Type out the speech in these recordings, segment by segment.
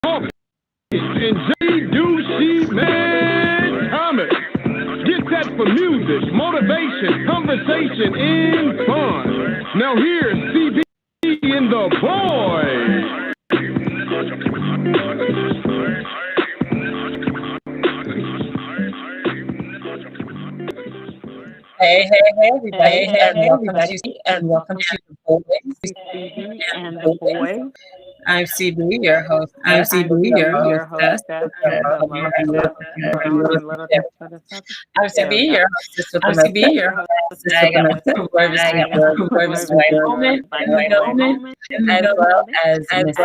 Hawkins and J. Man Thomas. Get set for music, motivation, conversation, and fun. Now here's CB and the boys. Hey, everybody, and welcome to the BoyZ and the boys. I'm CB, your host. I'm CB, your hostess. I'm CB, your hostess with the moment, as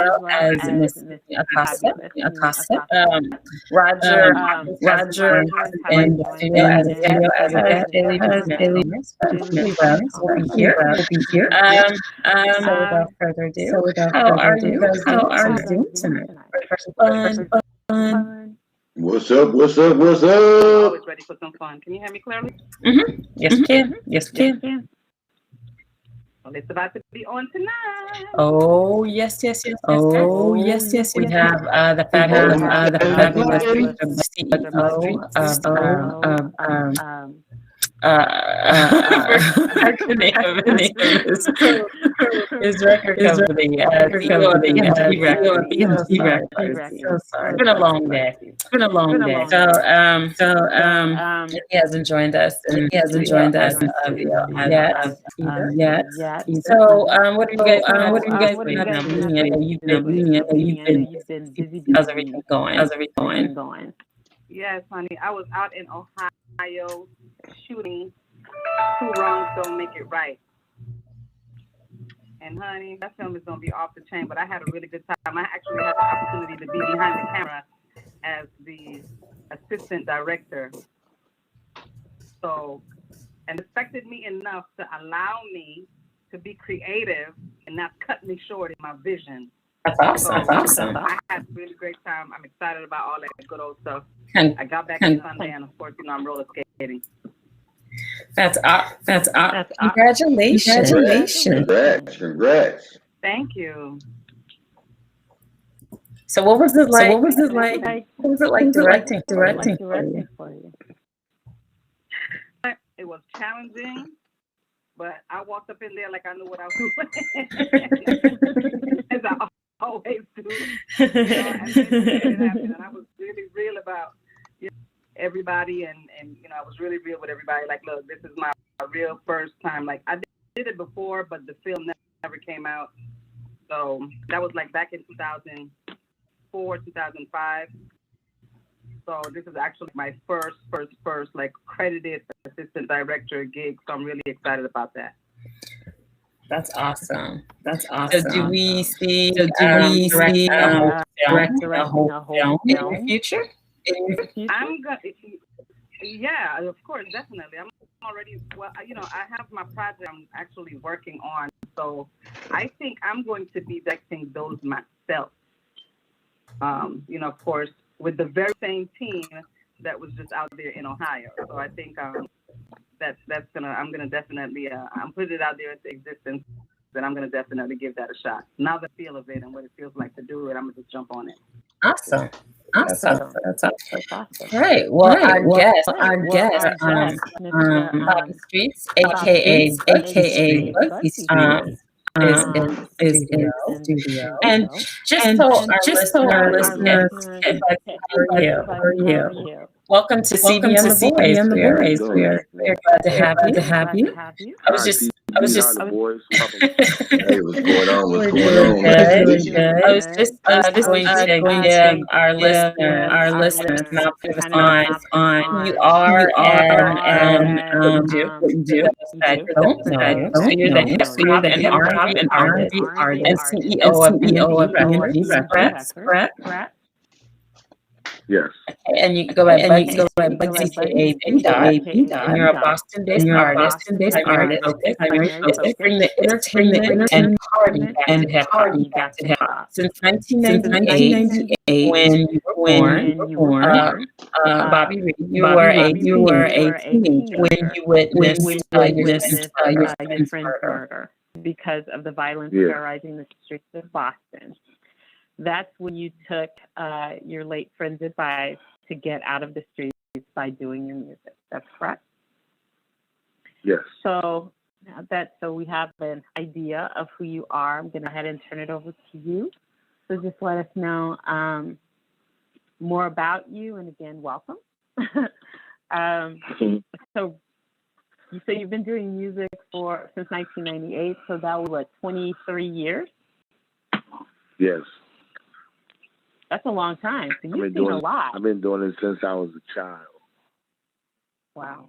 well as Miss Acosta. Roger, and the studio as a daily will be here. So without further ado, how are you doing tonight? Fun. What's up? Always ready for some fun. Can you hear me clearly? Yes, we can. Yes, we can. Well, it's about to be on tonight. Oh, yes. We have the fabulous his record company, so sorry. It's been a long day. So he hasn't joined us, and he hasn't joined us yet. So what are you guys doing? You've been busy. How's everything going? Yes, honey. I was out in Ohio shooting Two Wrongs Don't Make It Right. And honey, that film is going to be off the chain, but I had a really good time. I actually had the opportunity to be behind the camera as the assistant director. So, and respected me enough to allow me to be creative and not cut me short in my vision. That's awesome. I had a really great time. I'm excited about all that good old stuff. I got back on Sunday, and of course, I'm roller skating. That's congratulations. Congrats. Thank you. So what was it like? What was it like directing for you? It was challenging, but I walked up in there like I knew what I was doing, as I always do. And I was really real about everybody, and I was really real with everybody. Like, look, this is my real first time. Like, I did it before, but the film never came out. So that was like back in 2004, 2005. So this is actually my first like credited assistant director gig. So I'm really excited about that. That's awesome. So do we see directing a whole film in the future? I'm gonna, yeah, of course, definitely. I'm already, I have my project I'm actually working on, so I think I'm going to be directing those myself. Of course, with the very same team that was just out there in Ohio. So I think I'm gonna definitely, I'm putting it out there into existence, and I'm gonna definitely give that a shot. Now the feel of it and what it feels like to do it, I'm gonna just jump on it. Awesome. That's awesome. All right. Well, our guest, Bobby Streets, aka BoyZ Streets, is in the studio. And just so our listeners, how are you? Welcome to CB and the Boys. We're glad to have you. I was just. Hey, what's going on? I was just going to give our listeners an outline on who you are and what you do that don't know. So you're the hip hop and R&B artist and CEO of B&B Records, correct? Yes. Okay, and you go by BoyZ, and you're a Boston-based artist, primary focus, bring the entertainment and party back to hip hop. Since 1998, when you were born, Bobby Reed, you were a teenager when you witnessed your friend's murder because of the violence terrorizing the streets of Boston. that's when you took your late friend's advice to get out of the streets by doing your music. That's correct? Yes. So we have an idea of who you are. I'm going to go ahead and turn it over to you. So just let us know more about you. And again, welcome. So you say you've been doing music since 1998. So that was, 23 years? Yes. That's a long time. So you've seen a lot. I've been doing it since I was a child. Wow.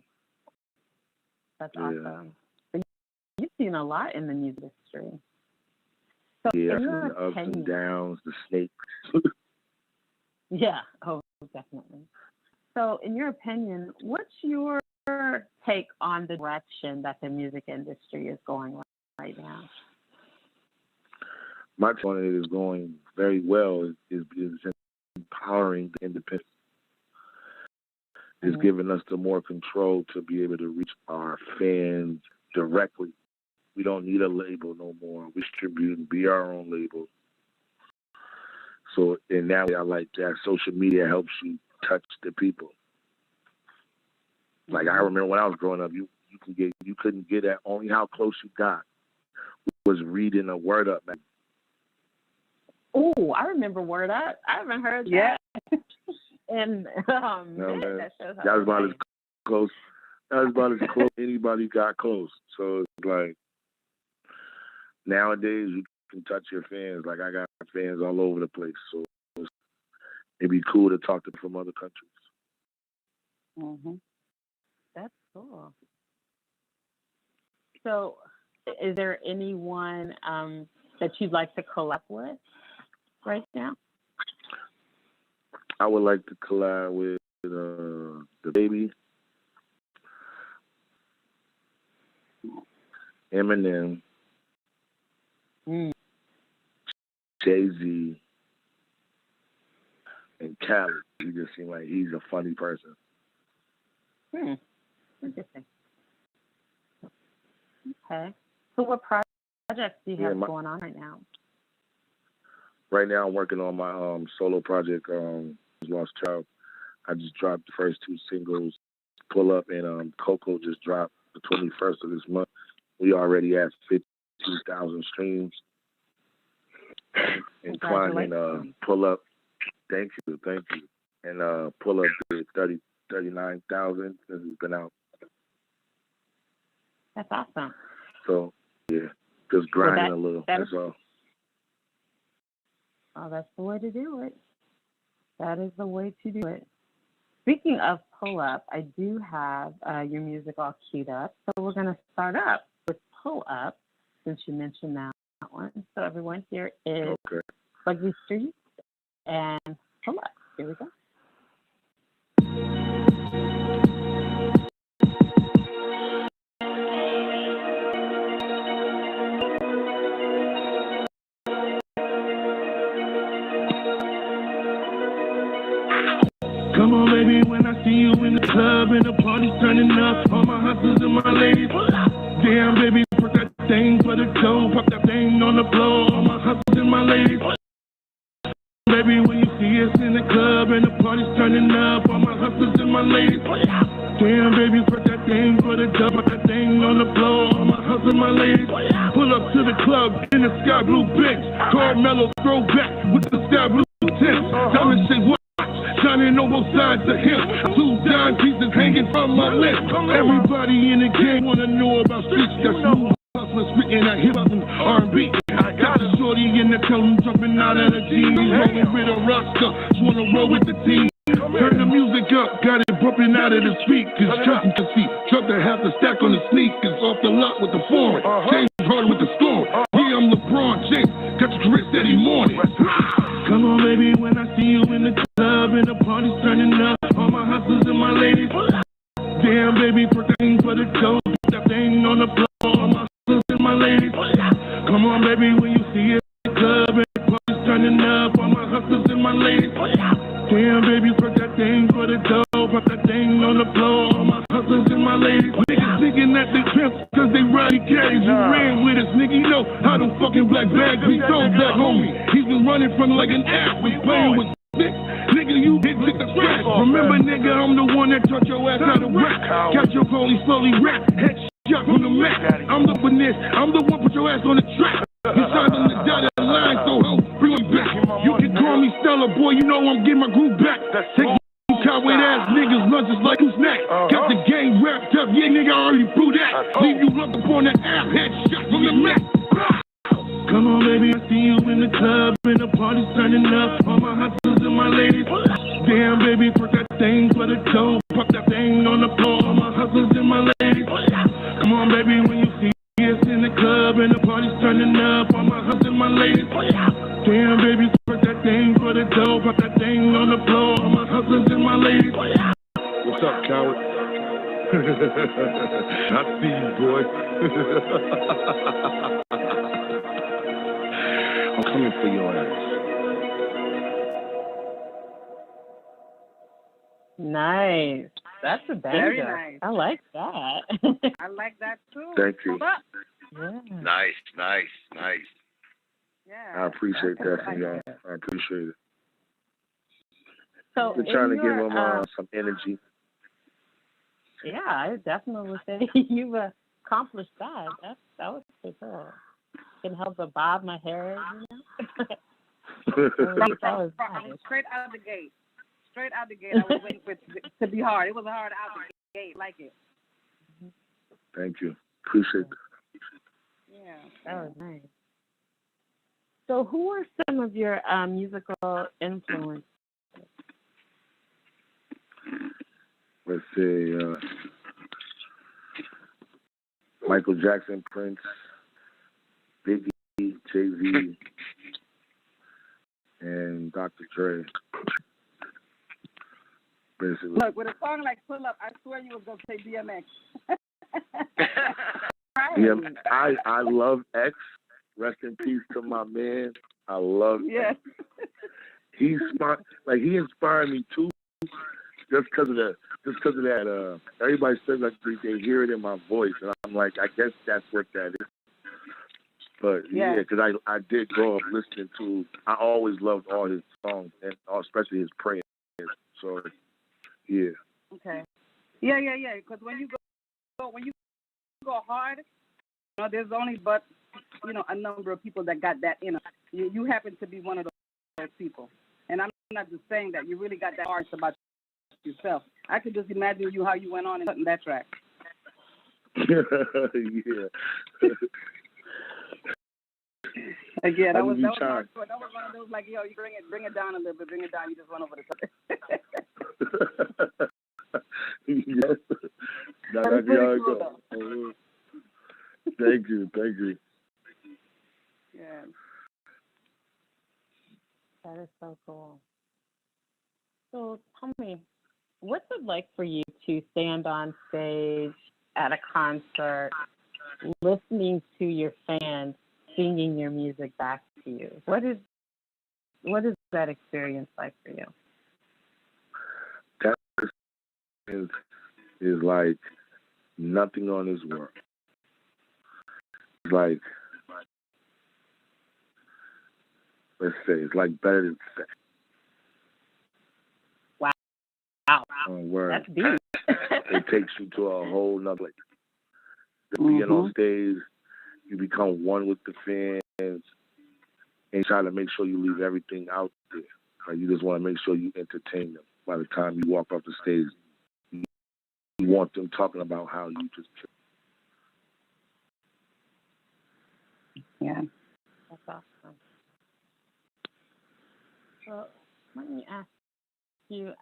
That's awesome. So you've seen a lot in the music industry. So yeah, in the your ups opinion, and downs, the snakes. yeah, oh, definitely. So in your opinion, what's your take on the direction that the music industry is going right now? My take on it is going very well. Is empowering the independent. It's giving us the more control to be able to reach our fans directly. We don't need a label no more. We distribute and be our own label. So in that way, I like that. Social media helps you touch the people. Like I remember when I was growing up, you couldn't get at only how close you got was reading a Word Up magazine. Oh, I remember Word Up. I haven't heard that. And that shows how that was about as close. That was about as close anybody got close. So it's like nowadays you can touch your fans. Like I got fans all over the place. So it'd be cool to talk to them from other countries. That's cool. So, is there anyone that you'd like to collab with right now? I would like to collab with the Baby, Eminem, Jay-Z, and Khaled. He just seems like he's a funny person. Interesting. Okay. So what projects do you have going on right now? Right now I'm working on my solo project, Lost Child. I just dropped the first 2 singles, Pull Up and Coco just dropped the 21st of this month. We already have 50,000 streams. And climbing Pull Up, thank you. And Pull Up did 39,000 since it's been out. That's awesome. So, yeah, just grinding a little, that's all. Oh, that's the way to do it. That is the way to do it. Speaking of Pull Up, I do have your music all queued up. So we're going to start up with Pull Up, since you mentioned that one. So everyone, here is BoyZ Street and Pull Up. Here we go. Come on, baby, when I see you in the club and the party's turning up, all my hustlers and my ladies, damn, baby, put that thing for the dough, pop that thing on the floor, all my hustlers and my ladies. Baby, when you see us in the club and the party's turning up, all my hustlers and my ladies, damn, baby, put that thing for the dough, pop that thing on the floor, all my hustlers and my ladies. Pull up to the club in the sky blue Benz, Carmelo throwback with the sky blue tint, diamond shaped watch, shining on both sides of him. 2 dime pieces hanging from my lip. Everybody in the game wanna know about streets. That's smooth hustler spitting that hip hop and R&B. I got a shorty in the town jumping out of the jeans, rolling with a roster, just wanna roll with the team. Turn the music up, got it bumping out of the speakers. Trust me to see, drop the half the stack on the sneakers, off the lot with the foreign, James Harden with the storm. Yeah, I'm LeBron James, got your career steady morning. Come on, baby, when I see you in the club and the party's turning up, all my hustlers and my ladies. Damn, baby, put that thing for the dough, put that thing on the floor, all my hustlers and my ladies. Come on, baby, when you see it in the club and the party's turning up, all my hustlers and my ladies. Damn, baby, put that thing for the dough, put that thing on the floor, all my hustlers and my ladies. Niggas thinking that they pimps cause they rowdy caddies. You ran with us, nigga, you know how them fucking black bags be so black homie. He's been running running from like an app. We playing with sticks. Nigga, you hit the scratch. Remember, nigga, I'm the one that taught your ass how to rap. Catch your police slowly rap. Headshot from the Mac. I'm the finesse. I'm the one put your ass on the track. You signed on the dotted line, so ho, bring me back. You can call me Stella, boy, you know I'm getting my groove back. Take cowboy ass niggas lunches like a snack. Got the game wrapped up, yeah, nigga, I already threw that. Leave you up on the app, headshot from the Mac. Come on, baby, I see you in the club, and the party's turning up. All my hustlers and my ladies. Damn, baby, put that thing for the toe. Pop that thing on the floor. All my hustlers and my ladies. Come on, baby, when you see us in the club, and the party's turning up. All my hustlers and my ladies. Damn, baby, put that thing for the toe. Pop that thing on the floor. All my hustlers and my ladies. What's up, coward? I see you, boy. I'm coming for your ass. Nice. That's a banger. Very nice. I like that. I like that too. Thank you. Yeah. Nice. Yeah. I appreciate that from y'all. I appreciate it. So We're trying to in give your, them some energy. yeah, I definitely would say you've accomplished that. That was pretty cool. Can help but bob my hair, you know. From straight out of the gate. Straight out the gate, I was waiting for it to be hard. It was hard out the gate, like it. Thank you. Appreciate that. Yeah. That was nice. So who are some of your musical influences? Let's say Michael Jackson, Prince, Biggie, Jay-Z, and Dr. Dre. Basically. Look, with a song like Pull Up, I swear you was going to say DMX. Yeah, I love X. Rest in peace to my man. I love Yes. He inspired me too. Just because of that. Everybody says that they hear it in my voice, and I'm like, I guess that's what that is. But yeah, because I did grow up listening to. I always loved all his songs, and especially his prayers. So yeah. Okay. Yeah. Because when you go hard, you know, there's only but a number of people that got that in them. You happen to be one of those people, and I'm not just saying that. You really got that heart about yourself. I could just imagine how you went on and cutting that track. Yeah. Again, that was hard. That was one of those like, yo, you bring it down a little bit, bring it down. You just went over the top. Yes. That's how it goes. Thank you. Yeah. That is so cool. So tell me, what's it like for you to stand on stage at a concert, listening to your fans singing your music back to you? What is that experience like for you? That is like nothing on this world. It's like, let's say, it's like better than sex. Wow. Word. That's deep. It takes you to a whole nother place. Being on stage, you become one with the fans and try to make sure you leave everything out there. Like, you just want to make sure you entertain them. By the time you walk off the stage, you want them talking about how you just killed. Yeah. That's awesome. So let me ask you,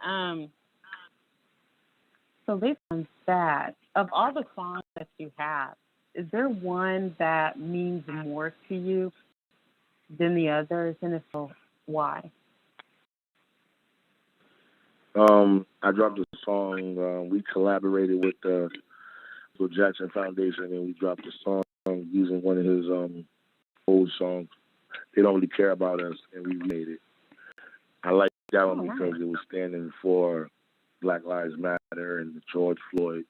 so based on that, of all the songs that you have, is there one that means more to you than the others? And if so, why? I dropped a song. We collaborated with the Jackson Foundation, and we dropped a song using one of his old songs. They don't really care about us, and we made it. I like that one because it was standing for Black Lives Matter and George Floyd.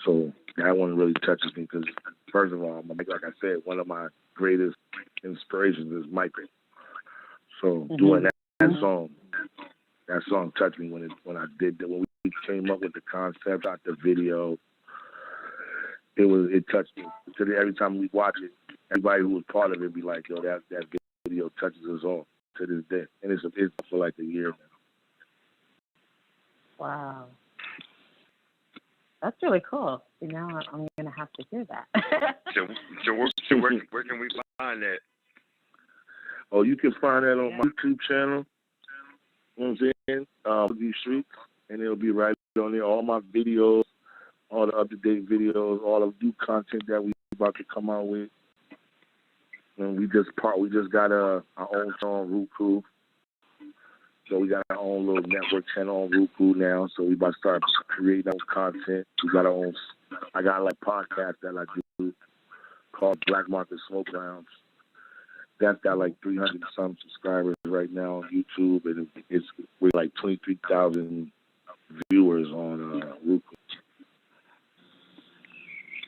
So that one really touches me because, first of all, like I said, one of my greatest inspirations is Michael. So doing that song touched me when I did that. When we came up with the concept, got the video, it touched me. So every time we watch it, everybody who was part of it be like, yo, that video touches us all to this day. And it's for like a year now. Wow. That's really cool. See, now I'm going to have to hear that. So where can we find that? Oh, you can find that on my YouTube channel. You know what I'm saying? These streets, and it'll be right on there. All my videos, all the up-to-date videos, all the new content that we about to come out with. And we just got our own show on Roku. So we got our own little network channel on Roku now. So we about to start creating our own content. We got our own. I got like podcasts that I do called Black Market Smoke Lounge. That's got like 300 some subscribers right now on YouTube, and we're like 23,000 viewers on Roku.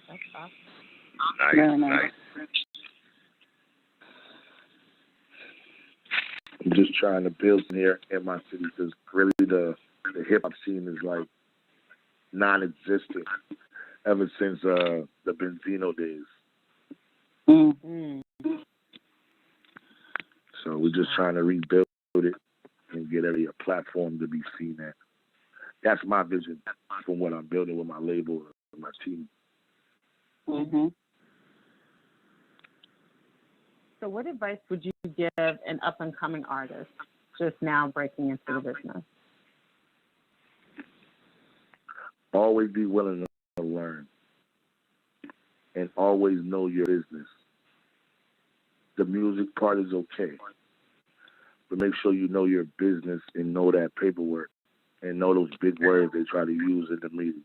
That's awesome. Nice. I'm just trying to build here in my city because really the hip hop scene is like non-existent ever since the Benzino days. Mm-hmm. So we're just trying to rebuild it and get a platform to be seen at. That's my vision from what I'm building with my label and my team. Mm-hmm. So what advice would you give an up-and-coming artist just now breaking into the business? Always be willing to learn and always know your business. The music part is okay, but make sure you know your business and know that paperwork and know those big words they try to use in the meeting.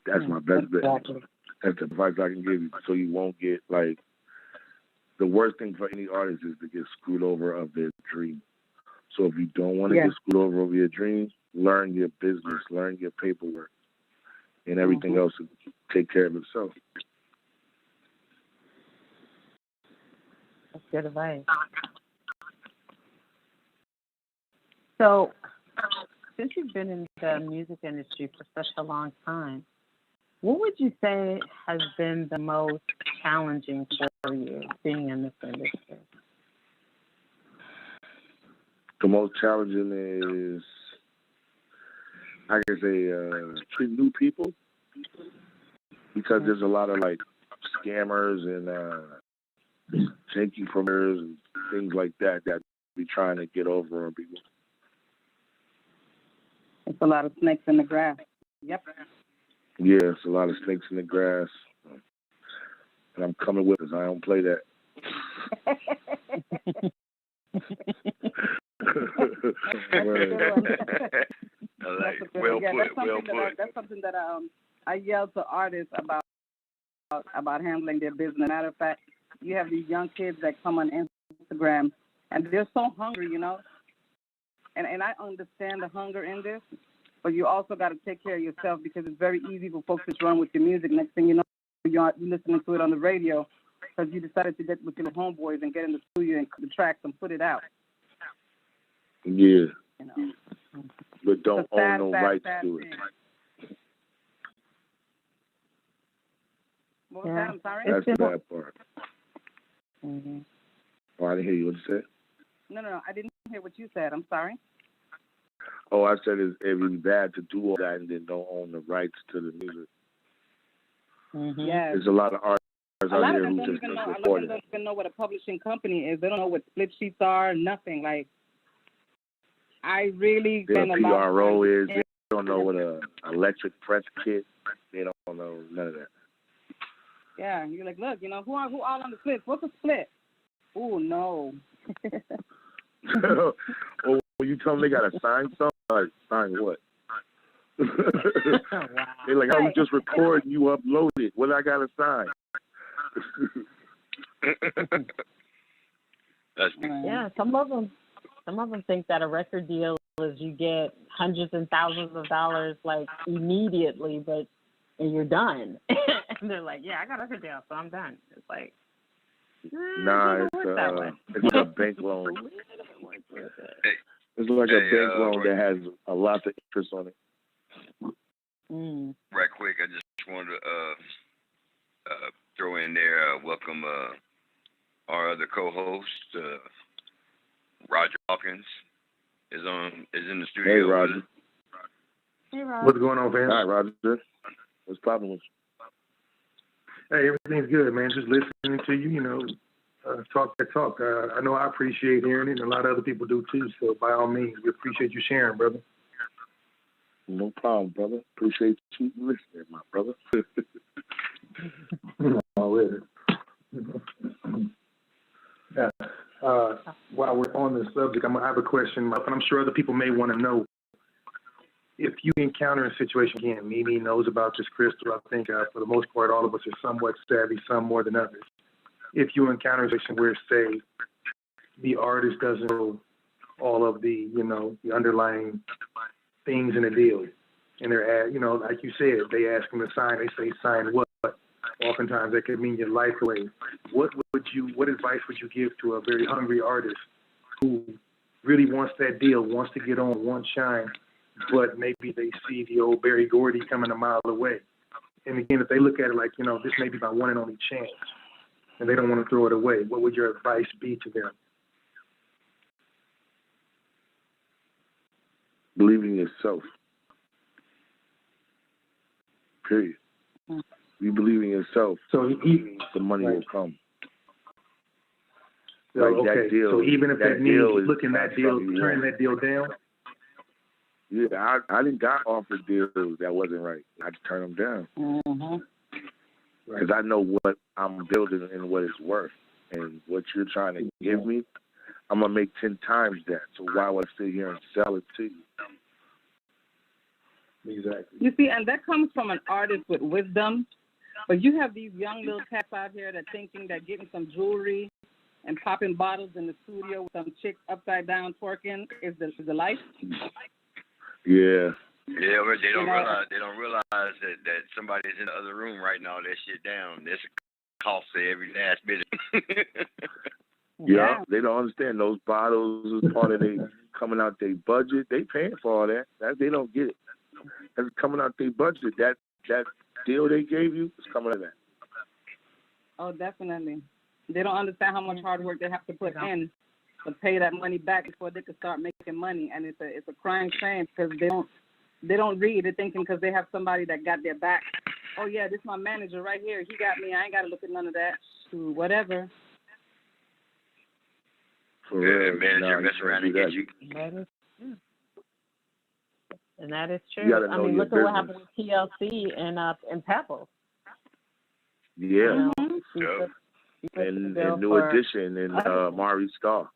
That's my best bet. That's the advice I can give you, so you won't get like the worst thing for any artist is to get screwed over of their dream. So if you don't want to get screwed over your dreams, learn your business, learn your paperwork, and everything else will take care of itself. That's good advice. So, since you've been in the music industry for such a long time, what would you say has been the most challenging for you being in this industry? The most challenging is, I can say, treating new people, because there's a lot of like scammers and janky promoters and things like that be trying to get over on people. It's a lot of snakes in the grass. Yep. Yeah, it's a lot of snakes in the grass, and I'm coming with it. I don't play that. Well put. That's something that I yell to artists about handling their business. Matter of fact, you have these young kids that come on Instagram and they're so hungry, you know. And I understand the hunger in this, but you also got to take care of yourself, because it's very easy for folks to run with your music. Next thing you know, you're listening to it on the radio because you decided to get with your homeboys and get in the studio and the tracks and put it out. Yeah. You know. But don't sad, own no sad, rights sad to thing. it. What was that? I'm sorry? That's the bad part. Mm-hmm. Oh, I didn't hear you. What you said? No, I didn't hear what you said. I'm sorry. Oh, I said it's bad to do all that and then don't own the rights to the music. Mm-hmm. Yes. There's a lot of artists A out lot of there them who don't just even know. A lot of record them it. don't even know what a publishing company is. They don't know what split sheets are. Nothing. Like, I really They spend don't a know lot what of PRO time. is. They don't know what a electric press kit. They don't know none of that. Yeah, you're like, look, you know, who all on the split? What's a split? Oh no. Or when you tell them they got to sign something, like, sign what? Wow. They're like, I was just recording, you upload it. What I got to sign? Yeah, some of them think that a record deal is you get hundreds and thousands of dollars like immediately, and you're done. And they're like, yeah, I got a record deal, so I'm done. It's like, Nah, it's like a bank loan. It's like a bank loan that has a lot of interest on it. Right quick, I just wanted to throw in there, welcome our other co-host, Roger Hawkins, is in the studio. Hey, Roger. Hey, Roger. What's going on, fam? Hi, Roger. What's popping with you? Hey, everything's good, man. Just listening to you, talk that talk. I know I appreciate hearing it, and a lot of other people do too. So by all means, we appreciate you sharing, brother. No problem, brother. Appreciate you listening, my brother. Already. Yeah. While we're on this subject, I have a question, and I'm sure other people may want to know. If you encounter a situation, again, Mimi knows about this, Crystal, I think for the most part, all of us are somewhat savvy, some more than others. If you encounter a situation where, say, the artist doesn't know all of the, the underlying things in the deal, and they're, like you said, they ask them to sign, they say, sign what? Oftentimes that could mean your life away. What advice would you give to a very hungry artist who really wants that deal, wants to get on, wants shine, but maybe they see the old Berry Gordy coming a mile away? And again, if they look at it like, this may be my one and only chance, and they don't want to throw it away, what would your advice be to them? Believe in yourself. Period. You believe in yourself, so the money will come. So, okay, deal, so even if that means looking that deal, turning that deal down? Yeah, I didn't got offered deals that wasn't right. I just turn them down. Because I know what I'm building and what it's worth. And what you're trying to give me, I'm going to make 10 times that. So why would I sit here and sell it to you? Exactly. You see, and that comes from an artist with wisdom. But you have these young little cats out here that thinking that getting some jewelry and popping bottles in the studio with some chick upside down twerking is the life. Yeah. Yeah, but they don't realize that somebody's in the other room right now. That shit down. That's a cost to every last bit. Yeah, they don't understand those bottles is part of they coming out their budget. They paying for all that. That they don't get it. That's coming out their budget. That deal they gave you is coming out of that. Oh, definitely. They don't understand how much hard work they have to put in to pay that money back before they can start making money, and it's a crying shame because they don't read. They're thinking because they have somebody that got their back. Oh yeah, this is my manager right here. He got me. I ain't got to look at none of that. Whatever. For real, manager mess around and get you. That is true. And that is You true. gotta know your look at what business. happened with TLC and Pebbles. Yeah. And New Edition and Mari Starr.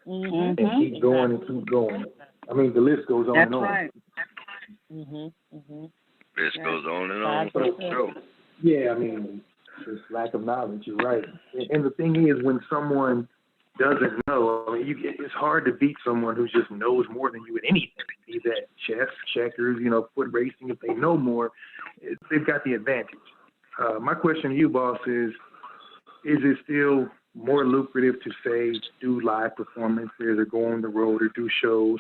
And keep going and keep going. I mean, the list goes on and on. Right. List goes on and on. So, yeah, I mean, just lack of knowledge. You're right. And the thing is, when someone doesn't know, I mean, it's hard to beat someone who just knows more than you at anything. Be that chess, checkers, foot racing. If they know more, they've got the advantage. My question to you, boss, is it still more lucrative to, say, do live performances or go on the road or do shows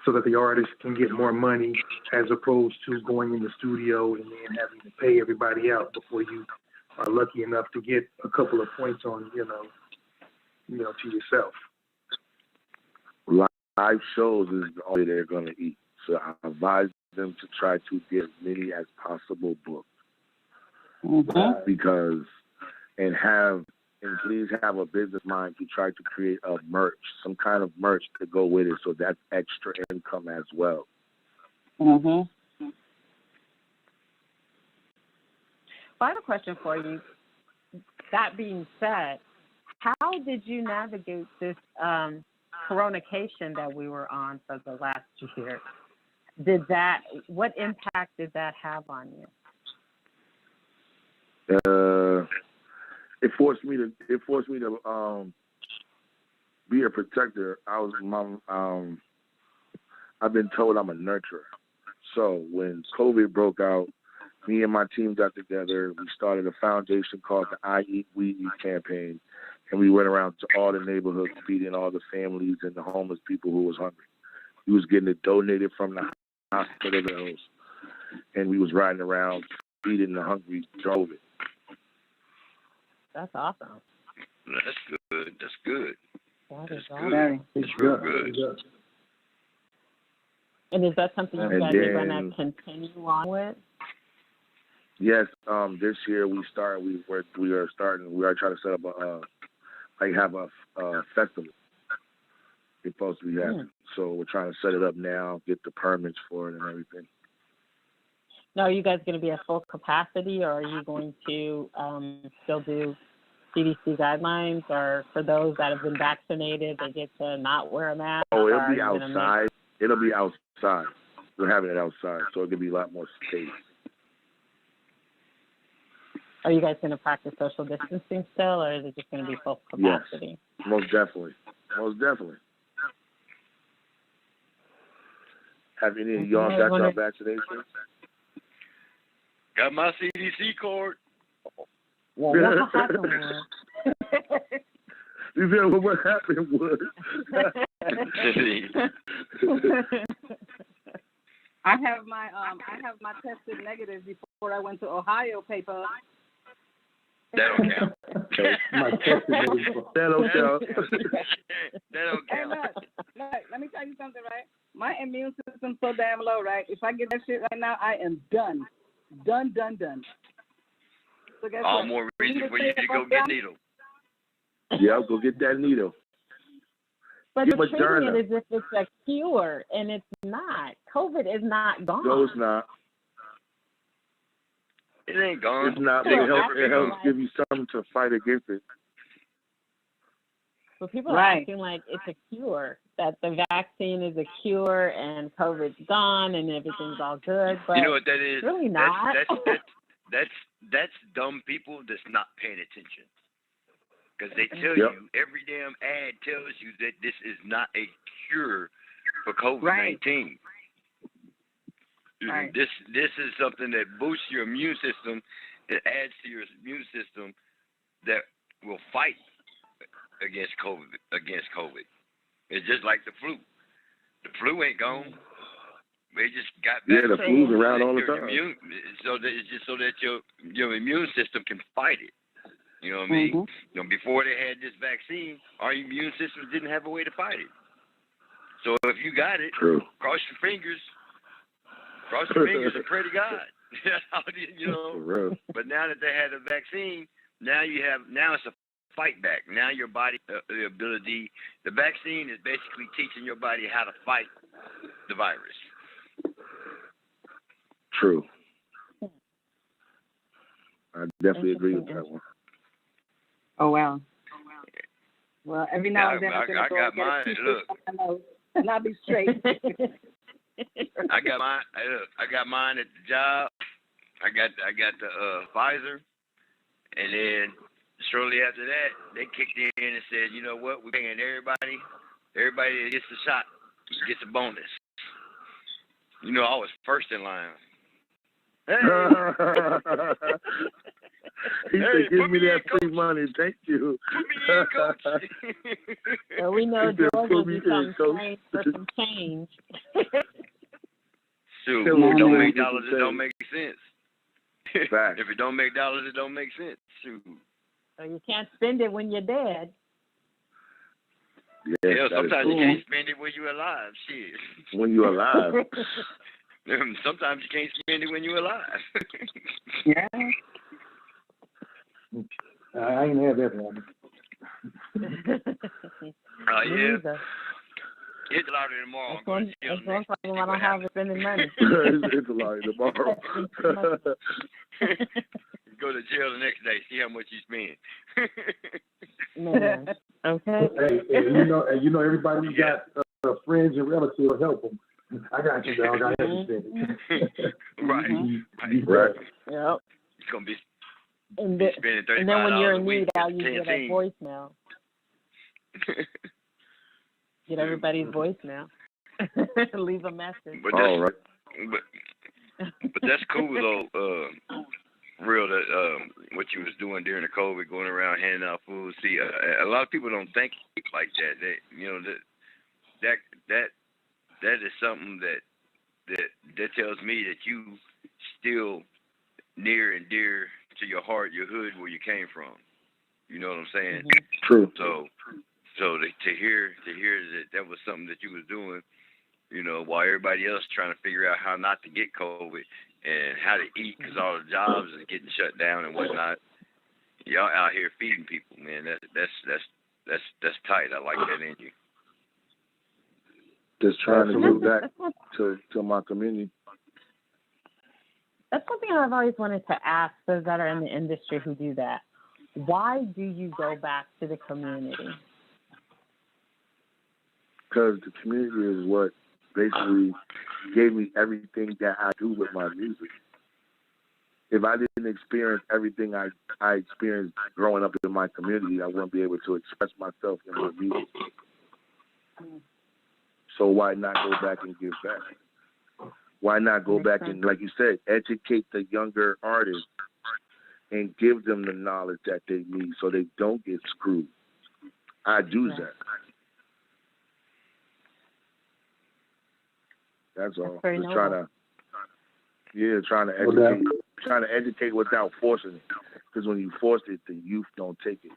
so that the artist can get more money as opposed to going in the studio and then having to pay everybody out before you are lucky enough to get a couple of points on, to yourself? Live shows is the only they're going to eat. So I advise them to try to get as many as possible booked. Because, and please have a business mind to try to create a merch, some kind of merch to go with it. So that's extra income as well. Well, I have a question for you. That being said, how did you navigate this coronation that we were on for the last year? What impact did that have on you? It forced me to be a protector. I've been told I'm a nurturer. So when COVID broke out, me and my team got together. We started a foundation called the I Eat, We Eat campaign. And we went around to all the neighborhoods feeding all the families and the homeless people who was hungry. We was getting it donated from the hospitals. And we was riding around feeding the hungry, drove it. That's awesome. That's good. That's good. That is That's awesome. good. It's real good. And is that something you guys are going to continue on with? Yes, this year we are trying to set up a festival. It's supposed to be happening. So we're trying to set it up now, get the permits for it and everything. Now, are you guys going to be at full capacity, or are you going to still do CDC guidelines, or for those that have been vaccinated, they get to not wear a mask? Oh, it'll be outside. It'll be outside. We're having it outside, so it'll be a lot more space. Are you guys going to practice social distancing still, or is it just going to be full capacity? Yes, most definitely. Most definitely. Have any of y'all got your vaccinations? Got my CDC card. Well, what happened was? You said, well, what happened was? I have my tested negative before I went to Ohio paper. That don't count. My tested negative. That don't count. That don't Hey, count. look, let me tell you something, right? My immune system's so damn low, right? If I get that shit right now, I am done. Done. So guess All what? more reason for you to go get needle. Yeah, go get that needle. But Get the Moderna. treatment is if it's a cure, and it's not. COVID is not gone. No, it's not. It ain't gone. It's not, but Sure, it helps like, give you something to fight against it. So people are acting like it's a cure, that the vaccine is a cure and COVID's gone and everything's all good. But you know what that is? it's really not. That's dumb people that's not paying attention. Because they tell you, every damn ad tells you that this is not a cure for COVID-19. Right. This is something that boosts your immune system. It adds to your immune system that will fight against COVID. It's just like the flu. The flu ain't gone. They just got back. Yeah, the flu's around all the time. It's just so that your immune system can fight it. You know what I mean? You know, before they had this vaccine, our immune systems didn't have a way to fight it. So if you got it, cross your fingers and pray to God. That's how you know. But now that they had a vaccine, now it's a fight back. Now your body, the vaccine is basically teaching your body how to fight the virus. True. I definitely agree with that one. Oh, wow. Well, every now and then I got mine. Look, and I'll be straight. I got mine at the job. I got the Pfizer, and then shortly after that, they kicked in and said, you know what, we're paying everybody that gets the shot gets a bonus. You know, I was first in line. Hey. He said, give me that free money. Thank you. Put me in, coach. Well, we know George will do something coach. strange for some change. Shoot, if it don't make dollars, it don't make sense. Fact. If it don't make dollars, it don't make sense. Shoot. So you can't spend it when you're dead. Yes, yeah, sometimes you can't spend it when you're alive. Shit. When you're alive. Sometimes you can't spend it when you're alive. Yeah. I ain't had that one. Oh, yeah. It's a lottery tomorrow. That's one problem I don't have is spending money. It's a lottery tomorrow. Go to jail the next day. See how much you spend. Man. Okay. Hey, you know, everybody got friends and relatives to help them. I got you, dog. I have to spend it. Right. Yep. It's gonna be. And spending $35 then when you're in a week need, all you get a TNT. voicemail. Get everybody's voicemail. Leave a message. But But that's cool though. Real that what you was doing during the COVID, going around handing out food. See, a lot of people don't think like that. That is something that tells me that you still near and dear to your heart, your hood, where you came from. You know what I'm saying? Mm-hmm. True. So to hear that was something that you was doing, you know, while everybody else trying to figure out how not to get COVID and how to eat because all the jobs is getting shut down and whatnot. Y'all out here feeding people, man. That's tight. I like that in you. Just trying to give back to my community. That's something I've always wanted to ask those that are in the industry who do that. Why do you go back to the community? Because the community is what basically gave me everything that I do with my music. If I didn't experience everything I experienced growing up in my community, I wouldn't be able to express myself in my music. So why not go back and give back? Why not go back and, like you said, educate the younger artists and give them the knowledge that they need so they don't get screwed? I do that. That's all. Just trying to educate without forcing it. Because when you force it, the youth don't take it.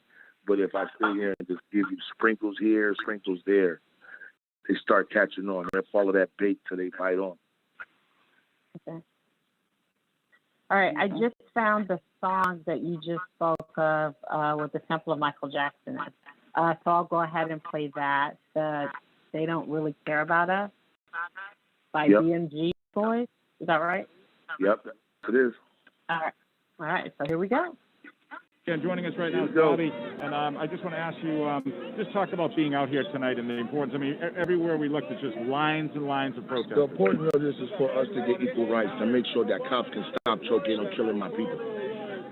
But if I sit here and just give you sprinkles here, sprinkles there, they start catching on. They follow that bait till they bite on. Okay. All right. I just found the song that you just spoke of with the sample of Michael Jackson. So I'll go ahead and play that. They Don't Really Care About Us by BMG Boys. Is that right? Yep, it is. All right. So here we go. Yeah, joining us right now is Bobby, and I just want to ask you, just talk about being out here tonight and the importance. I mean, everywhere we look, there's just lines and lines of protest. The importance of this is for us to get equal rights, to make sure that cops can stop choking or killing my people.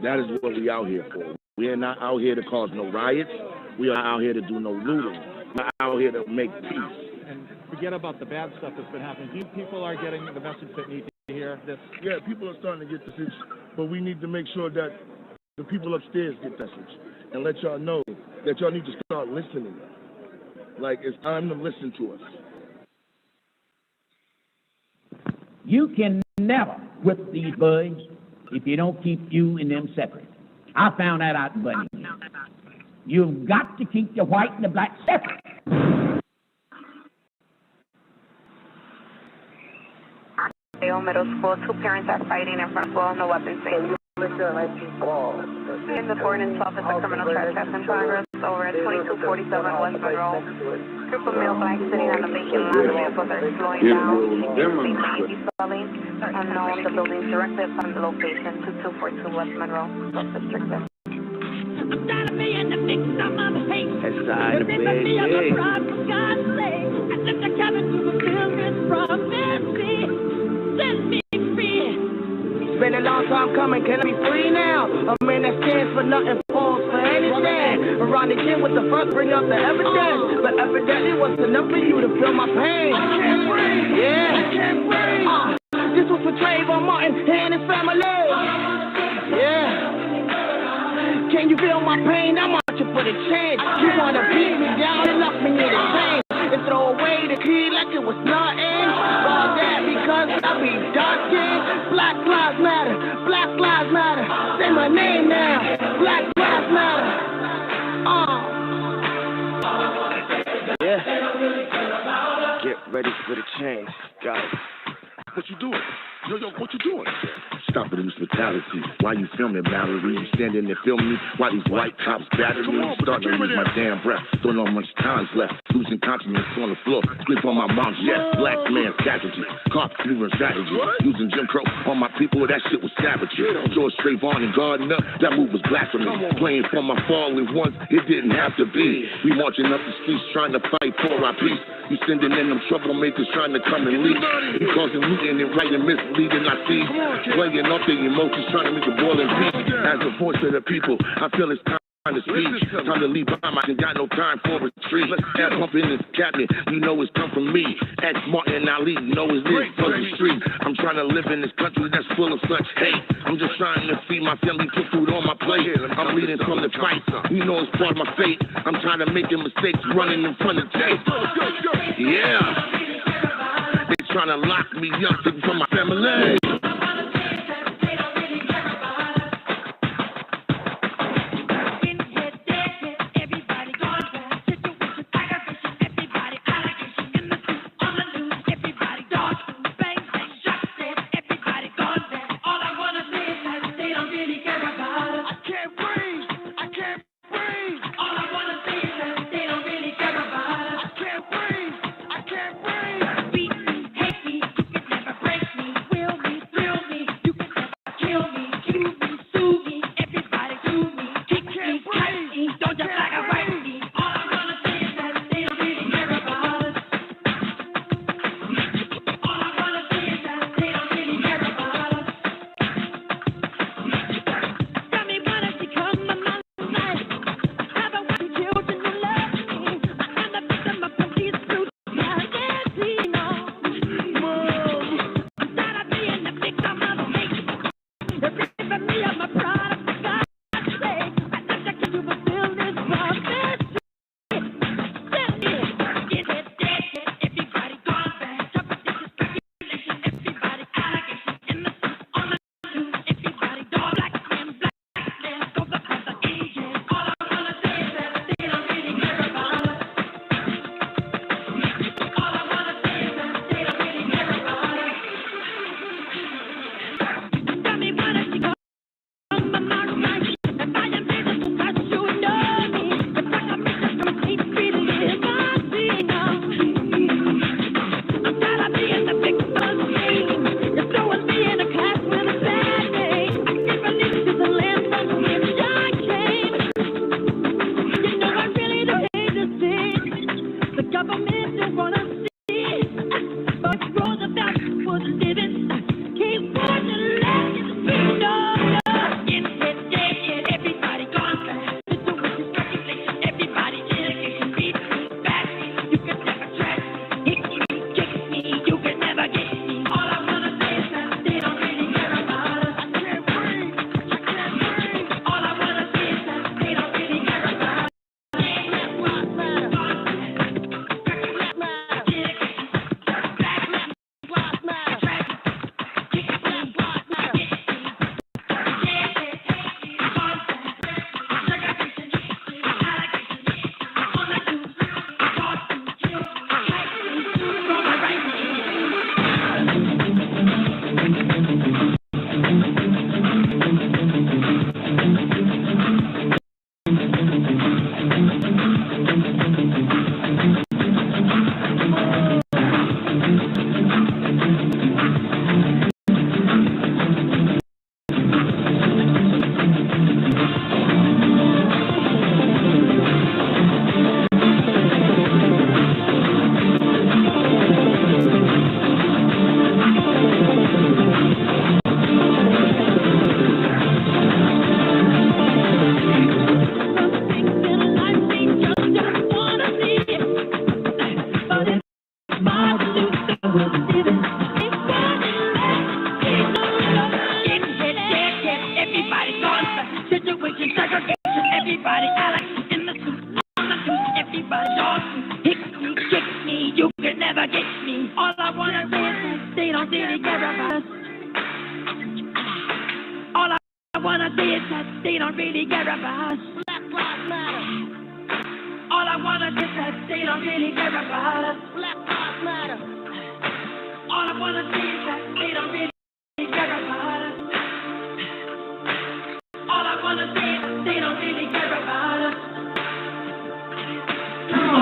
That is what we out here for. We are not out here to cause no riots. We are out here to do no looting. We're out here to make peace. And forget about the bad stuff that's been happening. Do you think people are getting the message that need to hear this? Yeah, people are starting to get the message, but we need to make sure that the people upstairs get the message and let y'all know that y'all need to start listening. Like, it's time to listen to us. You can never whip these boys if you don't keep you and them separate. I found that out in Bunny. You've got to keep the white and the black separate. Middle school, two parents are fighting in front of school, no weapons safe. In the 4 and 12 is a criminal trespass in progress over at 2247 West Monroe. Group of male blacks sitting on the vacant lot. The vehicles are slowing down. Unknown, the building's directly upon the location, 2242 West Monroe. Restricted. It's been a long time coming, can I be free now? A man that stands for nothing, falls for anything. Around the gym with the front, bring up the evidence. But evidently was enough for you to feel my pain. I can't breathe. Yeah. I can't breathe. This was for Trayvon Martin and his family. Yeah. Can you feel my pain? I'm marching for the change. You wanna beat me down and lock me in the chain and throw away the key like it was nothing. All that because I be dark-skinned. Black lives matter. Black lives matter. Say my name now. Black lives matter. Yeah. Get ready for the change. Got it. What you doing? Yo, what you doing? Stop the brutality. Why you filming, Mallory? You standing there filming me while these white cops batter me. Starting to lose my damn breath. Don't know how much time's left. Losing confidence on the floor. Sleep on my mom's yes. Black man casualty. Cop funeral strategy. Using Jim Crow on my people. That shit was savagery. George Trayvon and Gardner. That move was blasphemy. Playing for my fallen ones. It didn't have to be. We marching up the streets trying to fight for our peace. You sending in them troublemakers trying to come and lead. You causing looting and writing misleading. I see. Playing off the emotions, trying to make a boiling beat. As a voice of the people, I feel it's time trying to speak. Time to leave behind, I ain't got no time for retreat. Air pump in this cabinet, you know it's come from me. Ask Martin Ali, you know it's this for the street. I'm trying to live in this country that's full of such hate. I'm just trying to feed my family, put food on my plate. I'm leading from the fight, you know it's part of my fate. I'm tired of making mistakes, running in front of tape. Yeah, they trying to lock me up, take from my family.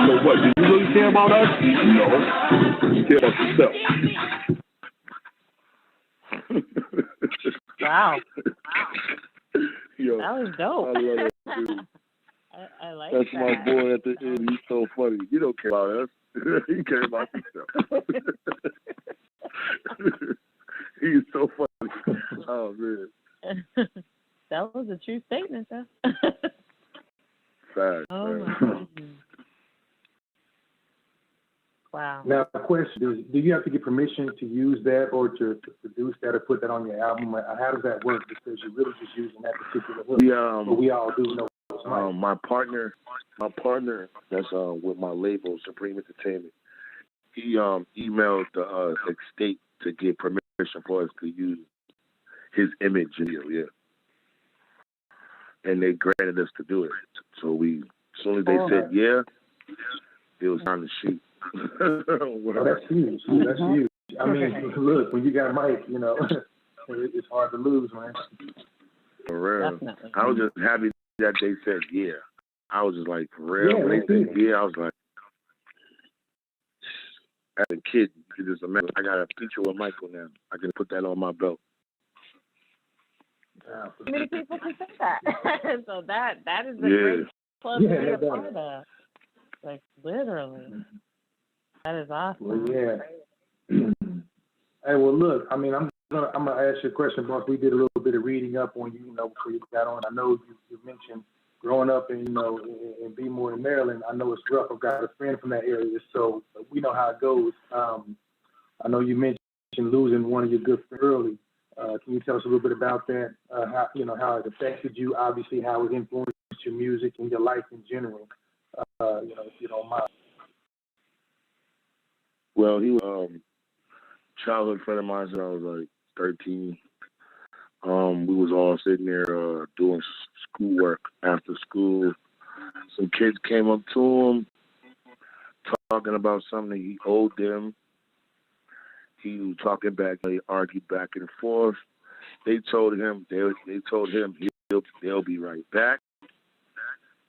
So what, do you really care about us? No. You care about yourself. Wow. Yo, that was dope. I love that, dude. I like That's that. my boy at the end. He's so funny. You don't care about us. You care about yourself. He's so funny. Oh, man. That was a true statement, though. fast. Oh man. my goodness. Wow. Now, the question is, do you have to get permission to use that or to produce that or put that on your album? How does that work? Because you're really just using that particular hook. But we all do know it's right. My partner that's with my label, Supreme Entertainment, he emailed the state to get permission for us to use his image video, yeah. And they granted us to do it. So as soon as they said yeah, it was time to shoot. Oh, that's huge. That's huge. I mean, look, when you got Mike, you know, it's hard to lose, man. For real. Definitely. I was just happy that they said yeah. I was just like, for real. Yeah, When they said yeah, I was like, as a kid, you just imagine. I got a picture with Michael now. I can put that on my belt. How many people can say that? So that is a great club to be a part of. Like, literally. That is awesome. Well, yeah. Hey, well, look, I mean, I'm gonna ask you a question, boss. We did a little bit of reading up on you, you know, before you got on. I know you mentioned growing up in, you know, in Bmore in Maryland. I know it's rough. I've got a friend from that area, so we know how it goes. I know you mentioned losing one of your good friends early. Can you tell us a little bit about that? How it affected you? Obviously, how it influenced your music and your life in general. You know, if you don't mind. Well, he was a childhood friend of mine since I was like 13. We was all sitting there doing schoolwork after school. Some kids came up to him talking about something he owed them. He was talking back. They argued back and forth. They told him they'll be right back.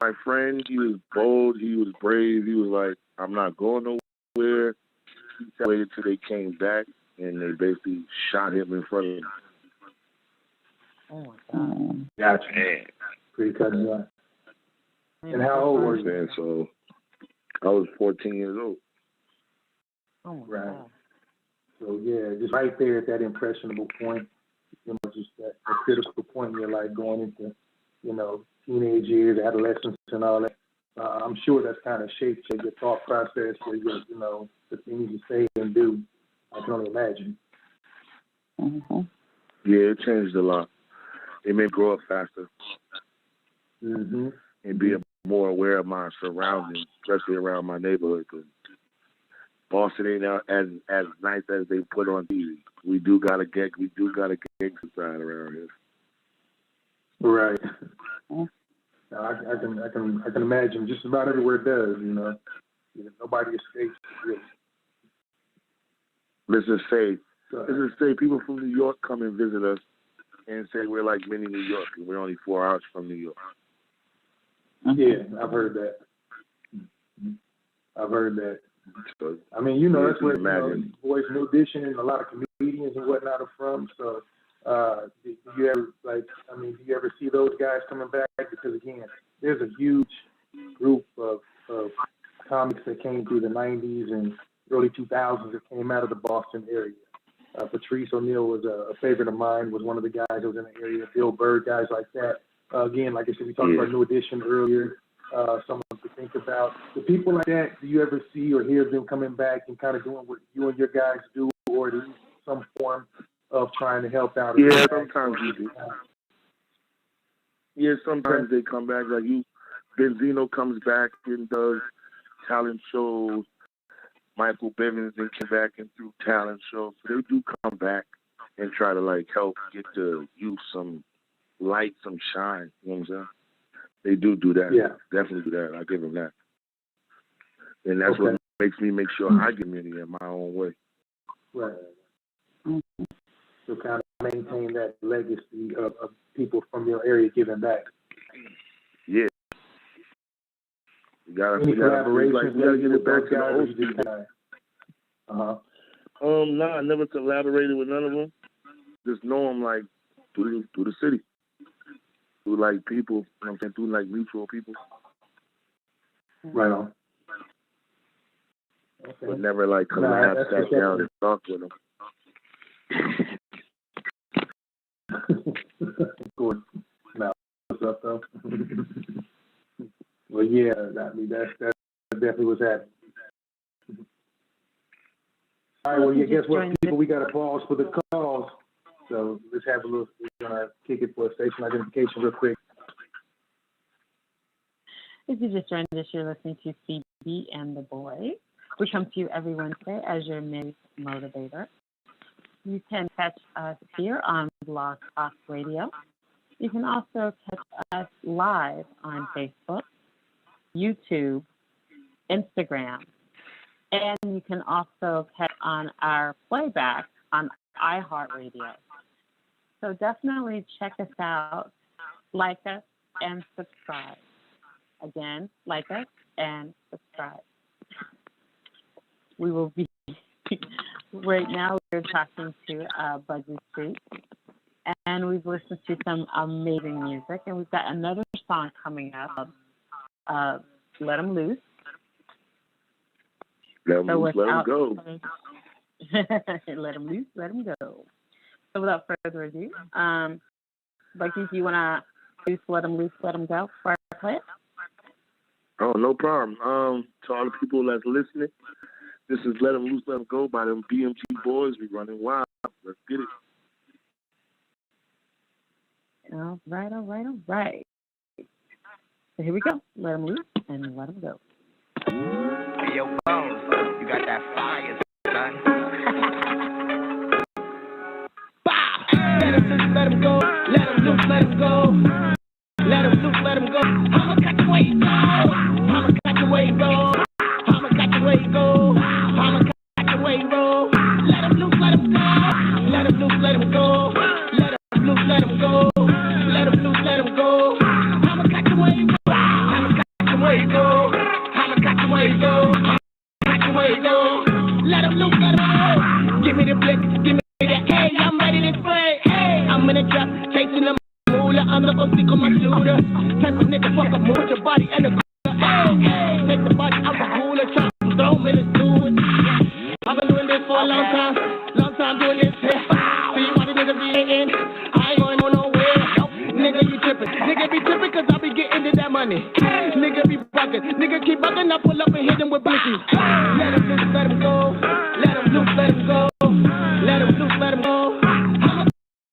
My friend, he was bold. He was brave. He was like, I'm not going nowhere. He waited till they came back, and they basically shot him in front of him. Oh my God. Gotcha. Pretty cut and dry. And how old were you? Man, so I was 14 years old. Oh my God. So yeah, just right there at that impressionable point, you know, just that critical point in your life going into, you know, teenage years, adolescence, and all that. I'm sure that's kind of shaped your thought process, or your, you know, the things you say and do. I can only imagine. Mm-hmm. Yeah, it changed a lot. It made me grow up faster and be more aware of my surroundings, especially around my neighborhood. Cause Boston ain't out as nice as they put on TV. We do got a gangster side around here. Right. I can imagine just about everywhere it does, you know. Nobody escapes this. Let's just say people from New York come and visit us and say we're like mini New York, and we're only 4 hours from New York. Yeah, I've heard that. So, I mean, you know, that's where Boys New Edition and a lot of comedians and whatnot are from. So, do you ever see those guys coming back? Because again, there's a huge group of comics that came through the 90s and early 2000s that came out of the Boston area. Patrice O'Neal was a favorite of mine, was one of the guys that was in the area. Bill Bird, guys like that. Again, like I said, we talked about New Edition earlier. Someone to think about. The people like that, do you ever see or hear them coming back and kind of doing what you and your guys do, or at least some form of trying to help out? Yeah, sometimes you do. Yeah, sometimes they come back. Like Benzino comes back and does talent shows. Michael Bivins and came back and through talent shows. So they do come back and try to like help get the youth some light, some shine. You know what I'm saying? They do that. Yeah. Definitely do that. I give them that. And that's what makes me make sure I get community in my own way. Right. So kind of maintain that legacy of people from your area giving back. Yeah. We gotta get it back to the old people. No, I never collaborated with none of them. Just know them like through the city. Through like people, you know what I'm saying, through like mutual people. Right on. Okay. But never like collab, sat down and talk with them. Good. Now, what's up though? Well, yeah, I mean that's definitely what's happening. All right, well, yeah, guess what, people? We got to pause for the calls. So let's have a little. We're gonna kick it for a station identification real quick. If you just joined us, you're listening to CB and the Boys. We come to you every Wednesday as your midweek motivator. You can catch us here on Blog Talk Radio. You can also catch us live on Facebook, YouTube, Instagram, and you can also catch on our playback on iHeartRadio. So definitely check us out, like us, and subscribe. Again, like us and subscribe. We will be, right now we're talking to BoyZ Street, and we've listened to some amazing music, and we've got another song coming up, Let 'Em Loose. Let 'em loose, let 'em go. Let 'em loose, let 'em go. So without further ado, Bucky, do you want to let 'em loose, let 'em go before I play it? Oh, no problem. To all the people that's listening, this is Let 'Em Loose, Let 'Em Go by them BMG boys. We running wild. Let's get it. All right. So here we go. Let 'em loose and let 'em go. Hey, yo, Bones, you got that fire, son. Bah! Let 'em loose, let 'em go. Let 'em loose, let 'em go. Let 'em loose, let 'em go. I'ma catch the way you go. I'ma catch the way you go. I'ma catch the way you go. I'ma catch the way you go. Let 'em loose, let 'em go. Let 'em loose, let 'em go. Let 'em loose, let 'em go. Let 'em loose, let 'em go. I'ma catch the way you go. I'ma catch the way you go. I'ma catch the way you go. Catch the way you go. Let 'em loose, let 'em go. Give me the blick, give me that. Hey, I'm ready to spray. Hey, I'm in the trap, chasing them. I'm not gonna stick on my shooter. Type of nigga, fuck up, move your body and the cooler. Hey, take the body out the cooler, try to throw minutes to it. I've been doing this for a long time doing this. Yeah. See why the nigga be hating? I ain't going nowhere. Nigga, you tripping. Nigga be tripping cause I be getting to that money. Nigga be bugging. Nigga keep bugging, I pull up and hit him with blickies. Let him loose, let him go. Let him loose, let him go. Let him loose, let him go. I'ma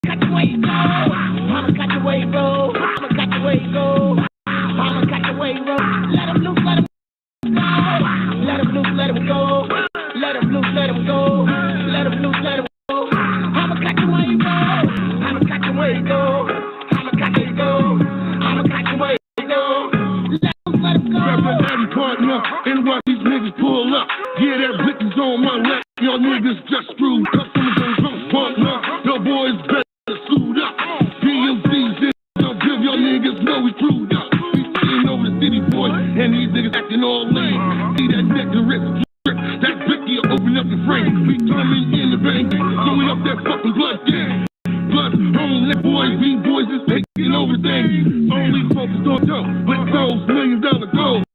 catch the way you go. I'ma catch the way you go. I'ma catch the way you go. I'ma catch the way you go. Let him loose, let him go. Let him loose, let him go. Let him loose, let him go. Let him loose, let him go. I'ma catch the way you go. I'ma catch the way you go. I'ma catch the way you go. I'ma catch the way you go. Let him go. Grab your daddy partner and watch these niggas pull up. Yeah, that blick is on my lap. Y'all niggas just screwed up. Some of them drunk partner. Your boys better suit up. DMC's in. Don't give your niggas know we screwed up. We sitting over the city, boy, and these niggas acting all lame. See that decorate strip, that blicky will open up the frame. We coming in the bank, throwing up that fucking blood gang. Blood on that boys, we boys is taking over things. Only focused on dough, with those $1,000,000 gold.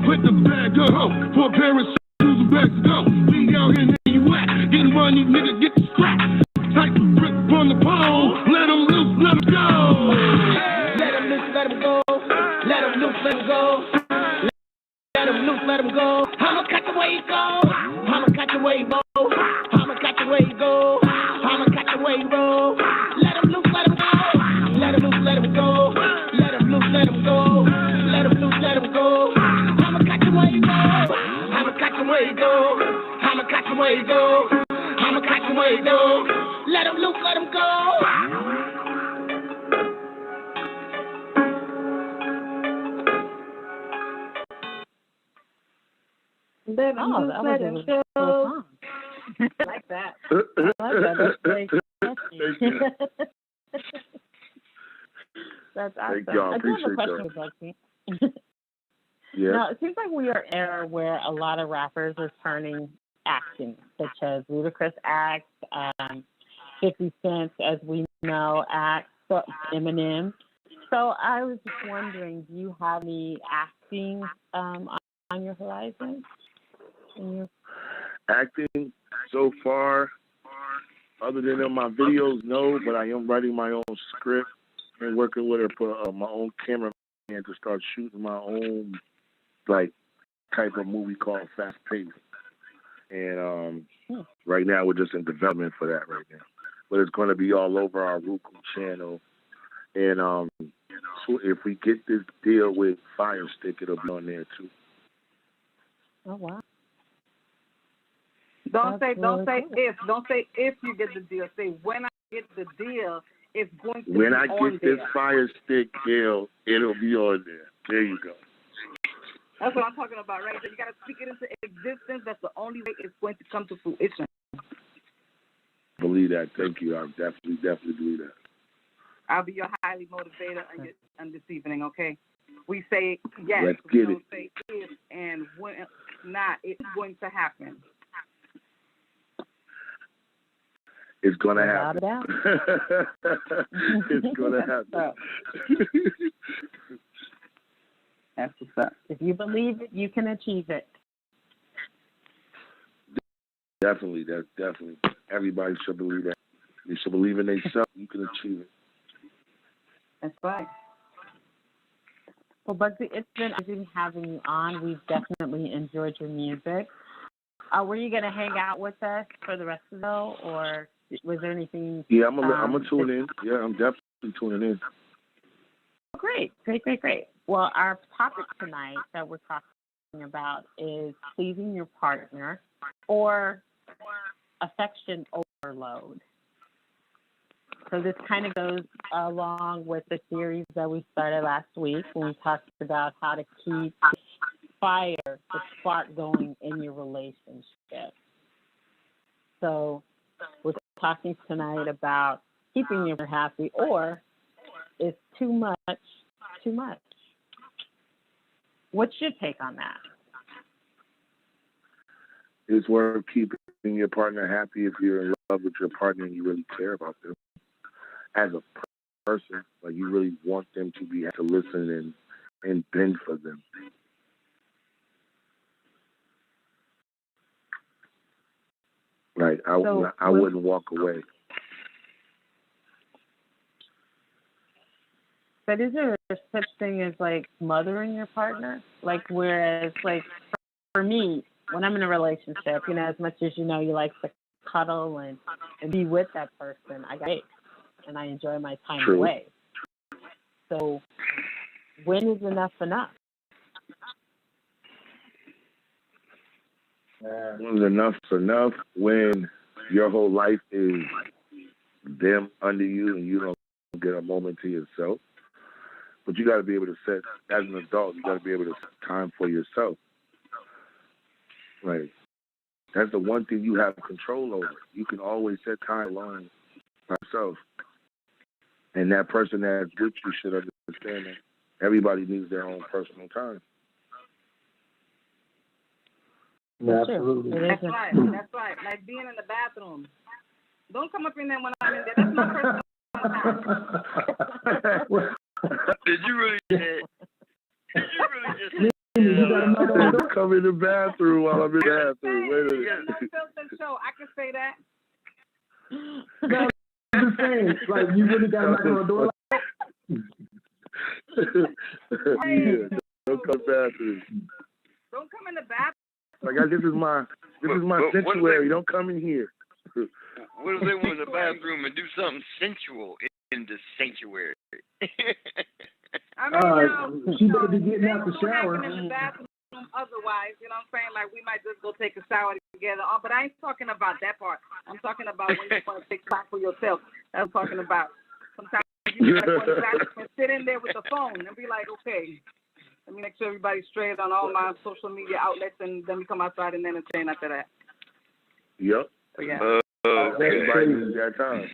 Put the bag up, for parents, shoes and bags to go. We out here, nigga, you at, getting money, nigga, get the strap. Tight grip on the pole, let them loose, let them go. Let him loose, let him go. Let him loose, let him go. Let him loose, let him go. I'ma catch the way you go. I'ma catch the way you go. I'ma catch the way you go. I'ma catch the way you go. Let him loose, let him go. Let him loose, let him go. Let him loose, let him go. Let him loose, let him go. I'ma catch the way you go. I'ma catch the way you go. I'ma catch the way you go. I'ma catch the way you go. Let him loose, let him go. Let 'em loose, let 'em go. I like that. That's very catchy. That's awesome. Thank y'all. I do have a Appreciate question for Bucky. Yeah. Now, it seems like we are in an era where a lot of rappers are turning acting, such as Ludacris acts, 50 Cent, as we know, acts, Eminem. So I was just wondering, do you have any acting on your horizon? Acting so far, other than in my videos, no, but I am writing my own script and working with her for my own cameraman to start shooting my own like type of movie called Fast Paced. And right now we're just in development for that right now. But it's going to be all over our Roku channel. And so if we get this deal with Fire Stick, it'll be on there too. Oh wow! Don't say if you get the deal. Say when I get the deal, it's going to when be I on get there. this Fire Stick deal, it'll be on there. There you go. That's what I'm talking about, right? So you got to speak it into existence. That's the only way it's going to come to fruition. Believe that. Thank you. I definitely believe that. I'll be your highly motivator on this evening, okay? We say yes. Let's we get don't it. say if and when not. It's going to happen. It's going to happen. It's going to happen. That's what's up. If you believe it, you can achieve it. Definitely. That's definitely. Everybody should believe that. They should believe in themselves. You can achieve it. That's right. Well, Bugsy, it's been amazing having you on. We've definitely enjoyed your music. Were you going to hang out with us for the rest of the show, or was there anything? Yeah, I'm gonna tune in. Yeah, I'm definitely tuning in. Great. Well, our topic tonight that we're talking about is pleasing your partner or affection overload. So this kind of goes along with the series that we started last week when we talked about how to keep the spark going in your relationship. So we're talking tonight about keeping you happy, or is too much too much? What's your take on that? It's worth keeping your partner happy if you're in love with your partner and you really care about them as a person. Like you really want them to be to listen and bend for them. Like I wouldn't walk away. But is there such thing as like mothering your partner? Like whereas like for me, when I'm in a relationship, you know, as much as you know you like to cuddle and be with that person, I got and I enjoy my time away. So when is enough enough? When enough's enough, when your whole life is them under you and you don't get a moment to yourself. But you got to be able to set, as an adult, you got to be able to set time for yourself. Like, that's the one thing you have control over. You can always set time alone by yourself. And that person that's with you should understand that everybody needs their own personal time. Yeah, absolutely. That's right. That's right. Like being in the bathroom. Don't come up in there when I'm in there. That's my personal time. Did you really just come in the bathroom while I'm in the bathroom? Wait a minute. No filter show. I can say that. No, I'm just saying, like, you really got to knock on the door like that? Yeah, don't come bathroom. Don't come in the bathroom. Like, this is my sanctuary. Don't come in here. What if they went in the bathroom and do something sensual in the sanctuary? I mean, she better be getting out the shower. In the bathroom otherwise, you know what I'm saying? Like, we might just go take a shower together. Oh, but I ain't talking about that part. I'm talking about when you want to take time for yourself. I'm talking about sometimes you got to go inside and sit in there with the phone and be like, okay, let me make sure everybody's straight on all my social media outlets, and then we come outside and entertain after that. Yep. So, yeah. Everybody needs that time.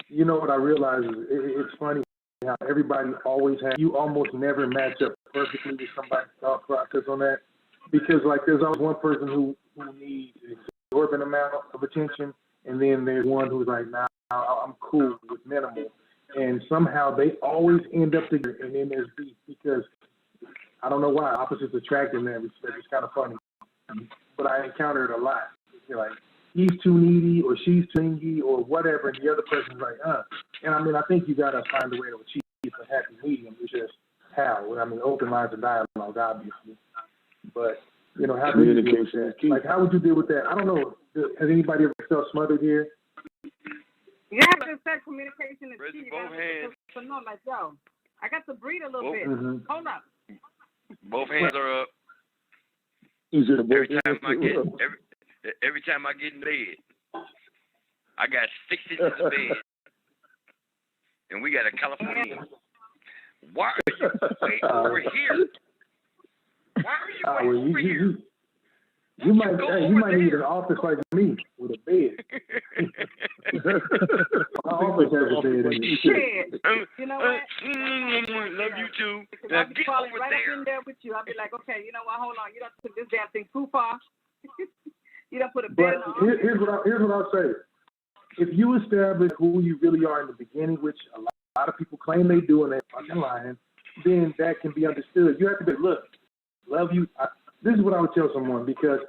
You know what I realize is it's funny how everybody always has, you almost never match up perfectly with somebody's thought process on that. Because, like, there's always one person who needs an exorbitant amount of attention, and then there's one who's like, nah, I'm cool with minimal. And somehow they always end up together, and then there's beef because I don't know why, opposites attract in that respect. It's kind of funny. But I encounter it a lot. You're like, he's too needy or she's too needy or whatever, and the other person's like, And I mean, I think you got to find a way to achieve a happy medium. It's just how? I mean, open lines of dialogue, obviously. But, you know, how do you deal with that? Like, how would you deal with that? I don't know. Has anybody ever felt smothered here? Yeah, I just said communication is key. Both hands. So no, like, yo, I got to breathe a little bit. Mm-hmm. Hold up. Both hands are up. Every time I get in bed, I got 6 inches of bed, and we got a California. Why are you way over here? Why are you way over here? You might need an office like me with a bed. My office has a bed in it. Shit. You know what? Love you too. I'll Now be get falling over right there. up in there with you. I'll be like, okay, you know what? Hold on. You don't took this damn thing too far. You don't put a bed But on. here's what I'll say. If you establish who you really are in the beginning, which a lot of people claim they do and they're fucking lying, then that can be understood. You have to be, look, love you. This is what I would tell someone, because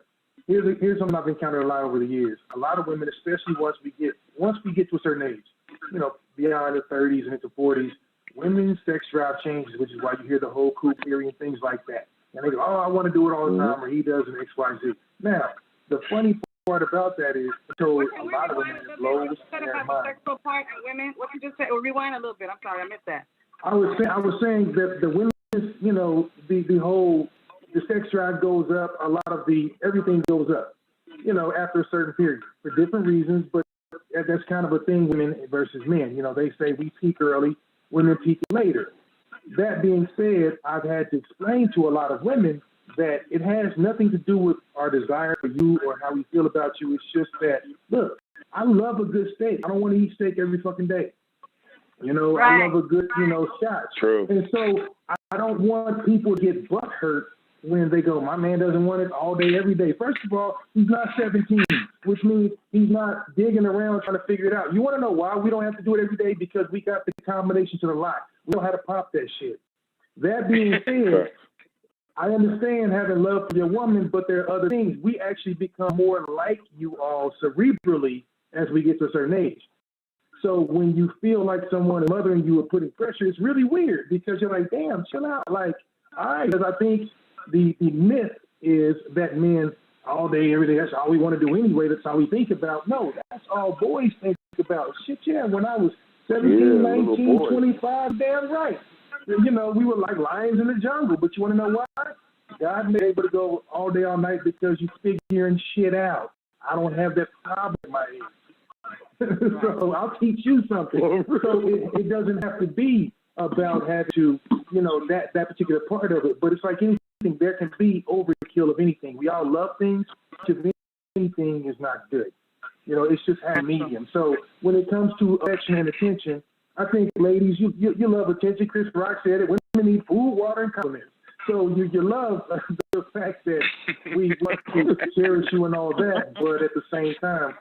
here's something I've encountered a lot over the years. A lot of women, especially once we get to a certain age, you know, beyond the 30s and into 40s, women's sex drive changes, which is why you hear the whole cool theory and things like that. And they go, oh, I want to do it all the time, or he does an X, Y, Z. Now, the funny part about that is, so a lot of women just blows their mind. Sexual part and women. What you just said? Rewind a little bit. I'm sorry, I missed that. I was saying that the women's, you know, the sex drive goes up. A lot of everything goes up, you know, after a certain period for different reasons. But that's kind of a thing, women versus men. You know, they say we peak early, women peak later. That being said, I've had to explain to a lot of women that it has nothing to do with our desire for you or how we feel about you. It's just that, look, I love a good steak. I don't want to eat steak every fucking day. You know, right. I love a good, you know, shot. True. And so I don't want people to get butt hurt when they go, my man doesn't want it all day, every day. First of all, he's not 17, which means he's not digging around trying to figure it out. You want to know why we don't have to do it every day? Because we got the combination to the lot. We know how to pop that shit. That being said, I understand having love for your woman, but there are other things. We actually become more like you all cerebrally as we get to a certain age. So when you feel like someone is mothering you or putting pressure, it's really weird because you're like, damn, chill out. Like, all right, because I think the myth is that men all day, every day, that's all we want to do anyway. That's all we think about. No, that's all boys think about. Shit, yeah, when I was 17, 19, 25, damn right. You know, we were like lions in the jungle. But you want to know why? God made able to go all day, all night because you figuring shit out. I don't have that problem in my age. So I'll teach you something. So it doesn't have to be about having to, you know, that particular part of it. But it's like anything, there can be overkill of anything. We all love things. Anything is not good. You know, it's just a medium. So when it comes to affection and attention, I think, ladies, you love attention. Chris Rock said it. Women need food, water, and compliments. So you love the fact that we want to cherish you and all that, but at the same time,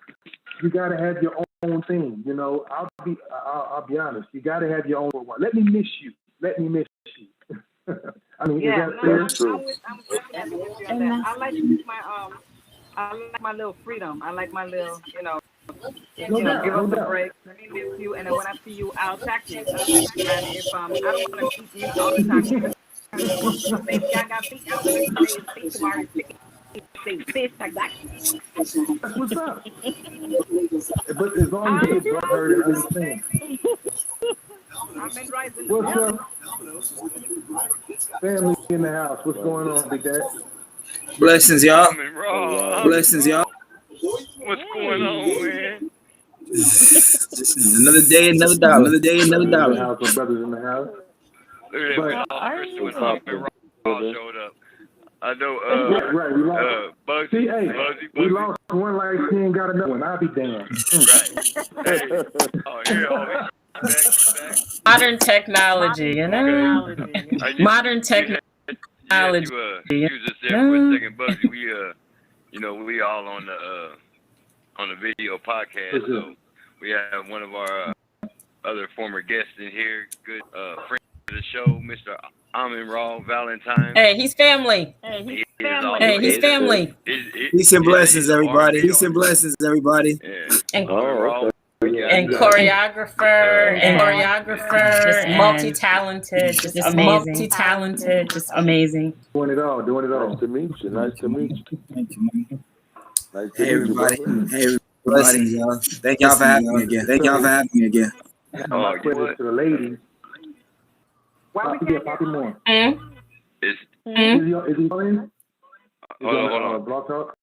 you got to have your own thing. You know, I'll be honest. You got to have your own one. Let me miss you. Let me miss you. I mean, yeah, is that fair? I'm definitely with you on that. I like my little freedom. I like my little, you know, give us a break. Let me miss you, and then when I see you, I'll attack you. And if I don't want to meet all the time. Baby, I got beat out today. Tomorrow, fish. I got you. That's what's up. But as long as you get butt hurt and understand. I've been rising. What's up? Family in the house. What's going on, Big Dad? Blessings, y'all. Blessings, y'all. What's going on, man? Just another day, another dollar. Another day, another dollar. My brothers in the house. Look at that. Crystal and Raw showed up. I know. Right. We lost. Bugsy. We lost one like he ain't got another one. I'll be damned. Right. Hey. Oh, here, back. Modern technology, you know. Modern technology. You just there for a second, Bugsy. We you know, we all on the video podcast, so we have one of our other former guests in here, good friend of the show, Mr. Amin Raw Valentine. Hey, he's family. He's family. Peace and blessings, everybody. Peace and blessings, everybody. Yeah. And and choreographer, just multi-talented, just amazing. Multi-talented, just amazing. Doing it all. Nice to meet you. Nice to meet you. Thank you, man. Nice to Hey, meet you, everybody. brother. Hey, blessings, y'all. Thank y'all for having me again. My question to the ladies. Why we can't Poppy Moore. Is Is he calling? hold on. Blog Talk?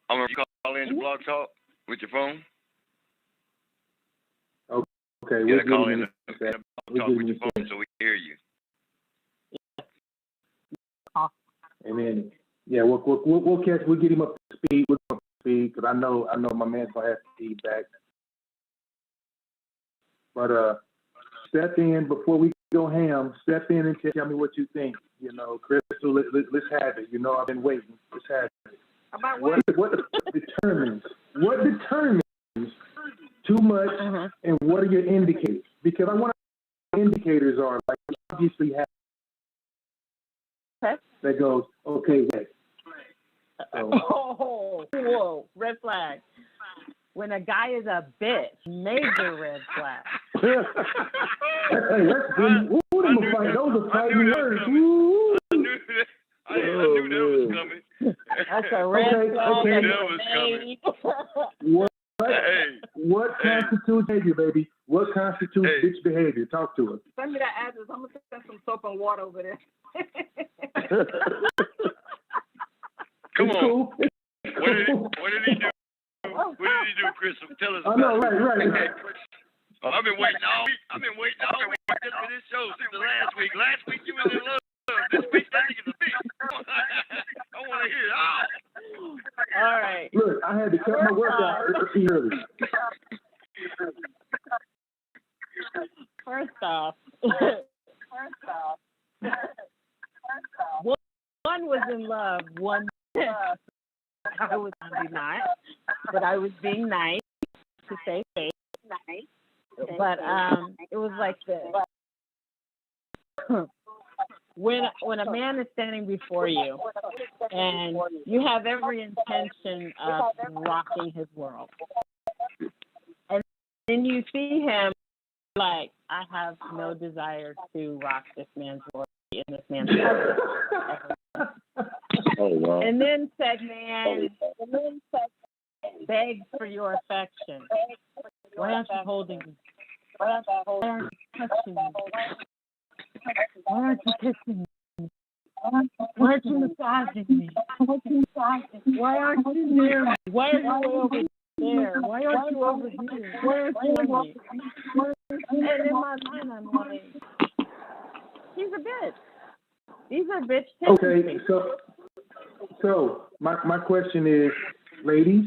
I'm going to call in to Blog Talk with your phone. Okay, You we'll got to call in get to Blog Talk with your phone so we can hear you. And then, yeah, we'll get him up to speed. Because I know my man's gonna have feedback. But step in before we go ham. Step in and tell me what you think. You know, Crystal, let's have it. You know, I've been waiting. Let's have it. About what determines too much, and what are your indicators? Because I want to know what indicators are. Like, you obviously have that goes, okay, wait. Oh, whoa, red flag. When a guy is a bitch, major red flag. Hey, that's good. Those are fighting words. I knew that was coming. That's a red flag. I knew that was coming. What constitutes behavior, baby? What constitutes bitch behavior? Talk to us. Send me that address. I'm gonna send some soap and water over there. Come on. Cool. What did he do? What did he do, Chris? Tell us. I know, right. I've been waiting all week just for this show since the last week. Last week you was in love. This week that nigga's a bitch. I want to hear it all. All right. Look, I had to cut my workout early. First off, one was in love, one I was not, but I was being nice to say fake. But it was like this. When a man is standing before you and you have every intention of rocking his world, and then you see him like, I have no desire to rock this man's world in this man's life. Oh, wow. And then said man begged for your affection. Why aren't you holding me? Why aren't you touching me? Why aren't you kissing me? Why aren't you massaging me? Why aren't you near me? Why are you over there? Why aren't you over here? Why aren't you on me? And in my mind, I'm like, he's a bitch. These are bitch tendencies. Okay, so my question is, ladies,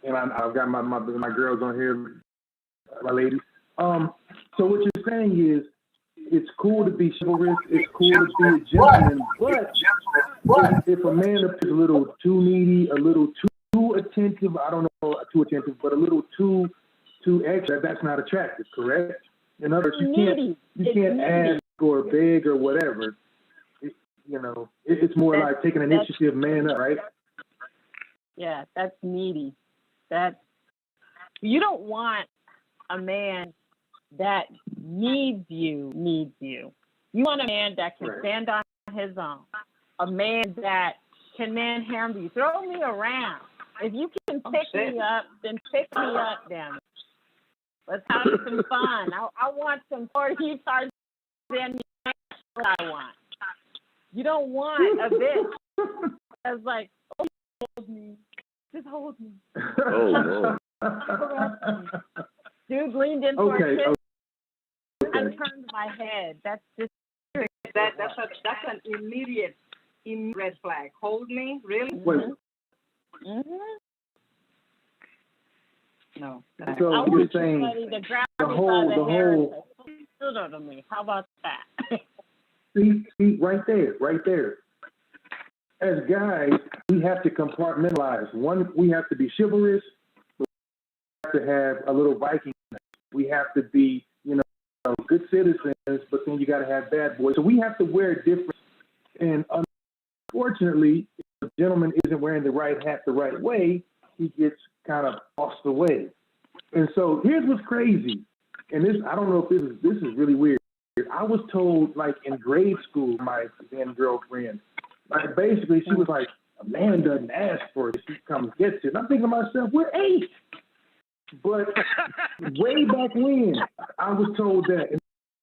and I've got my girls on here, my ladies. So what you're saying is, it's cool to be chivalrous, it's cool to be a gentleman, but if a man is a little too needy, a little too attentive, I don't know, too attentive, but a little too extra, that's not attractive, correct? In other words, you can't ask or beg or whatever. It's more like taking an initiative, man up, right? Yeah, that's needy. You don't want a man that needs you. You want a man that can stand on his own. A man that can manhandle you. Throw me around. If you can pick me up, then pick me up, damn it. Let's have some fun. I want some party cards. Then what I want. You don't want a bitch that's like, oh, hold me. Just hold me. Oh, no. Dude leaned in for a kiss. I turned my head. That's just that's an immediate red flag. Hold me, really? No. So I you're want saying somebody to grab the me whole by the hair and say, "Stood to me." How about that? See, right there. As guys, we have to compartmentalize. One, we have to be chivalrous. We have to have a little Viking. We have to be, good citizens, but then you got to have bad boys. So we have to wear different. And unfortunately, if a gentleman isn't wearing the right hat the right way, he gets kind of lost away. And so here's what's crazy, and this I don't know if this is really weird. I was told like in grade school, my then girlfriend, like basically she was like, a man doesn't ask for it, he comes gets it. And I'm thinking to myself, we're 8. But way back when I was told that, and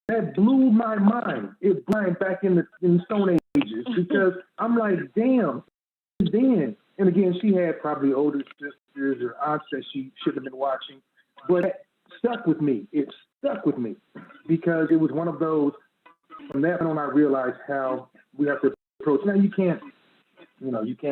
that blew my mind. It blind back in the Stone Ages because I'm like, damn. Then and again, she had probably older sisters or aunts that she should have been watching, but it stuck with me. It stuck with me because it was one of those. From that on, I realized how we have to approach. Now you can't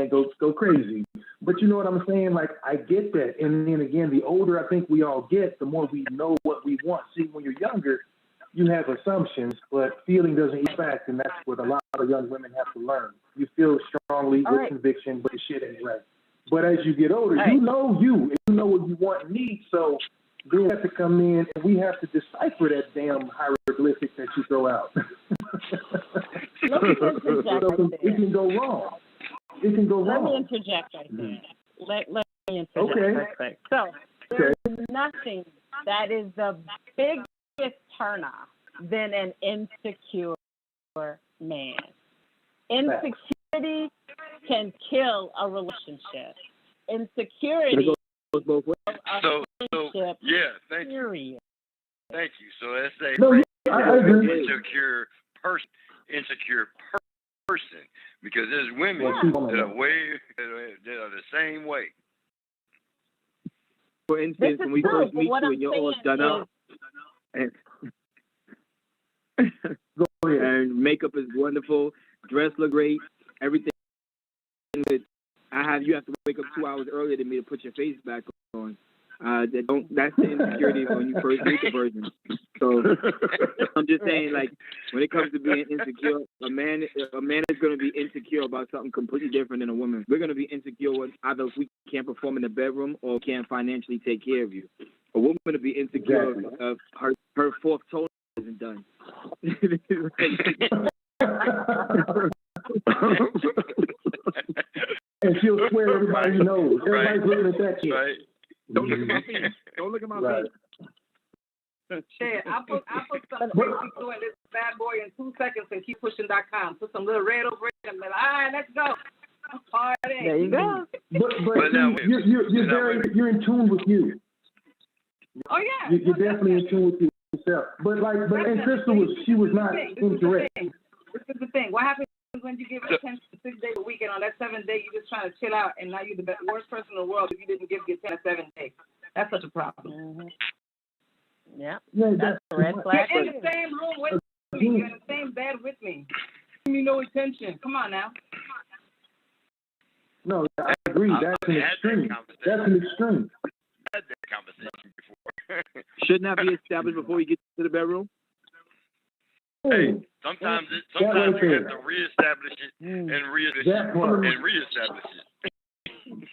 go crazy, but you know what I'm saying. Like I get that, and then again, the older I think we all get, the more we know what we want. See, when you're younger, you have assumptions, but feeling doesn't equal fact, and that's what a lot of young women have to learn. You feel strongly with conviction, but the shit ain't right. But as you get older, you know what you want and need, so they have to come in, and we have to decipher that damn hieroglyphic that you throw out. It can go wrong. It can go wrong. Let me interject right there. Let me interject real quick. So there's nothing that is the biggest turnoff than an insecure man. Insecurity can kill a relationship. Insecurity goes both ways. So yeah, thank you. Thank you. So let's say insecure person, because there's women that are the same way. For instance, when we first meet you and you're all done up, and makeup is wonderful, dress look great, everything. You have to wake up 2 hours earlier than me to put your face back on. That's the insecurity when you first meet the person. So I'm just saying, like, when it comes to being insecure, a man is going to be insecure about something completely different than a woman. We're going to be insecure with either if we can't perform in the bedroom or can't financially take care of you. A woman going to be insecure of her fourth toe isn't done. And she'll swear everybody knows. Everybody's looking at that shit. Right. Don't look at my feet. Don't look at my feet. Shit, I put some crazy glue in this bad boy in 2 seconds and keep pushing.com. Put some little red over it and be like, all right, let's go. Party. There you go. But you're in tune with you. Oh yeah. You're definitely in tune with yourself. But Crystal was not incorrect. This is the thing. What happens when you give attention 6 days a week, and on that 7th day you're just trying to chill out, and now you're the worst person in the world if you didn't give your 10 7 days. That's such a problem. Mm-hmm. Yeah, that's a red flag. You're in the same room with me. You're in the same bed with me. Give me no attention. Come on now. No, I agree. That's an extreme. That's an extreme. Had that conversation before. Shouldn't that be established before you get to the bedroom? Hey, sometimes you have to reestablish it and reestablish it.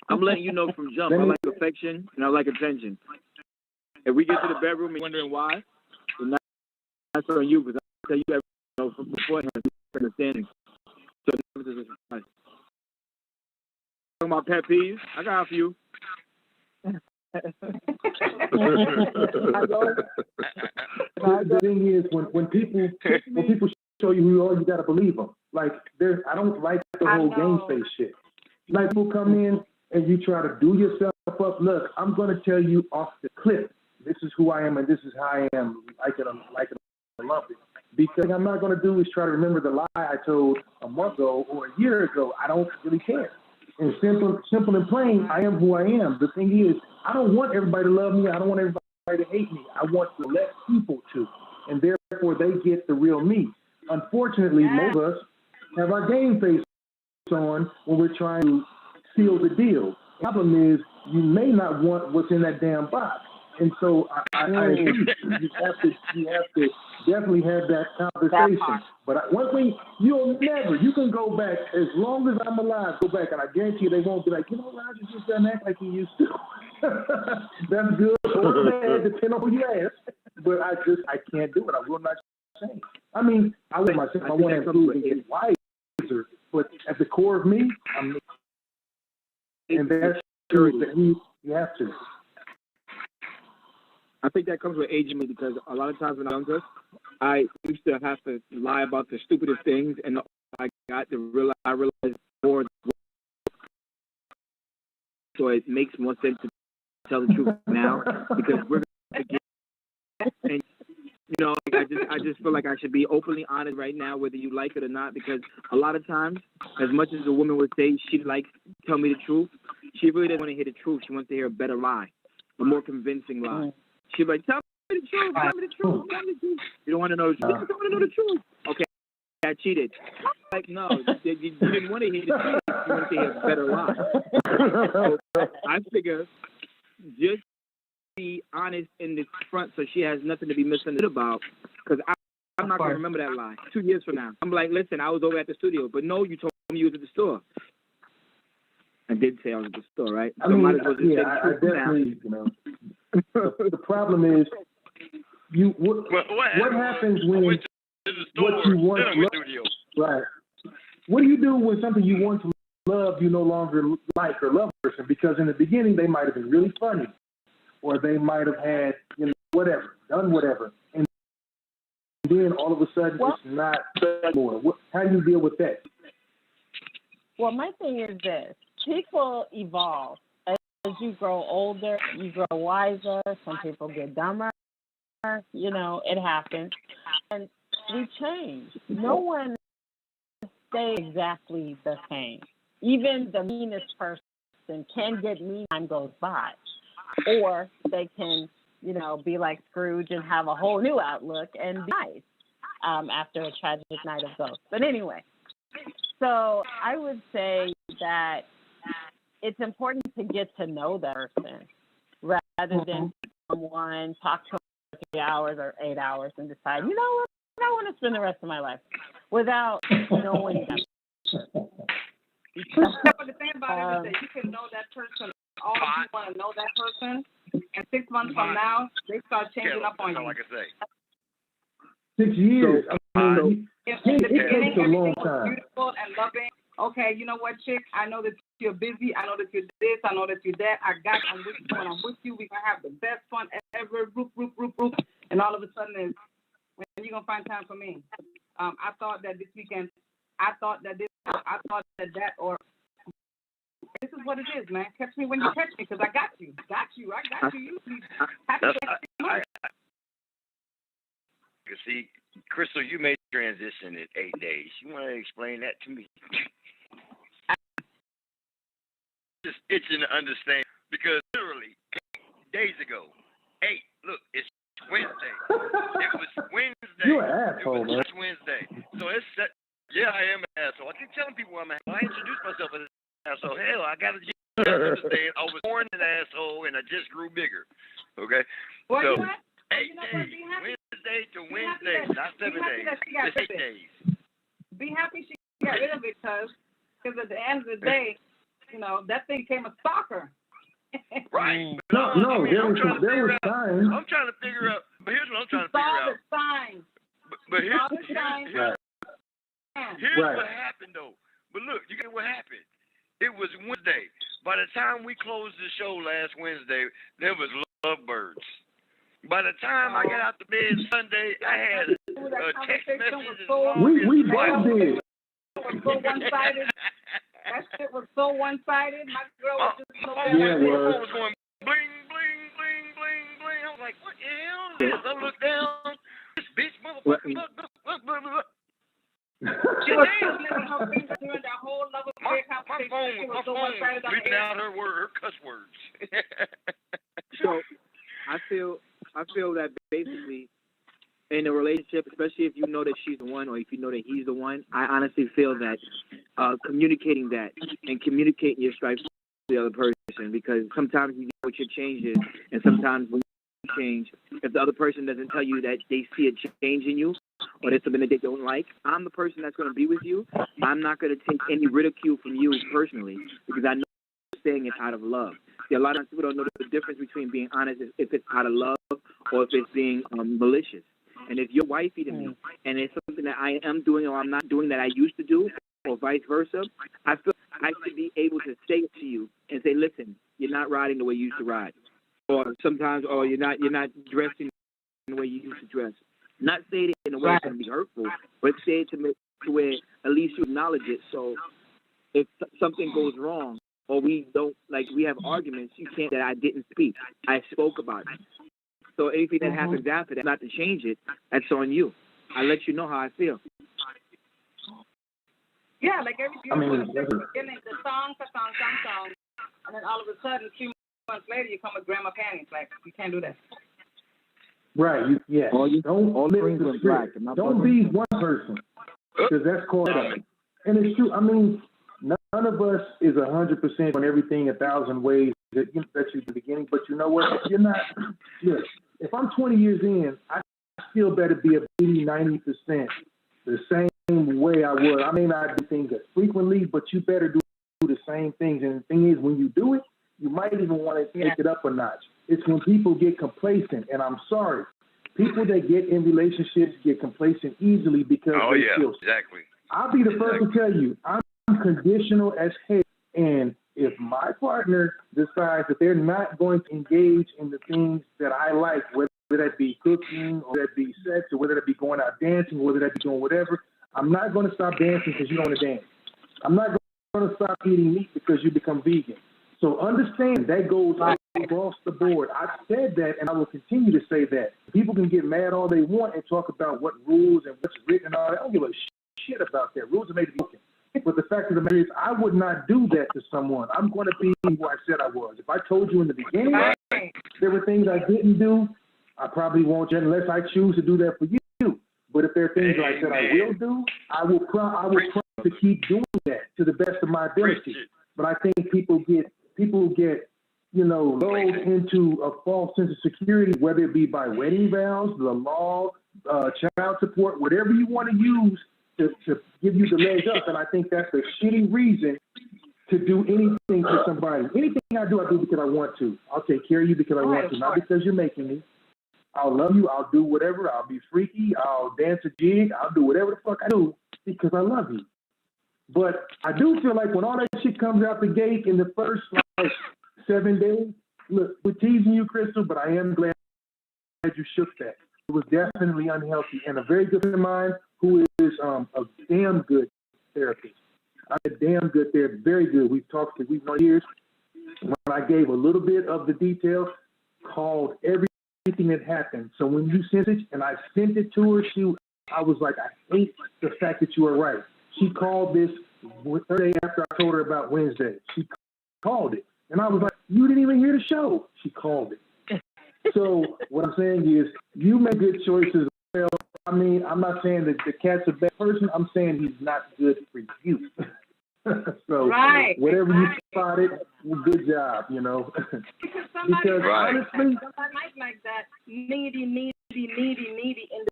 I'm letting you know from jump. I like affection and I like attention. If we get to the bedroom and you're wondering why, then that's on you, because I'll tell you everything from beforehand, understanding. So this is a surprise. Talking about pet peeves, I got a few. The thing is, when people show you who you are, you gotta believe them. Like I don't like the whole game face shit. Like people come in and you try to do yourself up. Look, I'm gonna tell you off the clip. This is who I am and this is how I am. Like it, I love it. Because what I'm not gonna do is try to remember the lie I told a month ago or a year ago. I don't really care. And simple and plain, I am who I am. The thing is, I don't want everybody to love me. I don't want everybody to hate me. I want to let people to. And therefore, they get the real me. Unfortunately, most of us have our game face on when we're trying to seal the deal. The problem is, you may not want what's in that damn box. And so I agree. You have to definitely have that conversation. But one thing, you can go back as long as I'm alive, go back, and I guarantee you they won't be like, Roger just doesn't act like he used to. That's good or bad, depending on who you ask. But I can't do it. I will not change. I mean, I want myself, I want to improve and get wiser, but at the core of me, I'm me. And that's true that you have to. I think that comes with age in me because a lot of times when I was younger, I used to have to lie about the stupidest things, and I got to realize more. So it makes more sense to tell the truth now because we're gonna get, and you know, I just feel like I should be openly honest right now, whether you like it or not, because a lot of times, as much as a woman would say she likes tell me the truth, she really doesn't want to hear the truth. She wants to hear a better lie, a more convincing lie. She's like, tell me the truth, tell me the truth, tell me the truth. You don't want to know the truth. You don't want to know the truth. Okay, I cheated. Like, no, you didn't want to hear the truth. You wanted to hear a better lie. So I figure just be honest in the front so she has nothing to be misunderstood about, because I'm not going to remember that lie 2 years from now. I'm like, listen, I was over at the studio, but no, you told me you was at the store. I did say I was at the store, right? So I mean, might as well just say I the truth definitely, you know, the problem is, what happens when what you once loved, right? What do you do when something you once loved you no longer like or love a person? Because in the beginning they might have been really funny, or they might have had, you know, whatever, done whatever, and then all of a sudden it's not anymore. How do you deal with that? Well, my thing is this: people evolve. As you grow older, you grow wiser. Some people get dumber. You know, it happens. And we change. No one stays exactly the same. Even the meanest person can get mean, time goes by. Or they can, you know, be like Scrooge and have a whole new outlook and be nice after a tragic night of ghosts. But anyway, so I would say that it's important to get to know that person rather than someone talk to them for 3 hours or 8 hours and decide, you know what, I want to spend the rest of my life without knowing that person. But the thing about it is that you can know that person, all of you want to know that person, and 6 months from now, they start changing up on you. Like I say. 6 years. I mean, If it in the beginning, takes a long everything was time. beautiful and loving, okay, you know what, chick, I know that you're busy, I know that you're this, I know that you're that, I got you, I'm with you, and I'm with you, we're going to have the best fun ever, group, and all of a sudden, is when you going to find time for me? I thought that this weekend, I thought that or this is what it is, man. Catch me when you catch me, because I got you. See, Crystal, you made the transition in 8 days. You want to explain that to me? Just itching to understand, because literally 8 days ago, look, it's Wednesday. It was Wednesday. You're an asshole, man. It's Wednesday. So it's set. Yeah, I am an asshole. I keep telling people I'm an asshole. I introduced myself as an asshole. Hell, I got to understand. I was born an asshole, and I just grew bigger. Okay? Well, so, you know what? 8 days. Wednesday to Wednesday, not 7 days. It's 8 days. Be happy she got rid of it, because at the end of the day, you know, that thing became a stalker. Right. No, there was time. I'm trying to figure out, but here's what I'm trying to figure out. Saw the signs. But here's Right. what happened, though. But look, you get what happened. It was Wednesday. By the time we closed the show last Wednesday, there was lovebirds. By the time I got out the bed Sunday, I had a text message. We both did. Was so one-sided. That shit was so one-sided. My girl was just so my phone was going bling, bling, bling, bling, bling. I was like, what the hell is this? I looked down. This bitch, motherfucker, look. She was living her fingers during that whole love affair conversation. My phone was bleeping out her cuss words. So I feel that basically in a relationship, especially if you know that she's the one or if you know that he's the one, I honestly feel that communicating that and communicating your stripes to the other person, because sometimes you get what your change is, and sometimes when you change, if the other person doesn't tell you that they see a change in you or there's something that they don't like, I'm the person that's going to be with you. I'm not going to take any ridicule from you personally, because I know saying it out of love. See, a lot of people don't know the difference between being honest if it's out of love or if it's being malicious. And if you're wifey to me and it's something that I am doing or I'm not doing that I used to do, or vice versa, I feel I should be able to say it to you and say, listen, you're not riding the way you used to ride. Or sometimes, or you're not dressing the way you used to dress. Not say it in a way that's going to be hurtful, but say it to where at least you acknowledge it. So if something goes wrong, or we have arguments, you can't that I didn't speak. I spoke about it. So anything that happens after that, not to change it, that's on you. I let you know how I feel. Yeah, like every beginning, the song, and then all of a sudden, a few months later, you come with grandma panties. Like, you can't do that. Right. Don't be one person, because that's called up. And it's true. I mean, none of us is 100% on everything 1,000 ways that you at the beginning. But you know what? If you're not, look, if I'm 20 years in, I still better be 80, 90% the same way I was. I may not do things as frequently, but you better do the same things. And the thing is, when you do it, you might even want to take it up a notch. It's when people get complacent, and I'm sorry, people that get in relationships get complacent easily because they feel. Exactly. I'll be the first to tell you, I'm conditional as hell, and if my partner decides that they're not going to engage in the things that I like, whether that be cooking, or whether that be sex, or whether that be going out dancing, or whether that be doing whatever, I'm not going to stop dancing because you don't want to dance. I'm not going to stop eating meat because you become vegan. So understand that goes across the board. I've said that, and I will continue to say that. People can get mad all they want and talk about what rules and what's written and all that. I don't give a shit about that. Rules are made to be broken. But the fact of the matter is, I would not do that to someone. I'm going to be who I said I was. If I told you in the beginning there were things I didn't do, I probably won't unless I choose to do that for you. But if there are things that I said I will do, I will promise to keep doing that to the best of my ability. But I think people get lulled into a false sense of security, whether it be by wedding vows, the law, child support, whatever you want to use to give you the leg up. And I think that's a shitty reason to do anything to somebody. Anything I do because I want to. I'll take care of you because I want to, not because you're making me. I'll love you. I'll do whatever. I'll be freaky. I'll dance a jig. I'll do whatever the fuck I do because I love you. But I do feel like when all that shit comes out the gate in the first 7 days, look, we're teasing you, Crystal, but I am glad you shook that. It was definitely unhealthy. And a very good friend of mine who is a damn good therapist. I'm a damn good therapist, very good. We've talked for we've known years. When I gave a little bit of the details, called everything that happened. So when you sent it and I sent it to her, I was like, I hate the fact that you are right. She called this Thursday after I told her about Wednesday. She called it. And I was like, you didn't even hear the show. She called it. So what I'm saying is you make good choices. Well, I mean, I'm not saying that the cat's a bad person. I'm saying he's not good for you. So whatever you spotted, good job, Because honestly, somebody like that needy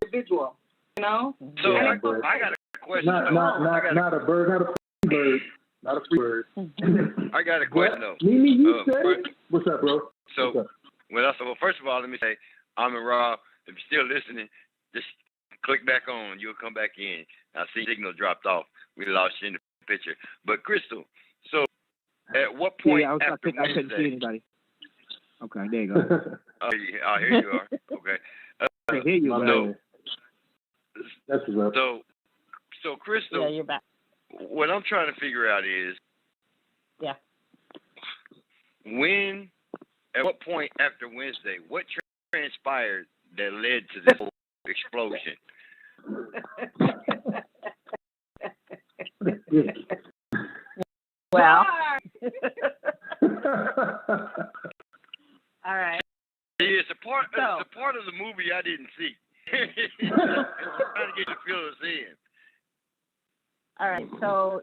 individual, So I got a question. Not a bird, not a free bird. Not a free bird. I got a question though. Mimi, you said it. What's up, bro? So, well, first of all, let me say, I'm in Rob. If you're still listening, just click back on. You'll come back in. I see signal dropped off. We lost you in the picture. But Crystal, so at what point after Wednesday? I couldn't see anybody. Okay, there you go. Here you are. Okay. I hear you. That's what's up. So Crystal. Yeah, you're back. What I'm trying to figure out is, at what point after Wednesday, what transpired that led to this whole explosion? Well, all right. It's a part of the movie I didn't see. I'm trying to get the feel of seeing. All right, so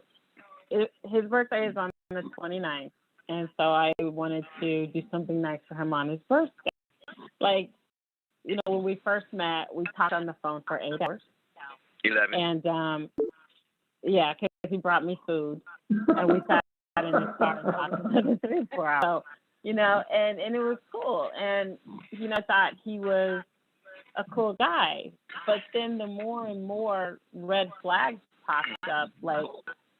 his birthday is on the 29th, and so I wanted to do something nice for him on his birthday. Like, when we first met, we talked on the phone for 8 hours. 11. And, because he brought me food, and we sat in his car and talked for 3 or 4 hours. So, and it was cool. And, I thought he was a cool guy. But then the more and more red flags popped up, like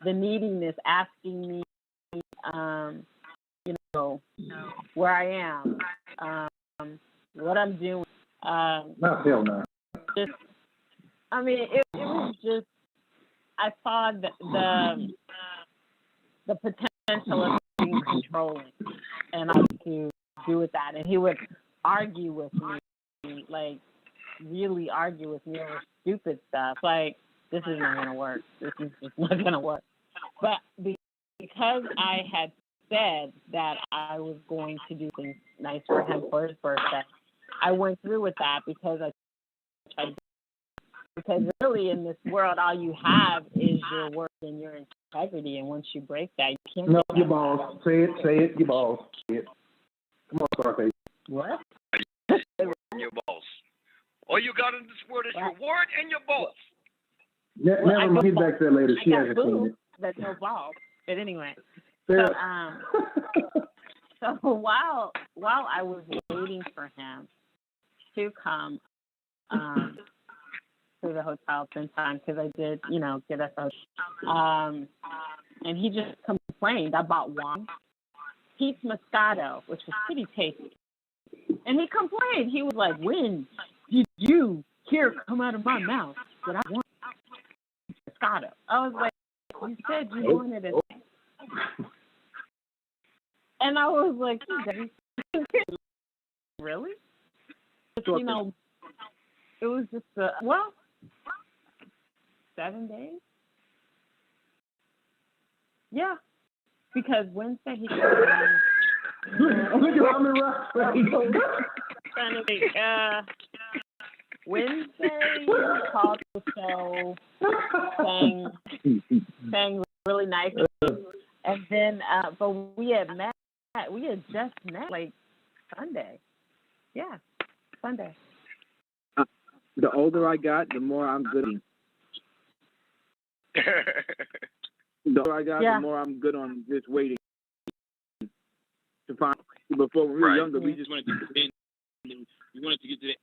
the neediness, asking me, where I am, what I'm doing. Not hell no. Just, I mean, it was just, I saw the potential of being controlling, and I to do with that. And he would argue with me, like really argue with me over stupid stuff. Like, this isn't gonna work. This is just not gonna work. But because I had said that I was going to do things nice for him for his birthday, I went through with that because I tried. Because really, in this world, all you have is your word and your integrity. And once you break that, you can't. No, your balls. Say it, your balls. Say it. Come on, Scarface. What? Your balls. All you got in this world is your word and your balls. Never mind. Get back to that later. She hasn't seen it. That's no balls. But anyway, Sarah. so while I was waiting for him to come to the hotel at time, because I did, get us a hotel. And he just complained. I bought wine, Peach Moscato, which was pretty tasty. And he complained. He was like, when did you hear come out of my mouth that I want Moscato? I was like, you said you wanted it. And I was like, really? But, it was just 7 days. Yeah, because Wednesday he came in. Look at how many rocks. Trying to think. Wednesday he called the show, sang really nice, and then but we had just met like Sunday. Yeah, Sunday. The older I got, the more I'm good on. The older I got, the more I'm good on just waiting to find. Before we were younger, we just wanted to get in. We wanted to get to the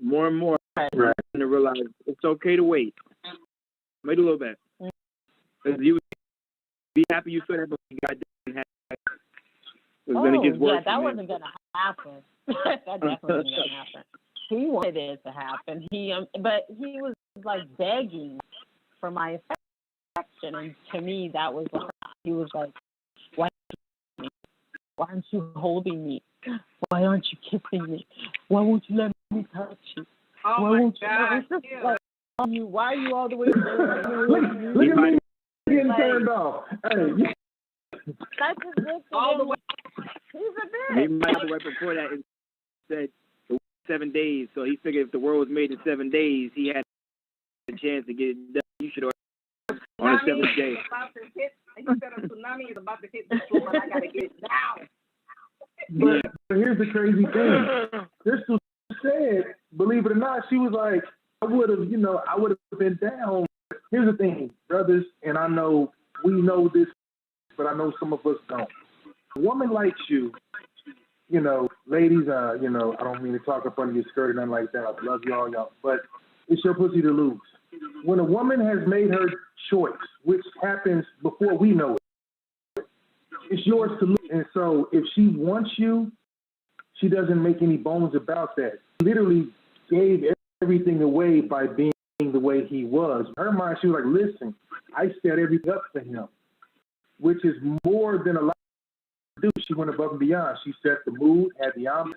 more and more. Right. To realize it's okay to wait. Wait a little bit. Because you would be happy you saw that, but you got didn't have. It was gonna get worse. Yeah, that wasn't gonna happen. That definitely wasn't gonna happen. He wanted it to happen. But he was like begging for my affection, and to me, that was like, he was like, "Why aren't you holding me? Why aren't you kissing me? Why won't you let me touch you? Oh why won't you?" It's like, why are you all the way there? Look at me getting turned off. Hey. That's just good for all the way. He's a bitch. He might have right before that and said 7 days, so he figured if the world was made in 7 days, he had a chance to get it done. You should have on the 7th day. He said a tsunami is about to hit the school, but I gotta get it now. But here's the crazy thing. Crystal said, believe it or not, she was like, I would have been down. Here's the thing, brothers, and I know we know this, but I know some of us don't. A woman likes you, ladies, I don't mean to talk up under your skirt or nothing like that. I love y'all, but it's your pussy to lose. When a woman has made her choice, which happens before we know it, it's yours to lose. And so if she wants you, she doesn't make any bones about that. Literally gave everything away by being the way he was. In her mind, she was like, listen, I set everything up for him, which is more than a lot to do. She went above and beyond. She set the mood, had the ambiance,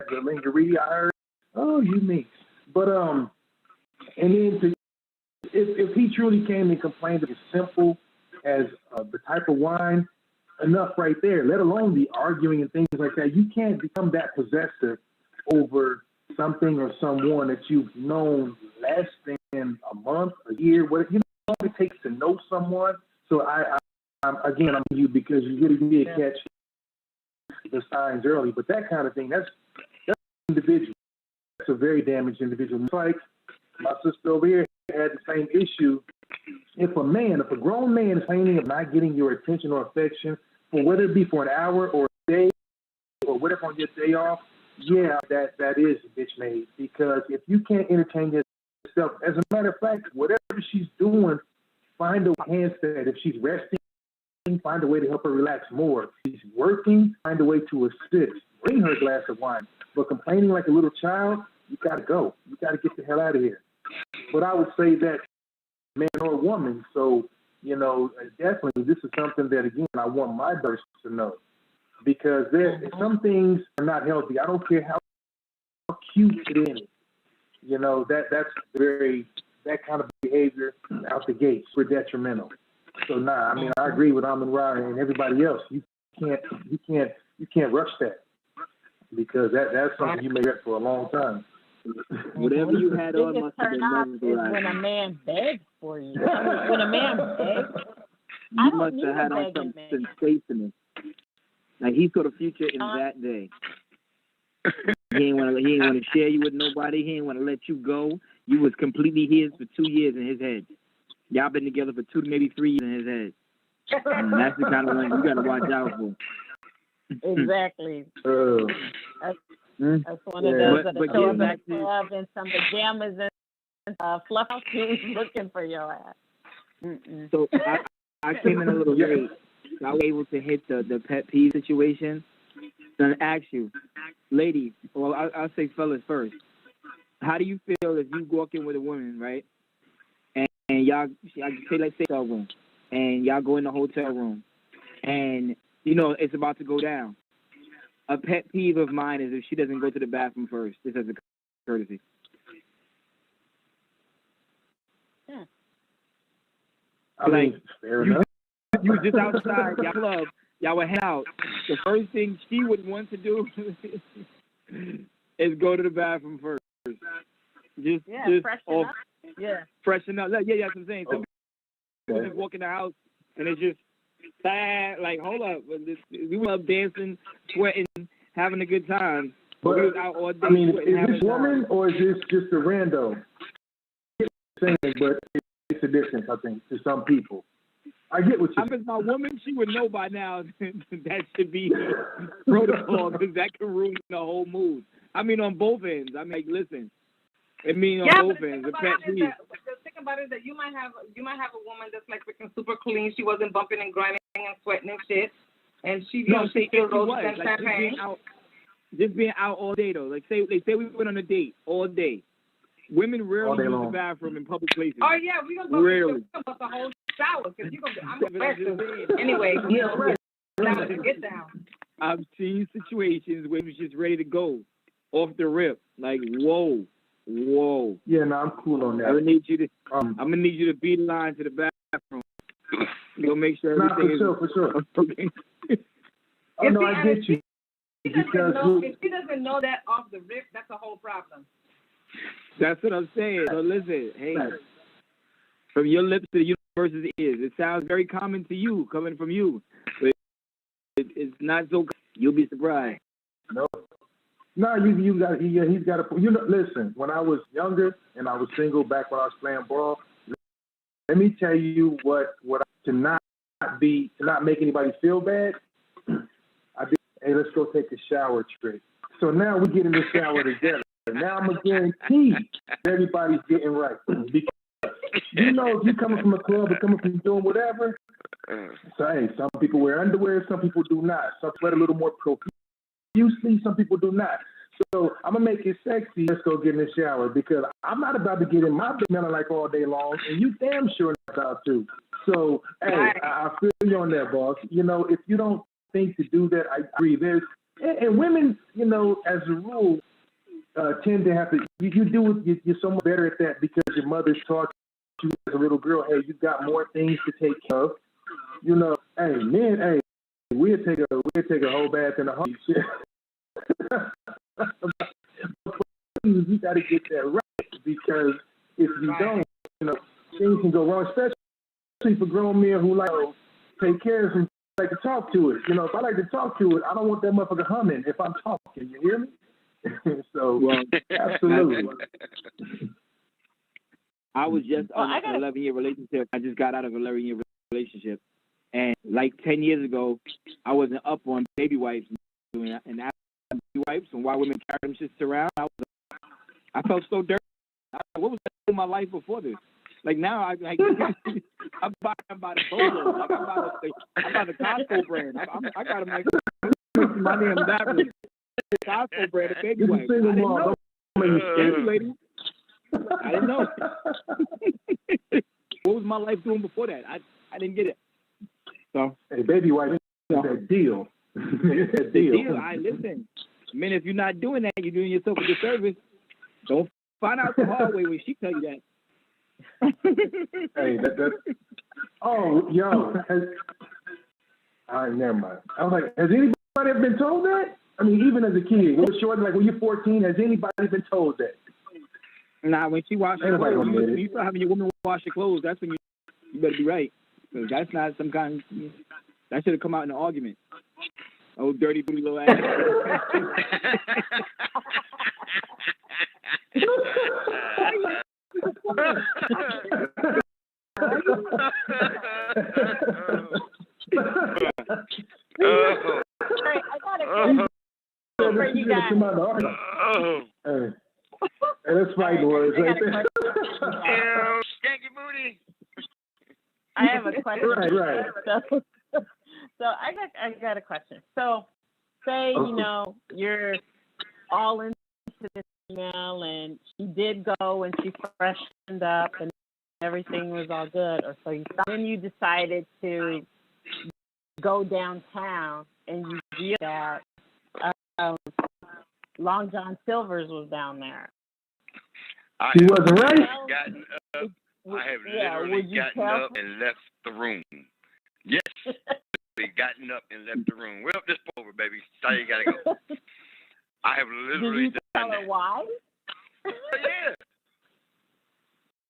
the lingerie. I heard, oh, you mean. But, and then if he truly came and complained, it was simple as the type of wine, enough right there, let alone the arguing and things like that. You can't become that possessive over something or someone that you've known less than a month, a year, what it takes to know someone. So I'm you because you really did catch the signs early. But that kind of thing, that's individual. That's a very damaged individual. It's like my sister over here had the same issue. If a grown man is complaining of not getting your attention or affection, for whether it be for an hour or a day or whatever on your day off, yeah, that is a bitch made. Because if you can't entertain yourself, as a matter of fact, whatever she's doing, find a handstand. If she's resting, find a way to help her relax more. If she's working, find a way to assist. Bring her a glass of wine. But complaining like a little child, you got to go. You got to get the hell out of here. But I would say that man or woman, so, you know, definitely this is something that, again, I want my daughters to know. Because some things are not healthy. I don't care how cute it is. You know, that's that kind of behavior out the gates for detrimental. So I mean, I agree with Amin Ra and everybody else. You can't rush that, because that's something you may get for a long time. Whatever you had on must have been is when a man begs for you. When a man begs, you must have had on something sensational. Like he saw the future in that day. He ain't want to share you with nobody. He ain't want to let you go. You was completely his for 2 years in his head. Y'all been together for 2 to maybe 3 years in his head. And that's the kind of one you got to watch out for. Exactly. That's one of those that show up at the club in some pajamas and fluff shoes looking for your ass. Mm-mm. So I came in a little late. So I was able to hit the pet peeve situation. And ask you, ladies, well, I'll say fellas first. How do you feel if you walk in with a woman, right? And y'all, let's say hotel room, and y'all go in the hotel room, and you know it's about to go down. A pet peeve of mine is if she doesn't go to the bathroom first, just as a courtesy. Yeah. I mean, fair enough. You was just outside y'all club, y'all would hang out. The first thing she would want to do is go to the bathroom first. Just freshen up. Yeah. Freshen up. Yeah, that's what I'm saying. Some people just walk in the house and it's just sad. Like, hold up. We were up dancing, sweating, having a good time. But we was out all day. I mean, is this woman or is this just a rando? But it makes a difference, I think, to some people. I get what you're saying. If my woman, she would know by now that should be protocol, because that can ruin the whole mood. I mean, on both ends. I mean, like, listen. On both ends. The thing about it is that you might have a woman that's like freaking super clean. She wasn't bumping and grinding and sweating and shit, and she still roses and champagne. Just being out all day though. Like say we went on a date all day. Women rarely use the bathroom in public places. Oh yeah, we gonna bump the whole shower because I'm a anyway. Get down. I've seen situations where it was just ready to go off the rip. Like whoa. Yeah, no, I'm cool on that. I'm gonna need you to beeline to the bathroom. You'll make sure everything for sure. Oh no, I get you. If she doesn't know that off the rip, that's a whole problem. That's what I'm saying. So listen, hey, from your lips to the universe's ears, it sounds very common to you, coming from you, but it's not so. You'll be surprised. No, he's got a. Listen. When I was younger and I was single, back when I was playing ball, let me tell you what to not make anybody feel bad. I did. Hey, let's go take a shower trick. So now we get in the shower together. Now I'm going to guarantee everybody's getting right. Because, if you're coming from a club or coming from doing whatever, so, hey, some people wear underwear, some people do not. Some sweat a little more profusely, some people do not. So I'm going to make it sexy. Let's go get in the shower, because I'm not about to get in my smelling like all day long, and you damn sure not about to. So, hey, I feel you on that, boss. If you don't think to do that, I agree. And women, as a rule, tend to have to. You're so much better at that because your mother's taught you as a little girl. Hey, you got more things to take care of. Hey, men, hey, we'll take a whole bath in a home. You got to get that right, because if you don't, things can go wrong, especially for grown men who like to take care of some. Like to talk to it. If I like to talk to it, I don't want that motherfucker humming if I'm talking. You hear me? So, absolutely. I was just on an 11-year relationship. I just got out of an 11-year relationship. And like 10 years ago, I wasn't up on baby wipes and after baby wipes and why women carry them shits around. I felt so dirty. What was I doing in my life before this? Like now, I'm by the photo. Like I'm by the Costco brand. I got them like my damn bathroom. Costco brand of baby This is wipes. I single didn't mom. know. Don't make me Thank you, lady. I didn't know. What was my life doing before that? I didn't get it. So, hey, baby wife, that deal. That deal. I listen. Man, if you're not doing that, you're doing yourself a disservice. Don't find out the hard way when she tell you that. Hey, that. Oh, yo. All right, never mind. I was like, has anybody ever been told that? I mean, even as a kid, when you're 14, has anybody been told that? Nah, when she washed her clothes, when you start having your woman wash your clothes, that's when you better be right. Because that's not some kind of, that should have come out in an argument. Oh, dirty booty little ass. I got a question for you guys. Hey, that's fighting words right there. Skanky booty. I have a question. Right. So I got a question. So say, you know, you're all into this email and she did go and she freshened up and everything was all good, or so you thought, and you decided to go downtown and you view that Long John Silver's was down there. He wasn't right. I have literally gotten up and left the room. Yes, gotten up and left the room. Well, this over, baby. Sorry, you gotta go. I have literally Did you tell her why? Yeah.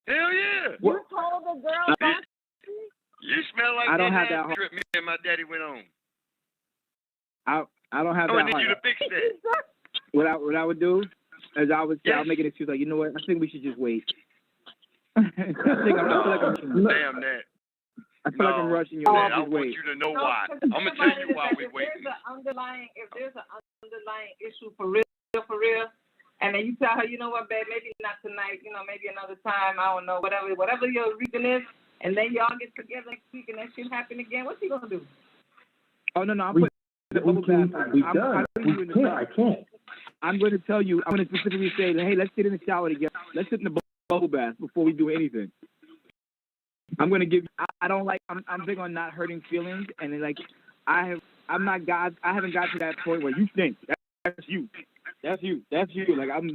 Hell yeah. You told the girl that? You smell like I don't have that that trip me and my daddy went on. I don't have I that. need you to fix that. What I would do is I would make an excuse like, you know what? I think we should just wait. I feel like I'm rushing. Damn that. I feel like I'm rushing you. I want you to know why. I'm gonna tell you why we waiting. If there's an underlying issue for real, and then you tell her, you know what, babe, maybe not tonight, you know, maybe another time, I don't know, whatever your reason is, and then y'all get together next week and that shit happen again, what's he gonna do? Oh no, I'm putting the bubble bath. I can't. I'm going to tell you. I'm going to specifically say, hey, let's get in the shower together. Let's sit in the bubble bath before we do anything. I'm going to give. I don't like. I'm big on not hurting feelings, and like I haven't got to that point where you think that's you. Like I'm.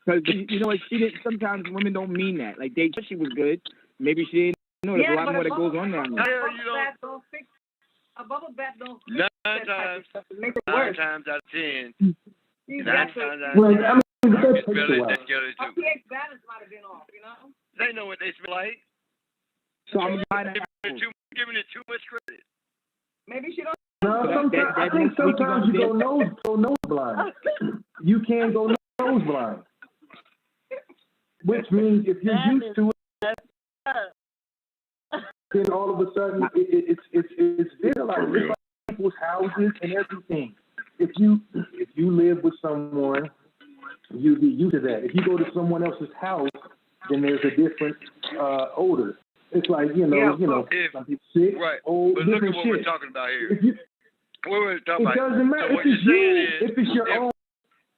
Because you know what? She didn't. Sometimes women don't mean that. Like they thought she was good. Maybe she didn't know. There's a lot more that goes on down there. A bubble bath don't fix nine times out of 10. 9 times out of 10. Well, I mean, you smell it, that's together too. pH balance might have been off, you know? They know what they smell like. So I'm giving it too much credit. Maybe she don't. No, I think sometimes you go nose blind. You can go nose blind. Which means if you're used to it, then all of a sudden it's there like people's houses and everything. If you live with someone, you'd be used to that. If you go to someone else's house, then there's a different odor. It's like some people sick, right. old, but look different at what shit. we're talking about here. It doesn't matter. So what if you're saying is, if it's your own.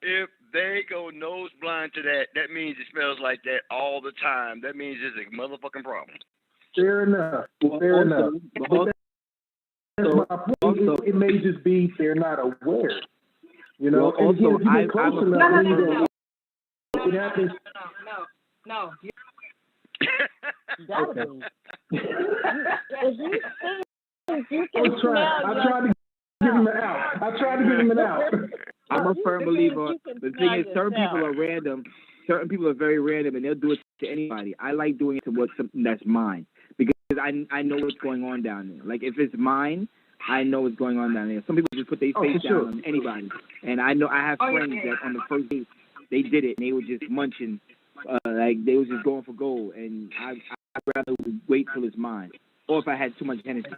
If they go nose blind to that means it smells like that all the time. That means it's a motherfucking problem. Fair enough. Fair enough. But that's my point. It may just be they're not aware. You know, well, and also, if you get close enough, it happens. No. Okay. I tried to give him an out. I'm a firm believer. The thing is, certain people are random. Certain people are very random, and they'll do it to anybody. I like doing it to something that's mine because I know what's going on down there. Like if it's mine, I know what's going on down there. Some people just put their face down on anybody, and I know I have friends that on the first date they did it, and they were just munching, like they was just going for gold, and I'd rather wait till it's mine, or if I had too much Hennessy.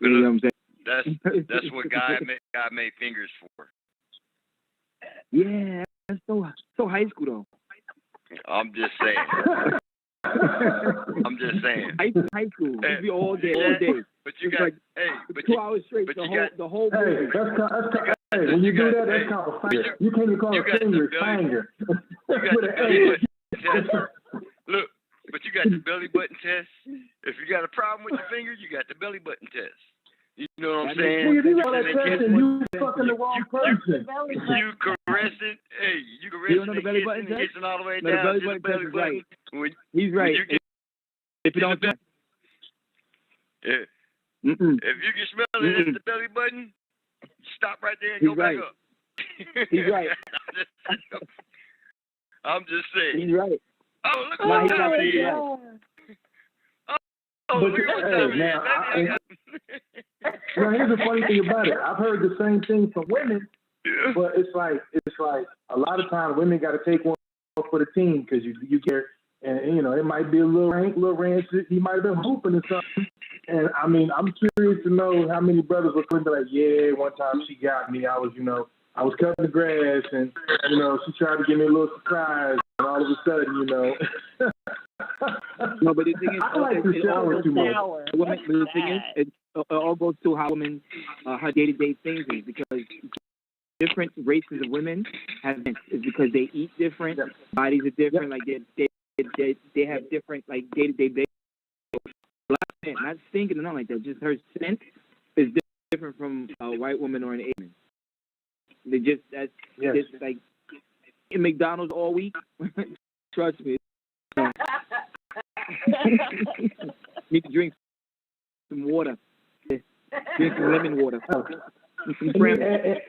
You know what I'm saying? That's what God made fingers for. Yeah, that's so high school though. I'm just saying. High school. It'd be all day. But you got, like, hey, 2 hours straight. The whole hey, hey, when you do that, that's called a finger. You can't even call it a finger, it's finger. Look, but you got the belly button test. If you got a problem with your finger, you got the belly button test. You know what I'm saying? If you got that test and you fucking the wrong person. You caressing, hey, you caressing You don't know the belly button test? hitting all the way No, down the to belly the belly button button. right. He's right. If you don't, if you can smell it at the belly button, stop right there and go back up. He's right. I'm just saying. He's right. Oh, look Nah, what he's time it is. But Look at what time it is. Now here's the funny thing about it. I've heard the same thing from women, but it's like a lot of times women got to take one for the team because you care, and you know it might be a little rancid. He might have been hooping or something. And I mean, I'm curious to know how many brothers would come and be like, yeah, one time she got me. I was cutting the grass, and she tried to give me a little surprise, and all of a sudden, No, but the thing is, I like to shower too much. The thing is, it all goes to how women, her day-to-day things is, because different races of women is because they eat different, bodies are different, like they have different like day-to-day basis. Not stinking or nothing like that. Just her scent is different from a white woman or an Asian. They just just like in McDonald's all week. Trust me. Need to drink some water. Drink some lemon water. Some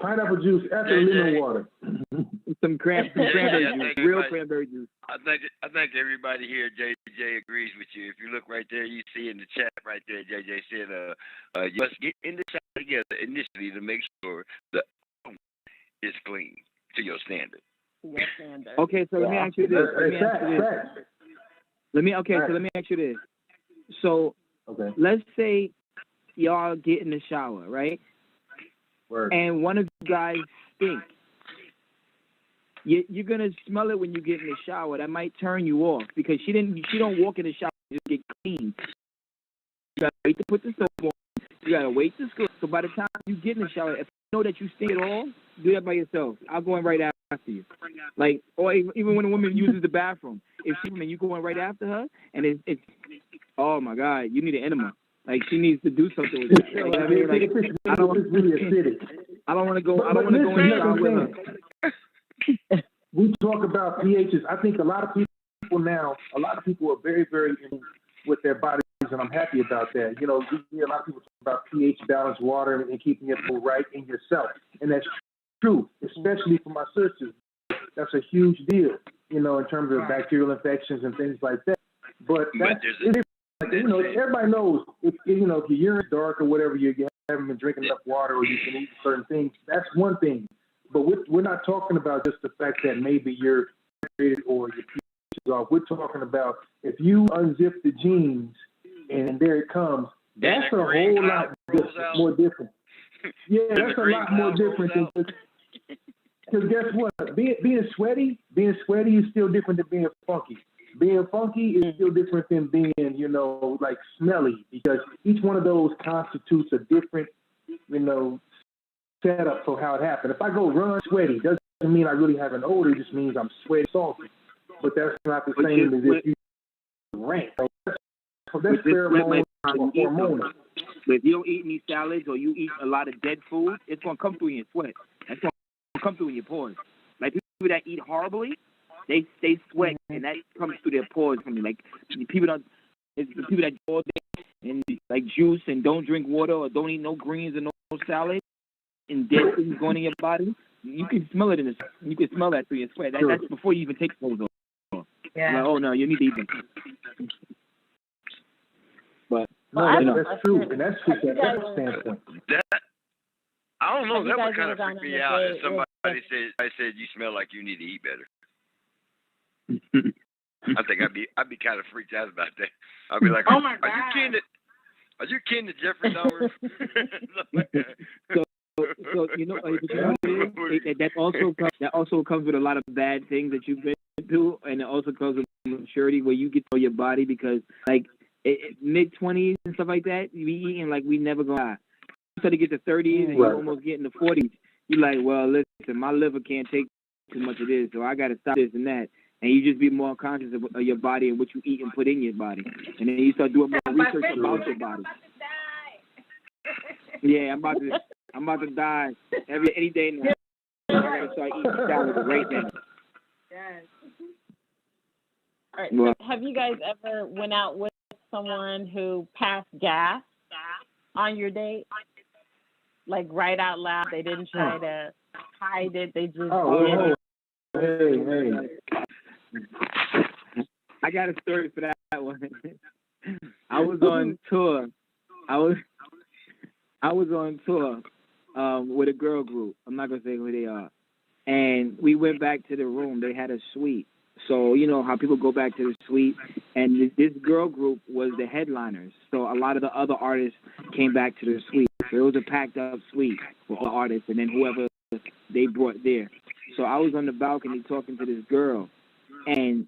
pineapple juice after lemon water. Some cranberry juice. Real cranberry juice. I think everybody here, JJ, agrees with you. If you look right there, you see in the chat right there, JJ said, you must get in the chat together initially to make sure the is clean to your standard. Okay, so let me ask you this. Let me ask you this. So let's say y'all get in the shower, right? And one of you guys stink. You're gonna smell it when you get in the shower. That might turn you off because she don't walk in the shower and just get clean. You gotta wait to put the soap on. You gotta wait to scrub. So by the time you get in the shower, if you know that you stink at all, do that by yourself. I'll go in right after you. Like, or even when a woman uses the bathroom, if you go in right after her, and it's oh my God, you need an enema. Like she needs to do something with it. Like, I mean, like, I don't want to go. I don't want to go in the shower with her. We talk about pHs. I think a lot of people are very, very in with their bodies, and I'm happy about that. You hear a lot of people talk about pH balanced water and keeping it right in yourself, and that's true, especially for my sisters. That's a huge deal, in terms of bacterial infections and things like that. But everybody knows if your urine's dark or whatever, you haven't been drinking enough water or you can eat certain things. That's one thing. But we're not talking about just the fact that maybe you're dehydrated or your pH is off. We're talking about if you unzip the jeans and there it comes, that's a whole lot more different. Yeah, that's a lot more different because guess what? Being sweaty is still different than being funky. Being funky is still different than being, like smelly, because each one of those constitutes a different, setup for how it happened. If I go run sweaty, doesn't mean I really have an odor. It just means I'm sweaty, salty. But that's not the same as if you rank. So that's pheromone or hormonal. But if you don't eat any salads or you eat a lot of dead food, it's gonna come through in your sweat. That's gonna come through in your pores. Like people that eat horribly, they sweat and that comes through their pores. I mean, like people that all day and like juice and don't drink water or don't eat no greens and no salad and dead things going in your body. You can smell it you can smell that through your sweat. That's before you even take clothes off. Yeah. Like, oh no, you need to eat them. But that's true, and that's just that standpoint. I don't know. That would kind of freak me out if somebody said you smell like you need to eat better. I think I'd be kind of freaked out about that. I'd be like, oh my God. Are you kidding to Jeffrey Dahmer? So that also comes with a lot of bad things that you've been through, and it also comes with maturity where you get to know your body because like mid-20s and stuff like that, you be eating like we never gonna lie. start to get to 30s and you almost get in the 40s, you're like, well, listen, my liver can't take too much of this, so I got to stop this and that. And you just be more conscious of your body and what you eat and put in your body. And then you start doing more research about your body. Yeah, I'm about to die any day now. I gotta start eating salad right now. Yes. All right. So have you guys ever went out with someone who passed gas on your date? Like right out loud, they didn't try to hide it. They just did it. Hey. I got a story for that one. I was on tour. I was on tour with a girl group. I'm not gonna say who they are. And we went back to the room. They had a suite. So you know how people go back to the suite, and this girl group was the headliners. So a lot of the other artists came back to the suite. So it was a packed up suite for all the artists, and then whoever they brought there. So I was on the balcony talking to this girl, and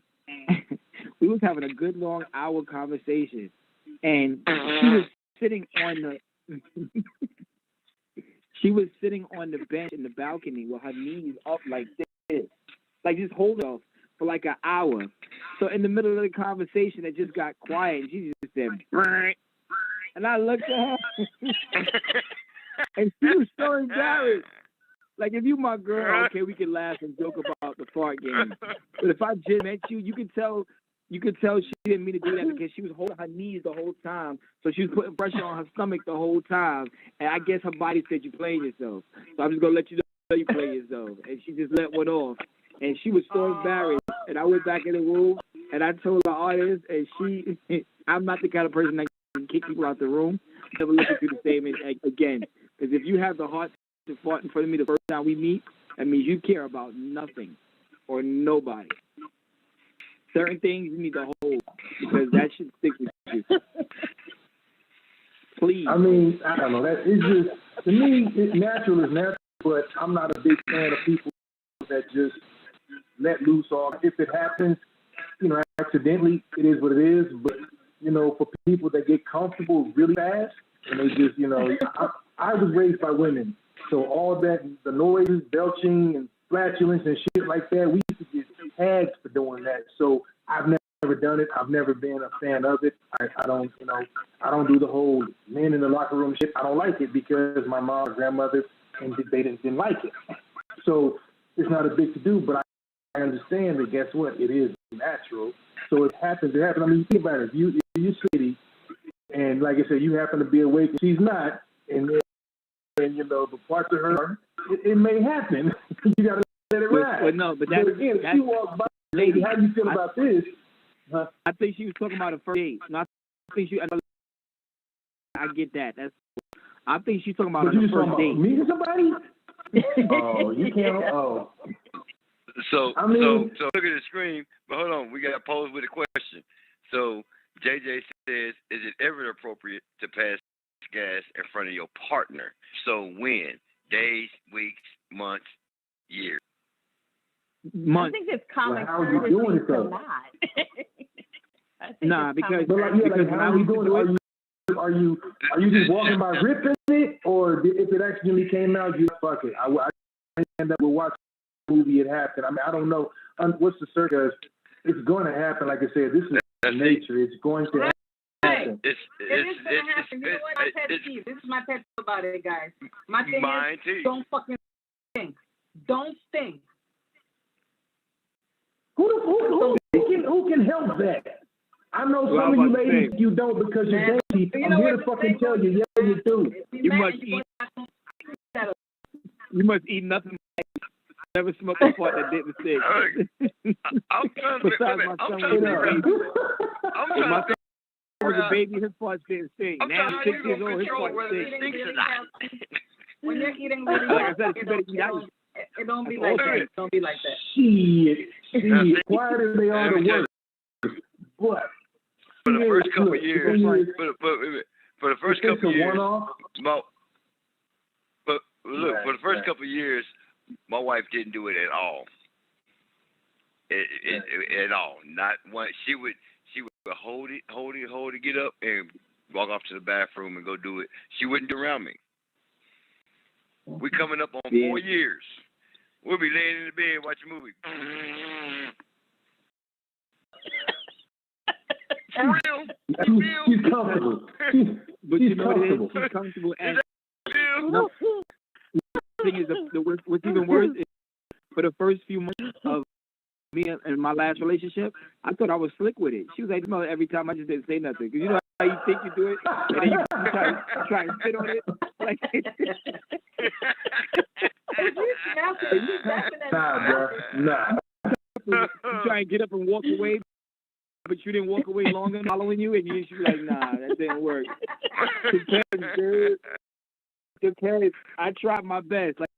we was having a good long hour conversation, and she was sitting on the bench in the balcony with her knees up like this, like just hold off for like an hour. So in the middle of the conversation, it just got quiet, and she just said, "Brr." And I looked at her, and she was so embarrassed. Like, if you my girl, okay, we can laugh and joke about the fart game. But if I just met you, you could tell she didn't mean to do that because she was holding her knees the whole time. So she was putting pressure on her stomach the whole time. And I guess her body said, "You playing yourself." So I'm just going to let you know you play yourself. And she just let one off. And she was so embarrassed. And I went back in the room, and I told the audience, and I'm not the kind of person that can kick people out the room. Never listen to the statement again. Because if you have the heart to fart in front of me the first time we meet, that means you care about nothing or nobody. Certain things you need to hold because that shit sticks with you. Please. I mean, I don't know. That it's just, to me, natural is natural, but I'm not a big fan of people that just let loose off. If it happens, accidentally, it is what it is. But for people that get comfortable really fast and they just, I was raised by women. So all that, the noises, belching, and flatulence and shit like that, we used to get tagged for doing that. So I've never done it. I've never been a fan of it. I don't do the whole men in the locker room shit. I don't like it because my mom, grandmother, and they didn't like it. So it's not a big to do, but I understand that. Guess what? It is natural. So it happens. I mean, think about it. If you're city, and like I said, you happen to be awake and she's not, and the parts of her, it may happen. You got to let it ride. But again, if she walks by, lady, how do you feel about this? I think she was talking about a first date. I get that. I think she's talking about a first date. Meeting somebody? Oh, you can't. Oh. So look at the screen. But hold on, we got to pose with a question. So JJ says, is it ever appropriate to pass gas in front of your partner? So when? Days, weeks, months, years? Months. I think it's common how are you doing it though? Because how are you doing it? Are you just walking by ripping it, or if it accidentally came out, you fuck it? I end up with watching the movie. It happened. I mean, I don't know. What's the circus? It's going to happen. Like I said, this is nature. It's going to happen. It is going to happen. You know what? My pet peeve. This is my pet peeve about it, guys. My thing is, don't fucking stink. Don't stink. Who can help that? I know some of you ladies, you don't because you're dainty. I'm here to fucking tell you, yeah, you do. You must eat nothing. Never smoked a part that didn't stink. I'm trying to Besides my son was a baby, his parts didn't stink. Now he's 6 years old, his parts stink. When you're eating really like I said, you better eat out. It don't be like that. It don't be like that. Shit. Quieter they are the worse. What? For the first couple of years, for the first couple of years, for the first couple of years, my wife didn't do it at all. At all. Not one. She would hold it, get up and walk off to the bathroom and go do it. She wouldn't do around me. We coming up on 4 years. We'll be laying in the bed watching a movie. For real? She's comfortable. But She's you know what it is? comfortable. She's comfortable. And No. the thing is, what's even worse is for the first few months of me and my last relationship, I thought I was slick with it. She was like, "No," every time I just didn't say nothing. Because you know how you think you do it, and then you try and sit on it. Like, Nah, bro. Nah. You try and get up and walk away, but you didn't walk away long enough following you, and you should be like, "Nah, that didn't work." Because I tried my best. Like,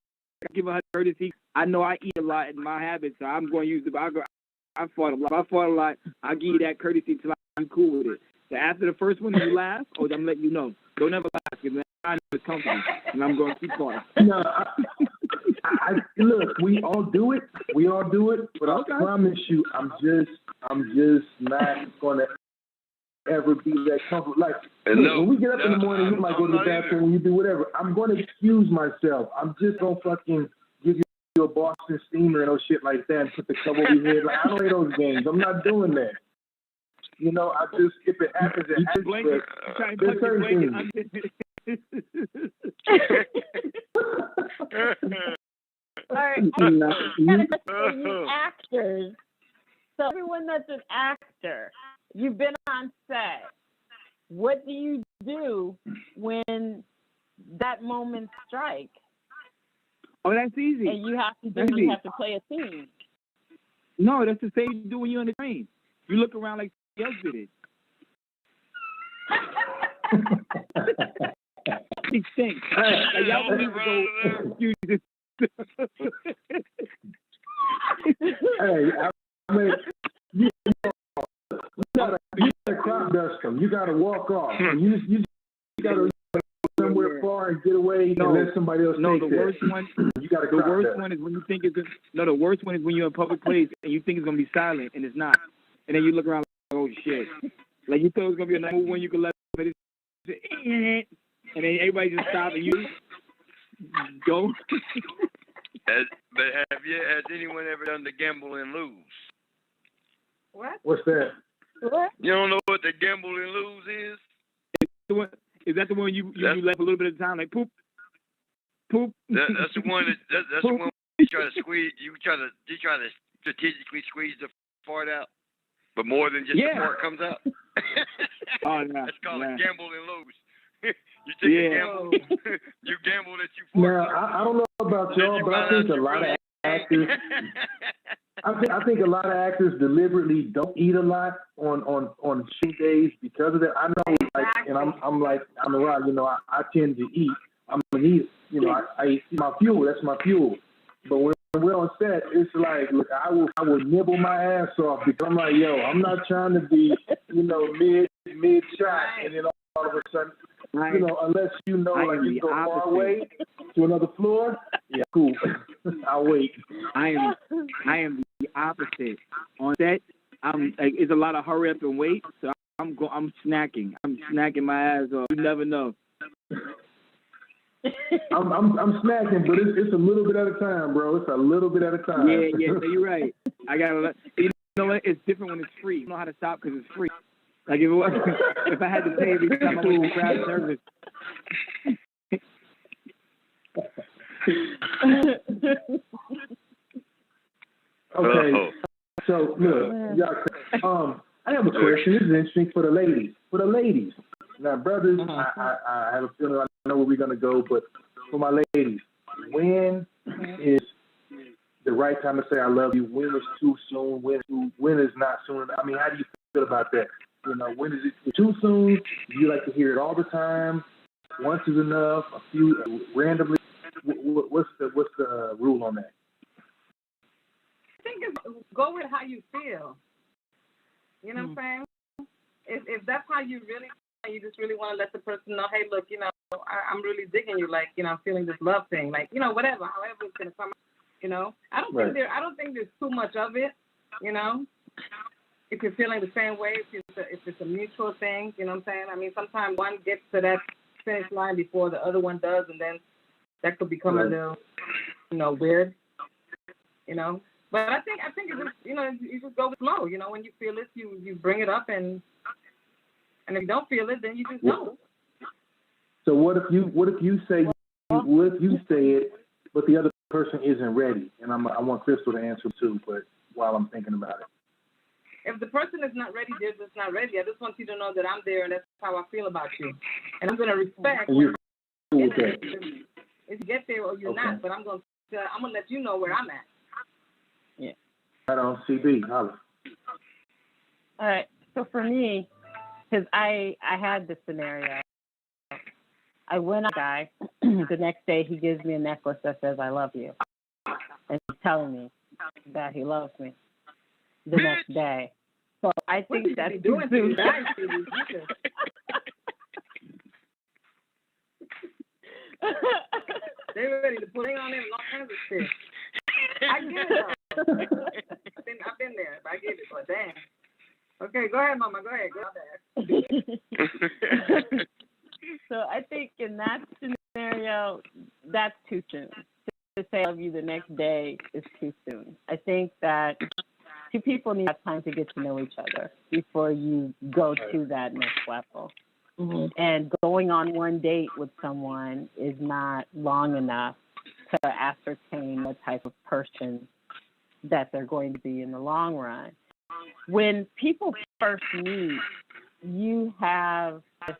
I give her courtesy. I know I eat a lot in my habits, so I'm going to use it. But I fought a lot. If I fought a lot, I'll give you that courtesy until I'm cool with it. So after the first one, you laugh, I'm letting you know. Don't ever laugh, because I know it's comfortable, and I'm going to keep quiet. No, look, we all do it. But I promise you, I'm just not gonna ever be that comfortable. Like, when we get up in the morning, you might go to the bathroom, you do whatever. I'm gonna excuse myself. I'm just gonna fucking give you a Boston steamer and no shit like that, and put the cover over your head. Like, I don't play those games. I'm not doing that. You know, I just, if it happens, it happens. There's certain things. All right, I got a question for you actors. So everyone that's an actor, you've been on set. What do you do when that moment strikes? Oh, that's easy. And you have to play a scene. No, that's the same you do when you're on the train. You look around like somebody else did it. It stinks. Like, y'all don't need to go. You just. Hey, I mean, you gotta crop dust them. You gotta walk off. You gotta go somewhere far and get away and let somebody else take the that. worst one. You gotta the worst one is when you think it's the worst one is when you're in a public place and you think it's gonna be silent and it's not, and then you look around like, oh shit, like you thought it was gonna be a nice one you could let, but it's and then everybody just stop and you go. But has anyone ever done the gamble and lose? What? What's that? What? You don't know what the gamble and lose is? Is that the one you left a little bit of time like poop? That's the one that's the one you try to squeeze. You try to strategically squeeze the fart out, but more than just the fart comes out. Oh no, that's called a gamble and lose. You take a gamble. You gamble that you fart. Now, I don't know about y'all, but I think a lot of actors. I think a lot of actors deliberately don't eat a lot on shoot days because of that. I know, like, and I'm like, I'm around. You know, I tend to eat. I'm gonna eat. You know, I eat my fuel. That's my fuel. But when we're on set, it's like, look, I will nibble my ass off because I'm like, yo, I'm not trying to be, you know, mid shot, and then all of a sudden, you know, unless you know, like, you go far away to another floor, yeah, cool. I'll wait. I am the opposite. On set, it's a lot of hurry up and wait, so I'm snacking. I'm snacking my ass off. You never know. I'm snacking, but it's a little bit at a time, bro. It's a little bit at a time. Yeah, so you're right. I gotta. You know what? It's different when it's free. You know how to stop because it's free. Like if I had to pay every time I went to craft service. Okay, so look, I have a question. This is interesting for the ladies. Now, brothers, I have a feeling I know where we're gonna go, but for my ladies, when is the right time to say I love you? When is too soon? When is not soon? I mean, how do you feel about that? You know, when is it too soon? Do you like to hear it all the time? Once is enough? A few randomly? What's the rule on that? I think it's go with how you feel. You know what I'm saying? If that's how you really, you just really want to let the person know, hey, look, you know, I'm really digging you, like, you know, I'm feeling this love thing, like, you know, whatever, however it's gonna come out, you know. I don't think there's too much of it, you know. If you're feeling the same way, if it's a mutual thing, you know what I'm saying? I mean, sometimes one gets to that finish line before the other one does, and then that could become a little, weird, But I think it's just, you just go with flow. When you feel it, you bring it up, and if you don't feel it, then you just don't. So what if you say it, but the other person isn't ready? And I want Crystal to answer too, but while I'm thinking about it. If the person is not ready, they're just not ready. I just want you to know that I'm there, and that's how I feel about you. And I'm going to respect And you're cool with if that. you get there or you're not, but I'm going to let you know where I'm at. Yeah. Right on, CB, holla. All right. So for me, because I had this scenario. I went on a guy. The next day, he gives me a necklace that says "I love you," and he's telling me that he loves me. The next day, so I think that's doing to you guys. They're ready to put it on him and all kinds of shit. I get it though. I've been there. I get it, but damn. Okay, go ahead, Mama. Go ahead. So I think in that scenario, that's too soon. To say I love you the next day is too soon. I think that two people need time to get to know each other before you go to that next level. Mm-hmm. And going on one date with someone is not long enough to ascertain what type of person that they're going to be in the long run. When people first meet, you have this,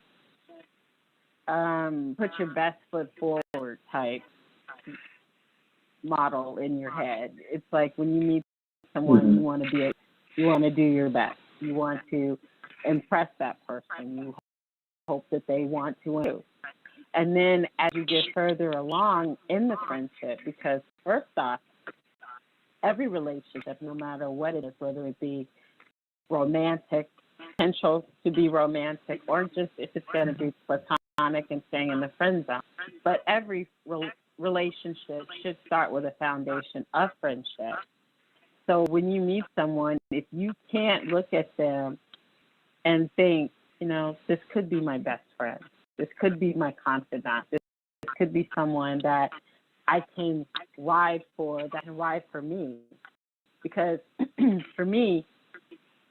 put your best foot forward type model in your head. It's like when you meet someone, you want to do your best. You want to impress that person. You hope that they want to do. And then as you get further along in the friendship, because first off, every relationship, no matter what it is, whether it be romantic, potential to be romantic, or just if it's going to be platonic and staying in the friend zone, but every relationship should start with a foundation of friendship. So when you meet someone, if you can't look at them and think, this could be my best friend, this could be my confidant, this could be someone that I can ride for, that can ride for me. Because for me,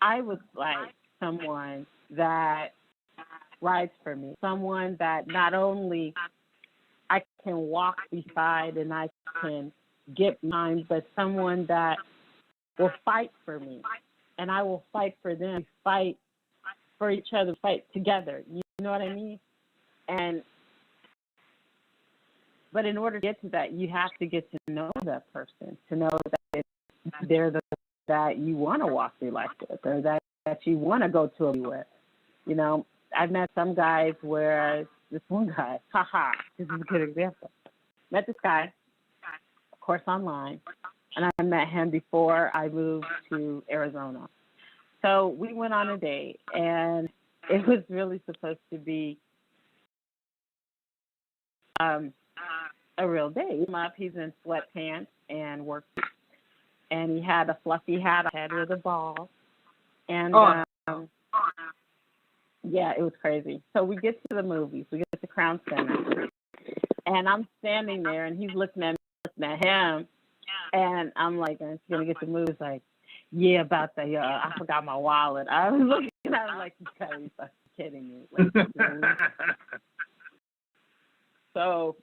I would like someone that rides for me, someone that not only I can walk beside and I can get mine, but someone that will fight for me, and I will fight for them, fight for each other, fight together. You know what I mean? But in order to get to that, you have to get to know that person, to know that they're that you want to walk through life with, or that you want to go to a with. I've met some guys where this one guy, this is a good example. Met this guy, of course, online, and I met him before I moved to Arizona. So we went on a date, and it was really supposed to be a real date. He's in sweatpants and work, and he had a fluffy hat on head with a ball, and yeah, it was crazy. So we get to the movies. We get to Crown Center, and I'm standing there, and he's looking at me, looking at him, and I'm like, I'm gonna get the movies. Like, yeah, about the I forgot my wallet. I was looking at him like, you gotta be fucking kidding me. Like, so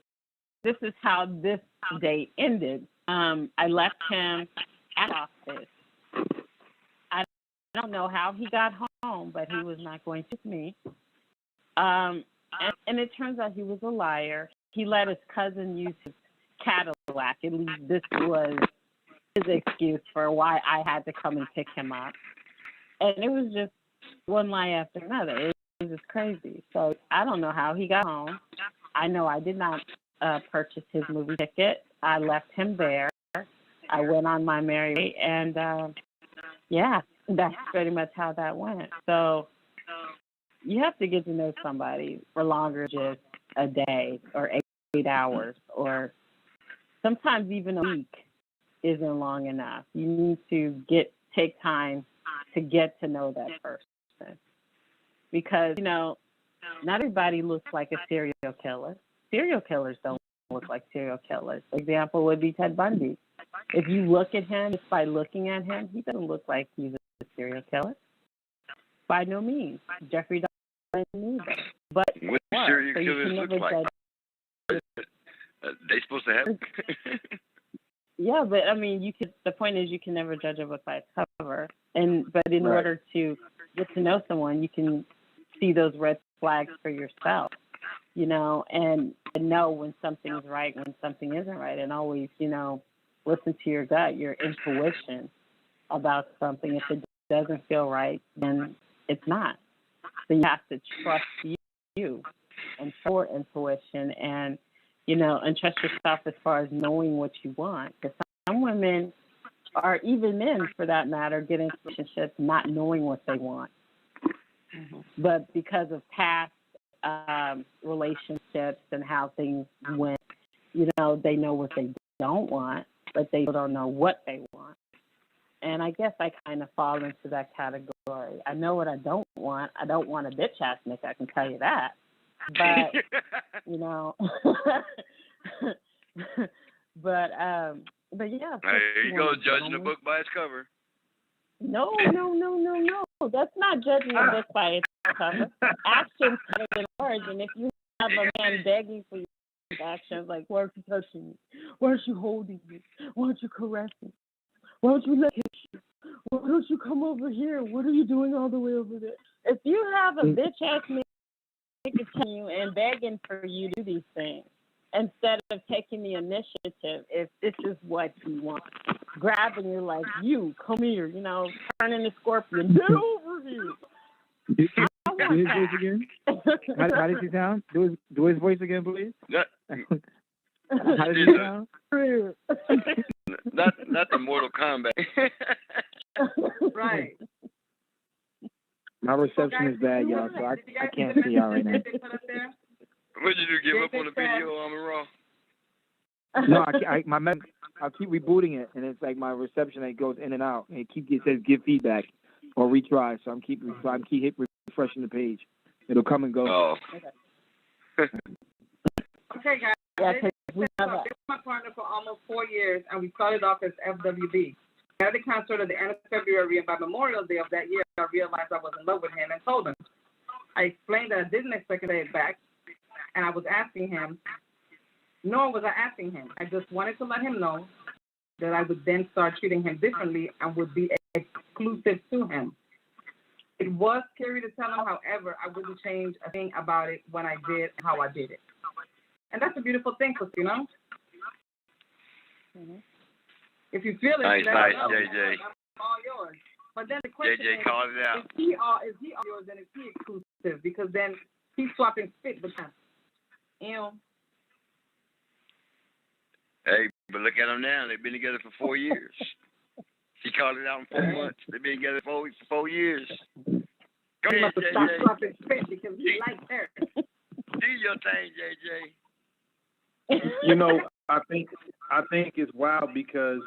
this is how this date ended. I left him at office. I don't know how he got home, but he was not going with me. And it turns out he was a liar. He let his cousin use his Cadillac. At least this was his excuse for why I had to come and pick him up. And it was just one lie after another. It was just crazy. So I don't know how he got home. I know I did not purchase his movie ticket. I left him there. I went on my merry way, and yeah, that's pretty much how that went. So you have to get to know somebody for longer than just a day or 8 hours, or sometimes even a week isn't long enough. You need to take time to get to know that person, because not everybody looks like a serial killer. Serial killers don't look like serial killers. For example would be Ted Bundy. If you look at him, just by looking at him, he doesn't look like he's a serial killer. By no means. Jeffrey Dahmer either. But what serial so killers look like? They supposed to have. Yeah, but I mean, the point is, you can never judge a book by its cover. But in order to get to know someone, you can see those red flags for yourself, and know when something's right, when something isn't right, and always, listen to your gut, your intuition about something. If it doesn't feel right, then it's not. So you have to trust you and your intuition, and and trust yourself as far as knowing what you want. Because some women, or even men for that matter, get into relationships not knowing what they want. Mm-hmm. But because of past relationships and how things went, they know what they don't want, but they don't know what they want. And I guess I kind of fall into that category. I know what I don't want. I don't want a bitch-ass nigga, I can tell you that. But, but yeah. There you go, judging a book by its cover. No. That's not judging a book by its cover. Actions better than words. And if you have a man begging for your actions, like, why aren't you touching me? Why aren't you holding me? Why aren't you caressing me? Why don't you let me kiss you? Why don't you come over here? What are you doing all the way over there? If you have a bitch-ass man you and begging for you to do these things instead of taking the initiative, if this is what you want, grabbing you like, you come here, turning the scorpion, get over here. Do his voice again? How does he sound? Do his voice again, please. How does he sound? Not the Mortal Kombat. Right. My reception is bad, y'all, so I can't see y'all right now. What did you do? Give up on the video on the No, Raw? I'll keep rebooting it, and it's like my reception that goes in and out, and it says give feedback or retry. So I'm keep refreshing the page. It'll come and go. Oh. Okay, guys. This is my partner for almost 4 years, and we started off as FWB. I had the concert at the end of February, and by Memorial Day of that year, I realized I was in love with him and told him. I explained that I didn't expect to get it back, and I was asking him, nor was I asking him. I just wanted to let him know that I would then start treating him differently and would be exclusive to him. It was scary to tell him, however, I wouldn't change a thing about it when I did how I did it. And that's a beautiful thing, Mm-hmm. If you feel it, nice, JJ. I'm all yours. But then the question JJ called it out. Is he all yours and is he exclusive? Because then he's swapping spit with them. Hey, but look at them now. They've been together for 4 years. She called it out in 4 months. They've been together for 4 years. Go ahead, JJ. Stop swapping spit because he likes her. Do your thing, JJ. I think it's wild because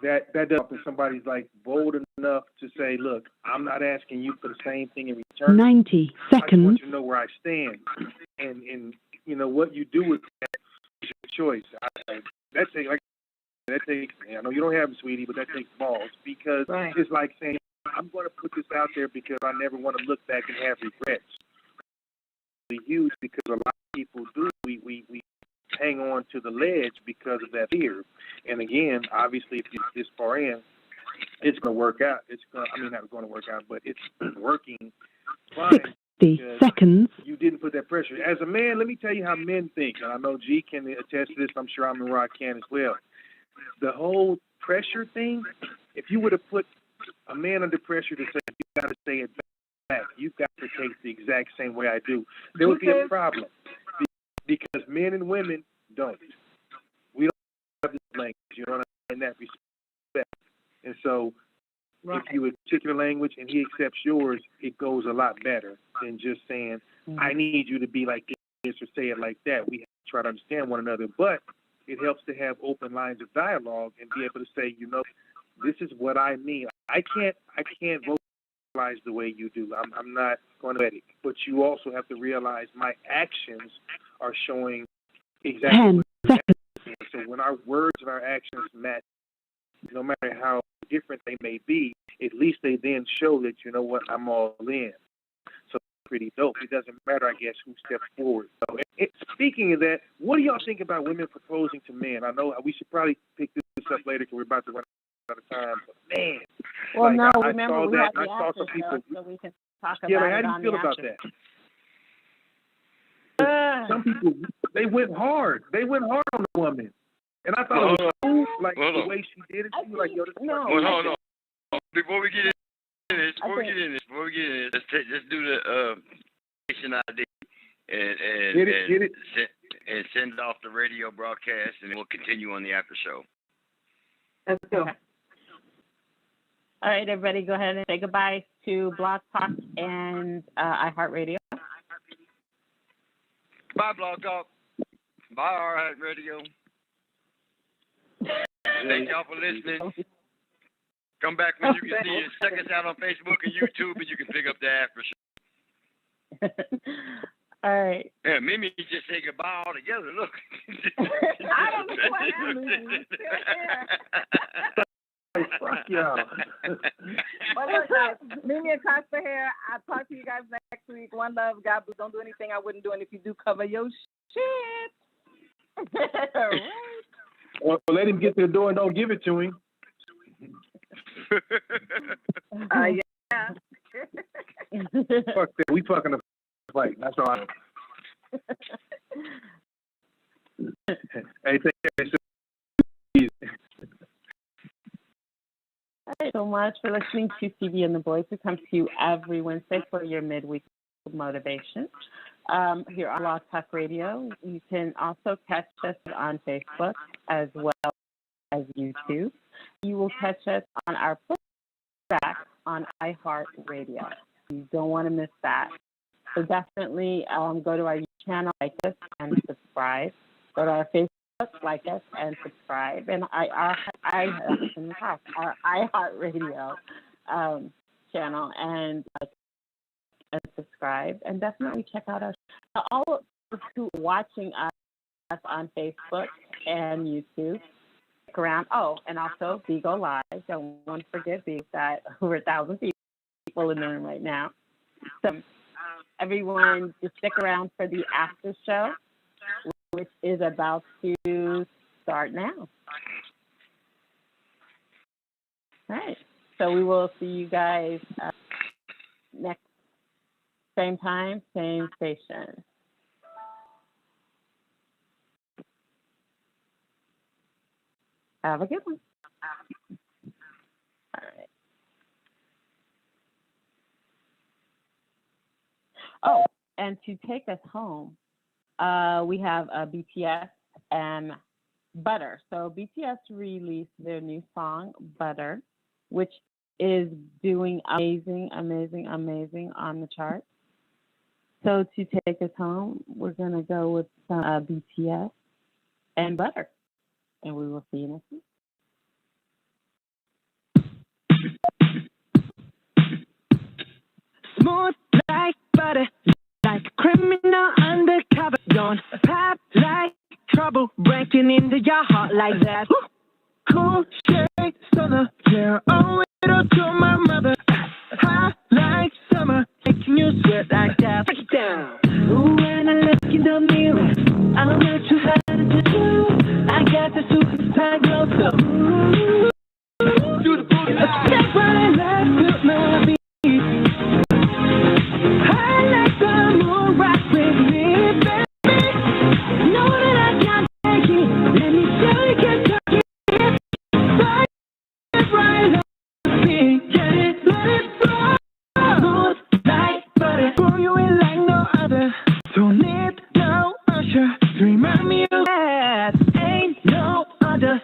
that does when somebody's like bold enough to say, look, I'm not asking you for the same thing in return. 90 seconds. I just want you to know where I stand, and what you do with that is your choice. That takes. I know you don't have them, sweetie, but that takes balls because it's like saying, I'm going to put this out there because I never want to look back and have regrets. It's huge because a lot of people do. We hang on to the ledge because of that fear. And again, obviously, if you're this far in, it's going to work out. Not going to work out, but it's working fine. 60 seconds. You didn't put that pressure. As a man, let me tell you how men think. And I know G can attest to this. I'm sure Rock can as well. The whole pressure thing, if you would have put a man under pressure to say, you got to say it back, you've got to take the exact same way I do, there would be a problem. Because men and women don't. We don't have this language. You don't understand that respect. And so if you articulate language and he accepts yours, it goes a lot better than just saying, I need you to be like this or say it like that. We have to try to understand one another. But it helps to have open lines of dialogue and be able to say, this is what I mean. I can't vocalize the way you do. I'm not going to let it. But you also have to realize my actions are showing Exactly. 10 seconds. So when our words and our actions match, no matter how different they may be, at least they then show that, you know what, I'm all in. So pretty dope. It doesn't matter, I guess, who steps forward. So, speaking of that, what do y'all think about women proposing to men? I know we should probably pick this up later because we're about to run out of time. But man, well, like, no, I remember saw we that. have the I saw some after people. show, so we can talk about Yeah, like, it how on do you the feel about after. that? Some people, they went hard. They went hard on the woman. And I thought it was cool, like the way she did it. She was like, yo, this is no. Well, hold on. Before we get in this, let's do the station ID and send off the radio broadcast, and then we'll continue on the after show. Let's go. All right, everybody, go ahead and say goodbye to Blog Talk and iHeartRadio. Bye, Blog Talk. Bye, iHeartRadio. Thank y'all for listening. Come back when you can see it. Check us out on Facebook and YouTube, and you can pick up the after show. All right. Yeah, Mimi just say goodbye all together. Look. I don't know what happened. Fuck y'all. Well, look, guys, Mimi and Costa here. I'll talk to you guys next week. One love. God bless. Don't do anything I wouldn't do, and if you do, cover your shit. All right. Well, let him get to the door and don't give it to him. Yeah. Fuck that. We fucking a fight. That's all right. Hey, take care. Thank you so much for listening to TV and the Boys. We come to you every Wednesday for your midweek motivation. Here on Blog Talk Radio. You can also catch us on Facebook as well as YouTube. You will catch us on our playback on iHeartRadio. You don't want to miss that. So definitely go to our YouTube channel, like us, and subscribe. Go to our Facebook, like us, and subscribe. And our iHeartRadio channel and subscribe. And definitely check out our show. All of those who are watching us on Facebook and YouTube. Stick around. Oh, and also Bigo Live. Don't want to forget Bigo. Got over 1,000 people in the room right now. So everyone, just stick around for the after show, which is about to start now. All right. So we will see you guys next same time, same station. Have a good one. All right. Oh, and to take us home, we have BTS and Butter. So BTS released their new song, Butter, which is doing amazing on the charts. So to take us home, we're going to go with some BTS and Butter. And we will see you next week. Smooth like butter, like a criminal undercover. Don't pop like trouble, breaking into your heart like that. Cool shade stunner, yeah, owe it all to my mother. Hot like summer, making you sweat like that. Break it down. Ooh, when I look in the mirror, I don't know too hard to do. I got the super glow, so ooh, do the booty. That's what I like to my beat. I like the moon rock with me, baby. Know that I can't take it. Let me show you can touch it. Right on me, get it, let it flow. Smooth like butter, pour you in like no other. Don't need no usher to remind me of that. Ain't no other.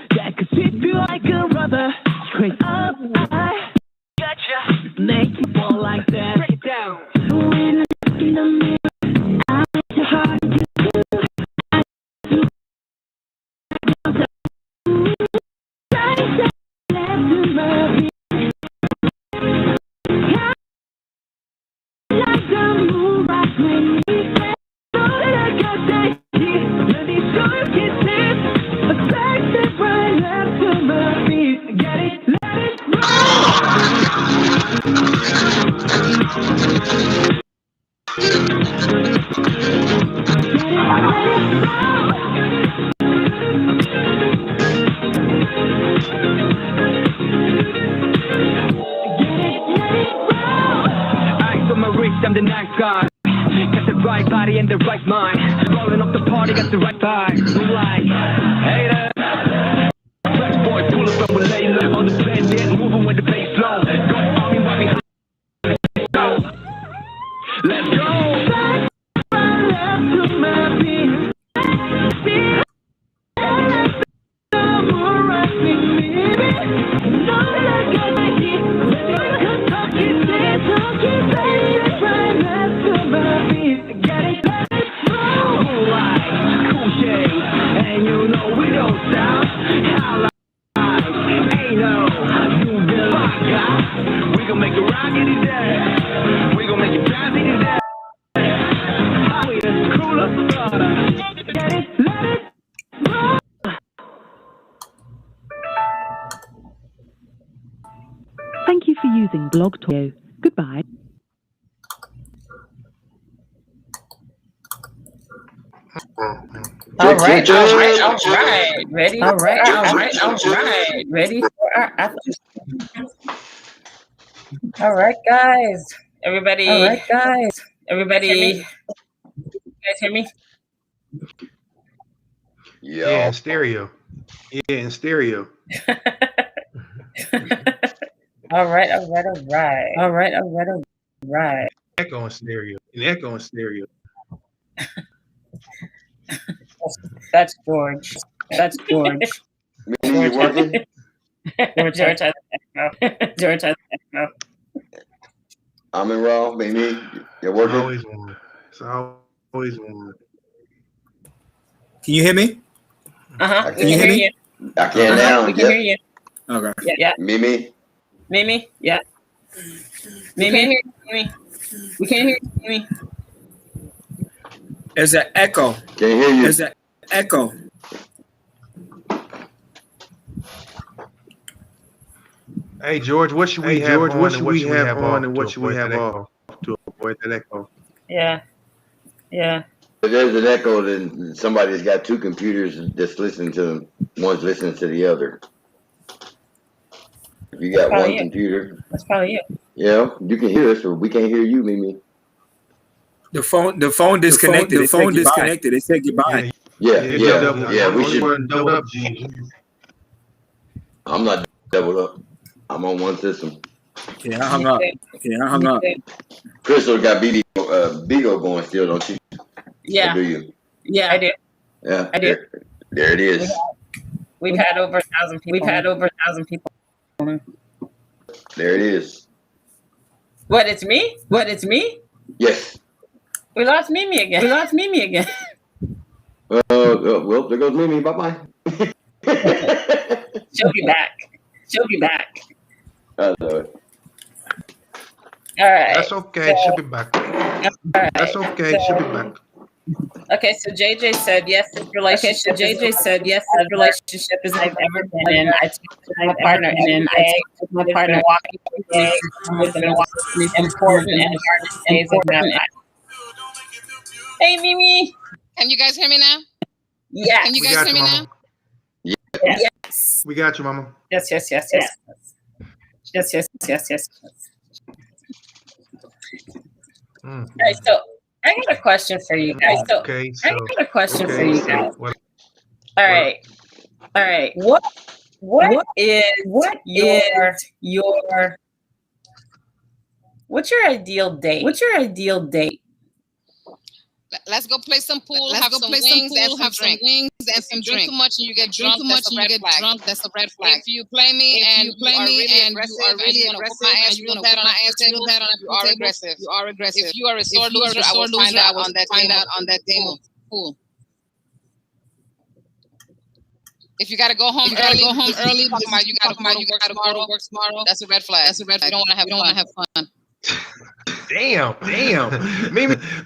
alright. Like, haters. Boy, pull us up with Layla on the bandit, moving with the bass low. Go on me while we let's go. And you know we don't stop. Ain't no we gon' make it rockety day. We gon' make it jazzy today. Cooler, let it roll. Thank you for using Blog Talk. Goodbye. All right. Ready? All right. Ready for our after. All right, guys. Everybody. You guys hear me? Yeah, in stereo. All right. Echo in stereo. That's George. Mimi, you working? George has echo. I'm in raw. Mimi, you're working? It's always one. Can you hear me? We can hear you. I can now. We can hear you. Okay. Yeah. Mimi? Yeah. Mimi. We can't hear you, Mimi. There's an echo. Can't hear you. There's an echo. Hey George, what should we have on and what should we have off to avoid that echo? Yeah. If there's an echo, then somebody's got two computers that's listening to them. One's listening to the other. If you got one computer. That's probably you. Yeah, you can hear us, but we can't hear you, Mimi. The phone disconnected. They said goodbye. Yeah. We should double up. I'm not doubled up. I'm on one system. Yeah, I hung up. Crystal got Bigo going still, don't you? Yeah. Or do you? Yeah, I do. Yeah, I do. There it is. We've had over 1,000 people. There it is. What? It's me? Yes. We lost Mimi again. Well, there goes Mimi. Bye-bye. She'll be back. I know it. All right. That's okay. She'll be back. That's okay. She'll be back. Okay, so JJ said yes. This relationship is I've ever been in. I talked to my partner, and then I took my partner walking with the most important and hardest days of my life. Hey, Mimi. Can you guys hear me now? Yeah. Can you guys hear me now? Yes. We got you, Mama. Yes. All right, so I got a question for you guys. All right. What's your ideal date? Let's go play some pool. Have some wings and some drink too much and you get drunk. That's a red flag. If you play me and you are really aggressive and you want to put my ass, you are aggressive. If you are a sore loser, I will find out on that demo. Cool. If you gotta go home early. You gotta work tomorrow. That's a red flag. You don't want to have fun. Damn.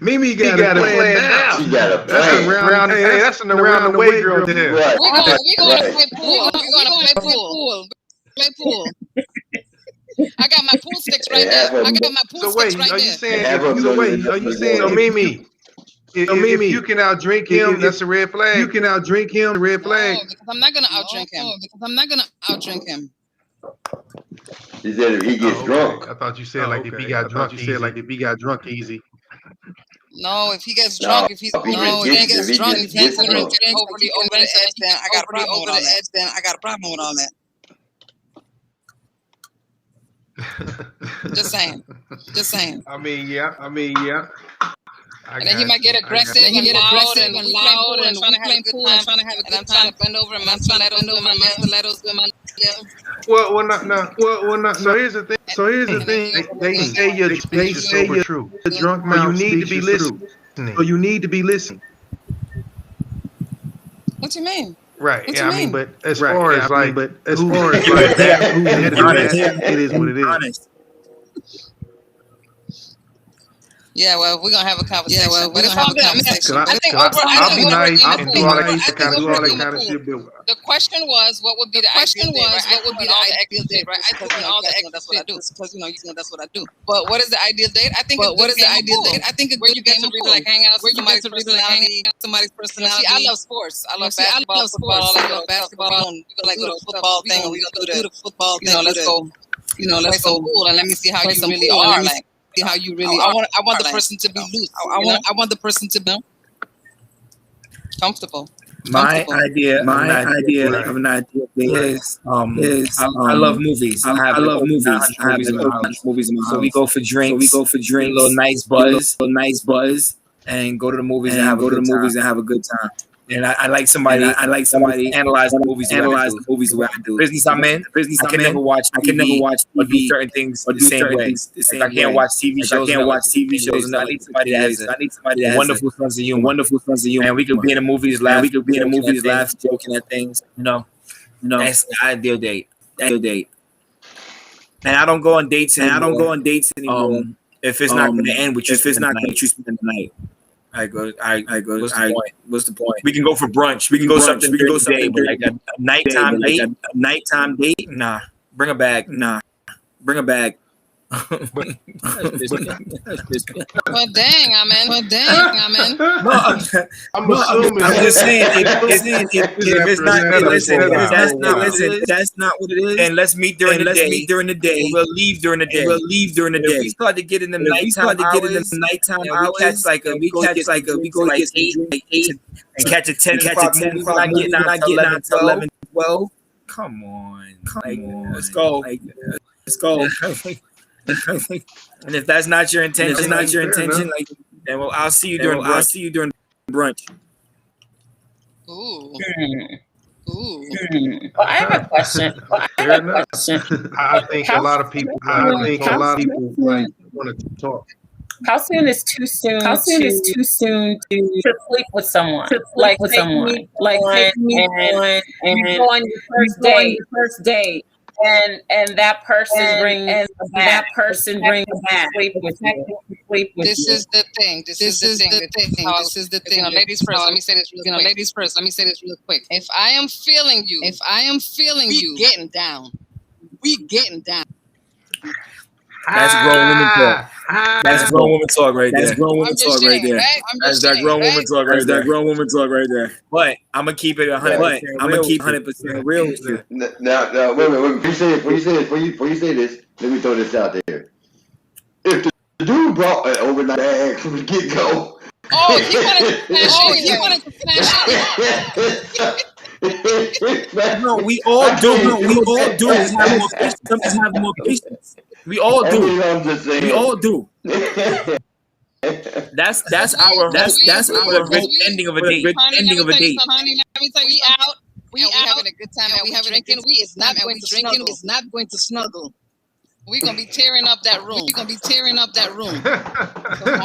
Mimi got a plan now. She got a plan. That's an around the way girl there. Right. We're gonna play pool. Play pool. I got my pool sticks right there. Are you saying Mimi? If you can outdrink him, that's a red flag. No, because I'm not gonna outdrink him. He said if he gets drunk. I thought you said if he got drunk, easy. No, if he gets drunk, if he gets drunk, if he's overly over the edge, then I got a problem with all that. Then I got a problem with all that. Just saying. I mean, yeah. And then he might get aggressive and loud and loud and we playing pool and trying to have a good time. I'm trying to bend over and my stilettos with my Well, no. So here's the thing. They say your speech is so true. The drunk mouth you need to be listening. So you need to be listening. What you mean? Right. What Yeah. you I mean, mean? but as far as like that, it is what it is. Yeah, well, we're gonna have a conversation. But it's all good. I think I'll be nice I and think do all that overall, kind of shit. The question was, what would be the ideal date, right? I think all the that's what I do because that's what I do. But what is the ideal date? I think. What is the ideal date? I think a good game to really like hang out, where you get to really like hang out somebody's personality. See, I love sports. I love basketball, football. I love basketball. And we gonna do the football thing. We gonna do the football thing. Let's go. Let's go pool and let me see how you really are. Like. See how you really are. I want the person to be loose. I want the person to be comfortable. My idea of an ideal date is I love movies. I love movies. I have movies in my house. So we go for drinks. A little nice buzz, and go to the movies and have a good time. And I like somebody. Analyze the movies. The way I do. Business I'm in. I can never watch or do certain things the same way. I can't watch TV shows. And I need somebody that has a wonderful sense of humor. And we could be in the movies, laugh. Joking at things. That's the ideal date. And I don't go on dates anymore. If it's not going to end with you, spend the night. I go. What's the point? We can go for brunch. We can go something but like a nighttime date. Nah, bring a bag. Well, dang, I'm in. I'm assuming. I'm just saying. If it's not, that's not what it is. And let's meet during the day. We'll leave during the day. If we start to get in the nighttime hours, we go like 8 and catch a 10 o'clock movie. We're not getting out until 11, 12. Come on. Let's go. And if that's not your intention, then I'll see you during brunch. Ooh. Well, I have a question. I think a lot of people like want to talk. How soon is too soon? To sleep with someone? Like take me on and you go on your first date. And that person brings back sleep with you. This is the thing. This is the thing. Ladies first. Let me say this real quick. If I am feeling you, we getting down. That's grown woman talk. That's grown woman talk right there. That's grown woman talk right there. But I'm gonna keep it 100% real with you. Now, wait a minute. Before you say this, let me throw this out there. If the dude brought an overnight bag from the get go. He wanted to smash No, we all do. Have more patience. We all do. I'm just saying. We all do. That's our ending of a date. Honey, let me tell you, we having a good time and we having drinking. It's not going to snuggle. We're gonna be tearing up that room. What's gonna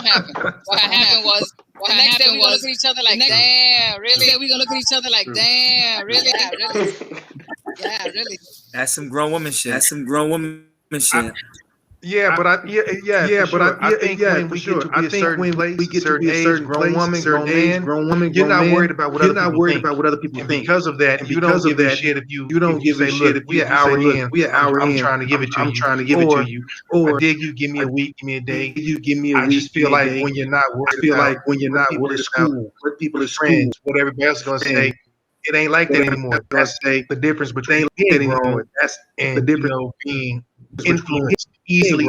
happen? What happened was the next day we're gonna look at each other like, damn, really? We're gonna look at each other like, damn, really? Yeah, really. That's some grown woman shit. But I think when we get to be a certain grown woman, you're not worried about what other people think. Because of that, if you don't give a shit, if you don't give a shit, if we an hour in, I'm trying to give it to you. Or dig you, give me a week, give me a day. I just feel like when you're not worried about what people at school, what everybody else is gonna say. It ain't like that anymore. That's the difference between being grown and being influenced, easily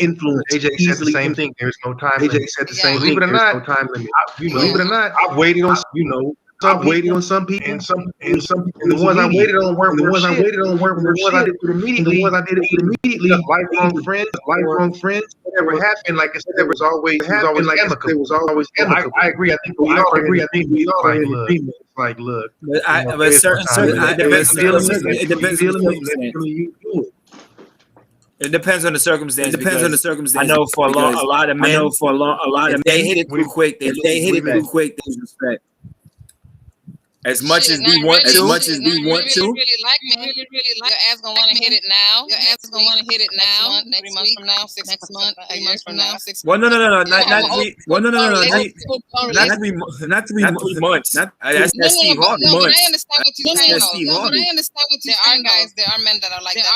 influence. AJ said the same thing. There's no time limit. AJ said the same thing. Believe it or not, no time limit. Believe it or not, I've waited on some people, and the ones I waited on weren't the ones I waited on weren't the ones I did it immediately. The ones I did it immediately. Lifelong friends. Whatever happened, like I said, there was always amicable. There was always amicable. I agree. I think we all agree. I think we all are in agreement. Like, look, but certain it depends on the circumstance. It depends on the circumstance. I know for a lot of men, they hit it too quick. They hit it too quick. They respect. As much as we want to, really like me, really like. Your ass gonna want to hit it now. Your ass gonna want to hit it now. Next 3 months from now, 6 months, 3 months from now, 6. Well, no, not 3. Well, no, not 3 months. That's Steve Harvey. No, but I understand what you're saying. There are guys, there are men that are like that.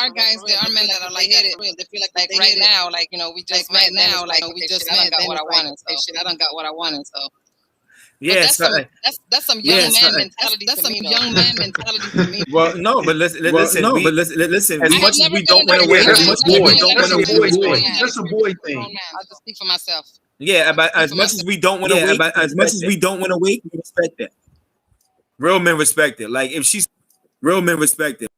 There are men that are like that. They feel like right now, like, you know, we just met now, like we just met. I done got what I wanted. So shit, I done got what I wanted. So. Yes, that's some young man mentality. That's some young man mentality for me. Well, no, but listen. As much as we don't want to wait, that's a boy. That's a boy thing. I'll just speak for myself. Yeah, as much as we don't want to wait, we respect that. Real men respect it. Like, if she's real men respect it.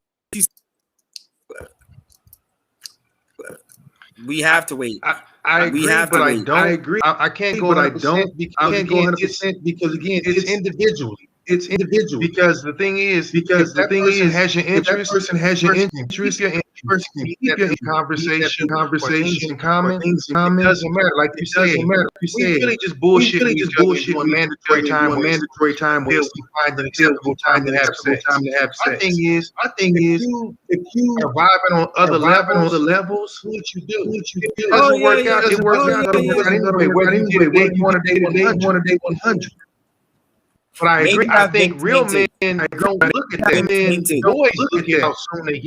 We have to wait. I agree, but I don't. I agree. I can't go 100%. I can't go 100% because again, it's individually. It's individual. Because the thing is, that person has your interest. That person has your interest. Your interest can keep your conversation in common. It doesn't matter. Like you said, we really just bullshit. One mandatory time. We'll find an acceptable time to have sex. My thing is, if you are vibing on other levels, what you do? It doesn't work out. It works out anyway. Whether you want to date 100. But I agree. I think real men don't look at that. Boys look at how soon they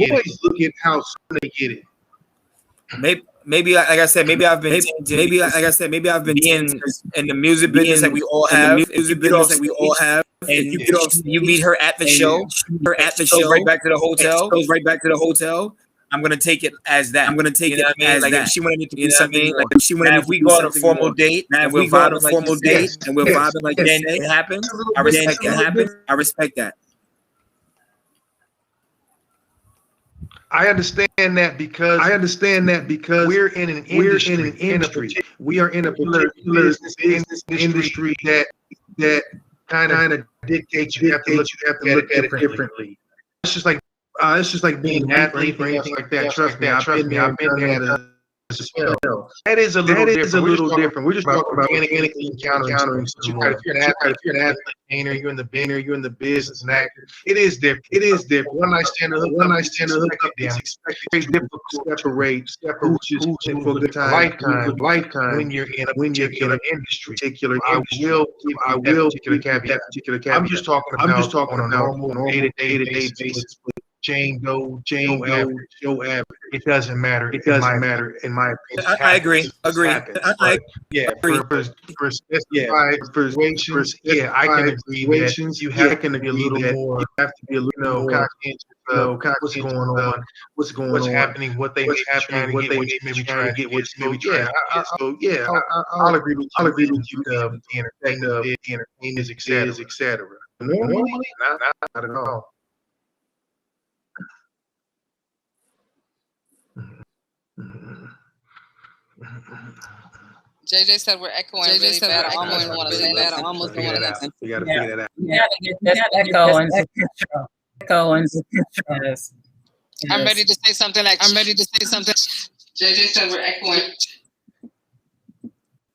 get it. Maybe, like I said, maybe I've been in the music business that we all have. And you meet her at the show. Right back to the hotel. I'm gonna take it as that. Like, if she wanted it to be something, like if we go on a formal date and we're vibing like then it happens. I respect that. I understand that because we're in an industry. We are in a particular business industry that kind of dictates you have to look at it differently. It's just like being an athlete or anything like that. Trust me, I've been there as well. That is a little different. We're just talking about organically encountering. If you're an athlete, you're in the business and actor. It is different. One night stand, it's very difficult to separate who's for a good time, lifetime when you're in a particular industry. I will give that particular caveat. I'm just talking about on a normal day-to-day basis. Jane Doe, average. It doesn't matter. In my opinion. I agree. For specified situations, I can agree that you have to be a little more. You have to be a little more conscientious of what's going on, what's happening, what they may be trying to get, what's maybe trying to get. So yeah, I'll agree with you. The entertainment, etc. Normally, not at all. JJ said we're echoing really bad. I almost don't want to say that. I almost don't want to listen. We got to figure that out. You got to get this echo into control. I'm ready to say something. JJ said we're echoing.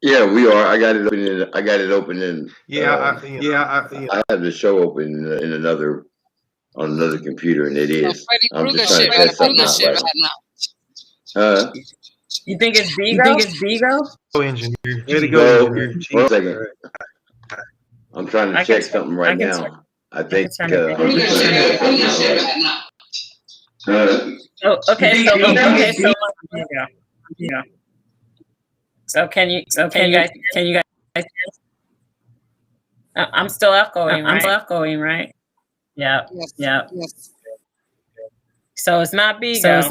Yeah, we are. I got it open in. I have the show open on another computer, and it is. I'm just trying to test something out right now. You think it's Vigo? Engineer. Way to go, engineer. Hold on a second. I'm trying to check something right now. I think. So can you guys? I'm still echoing. Right? Yeah. Yes. So it's not Vigo.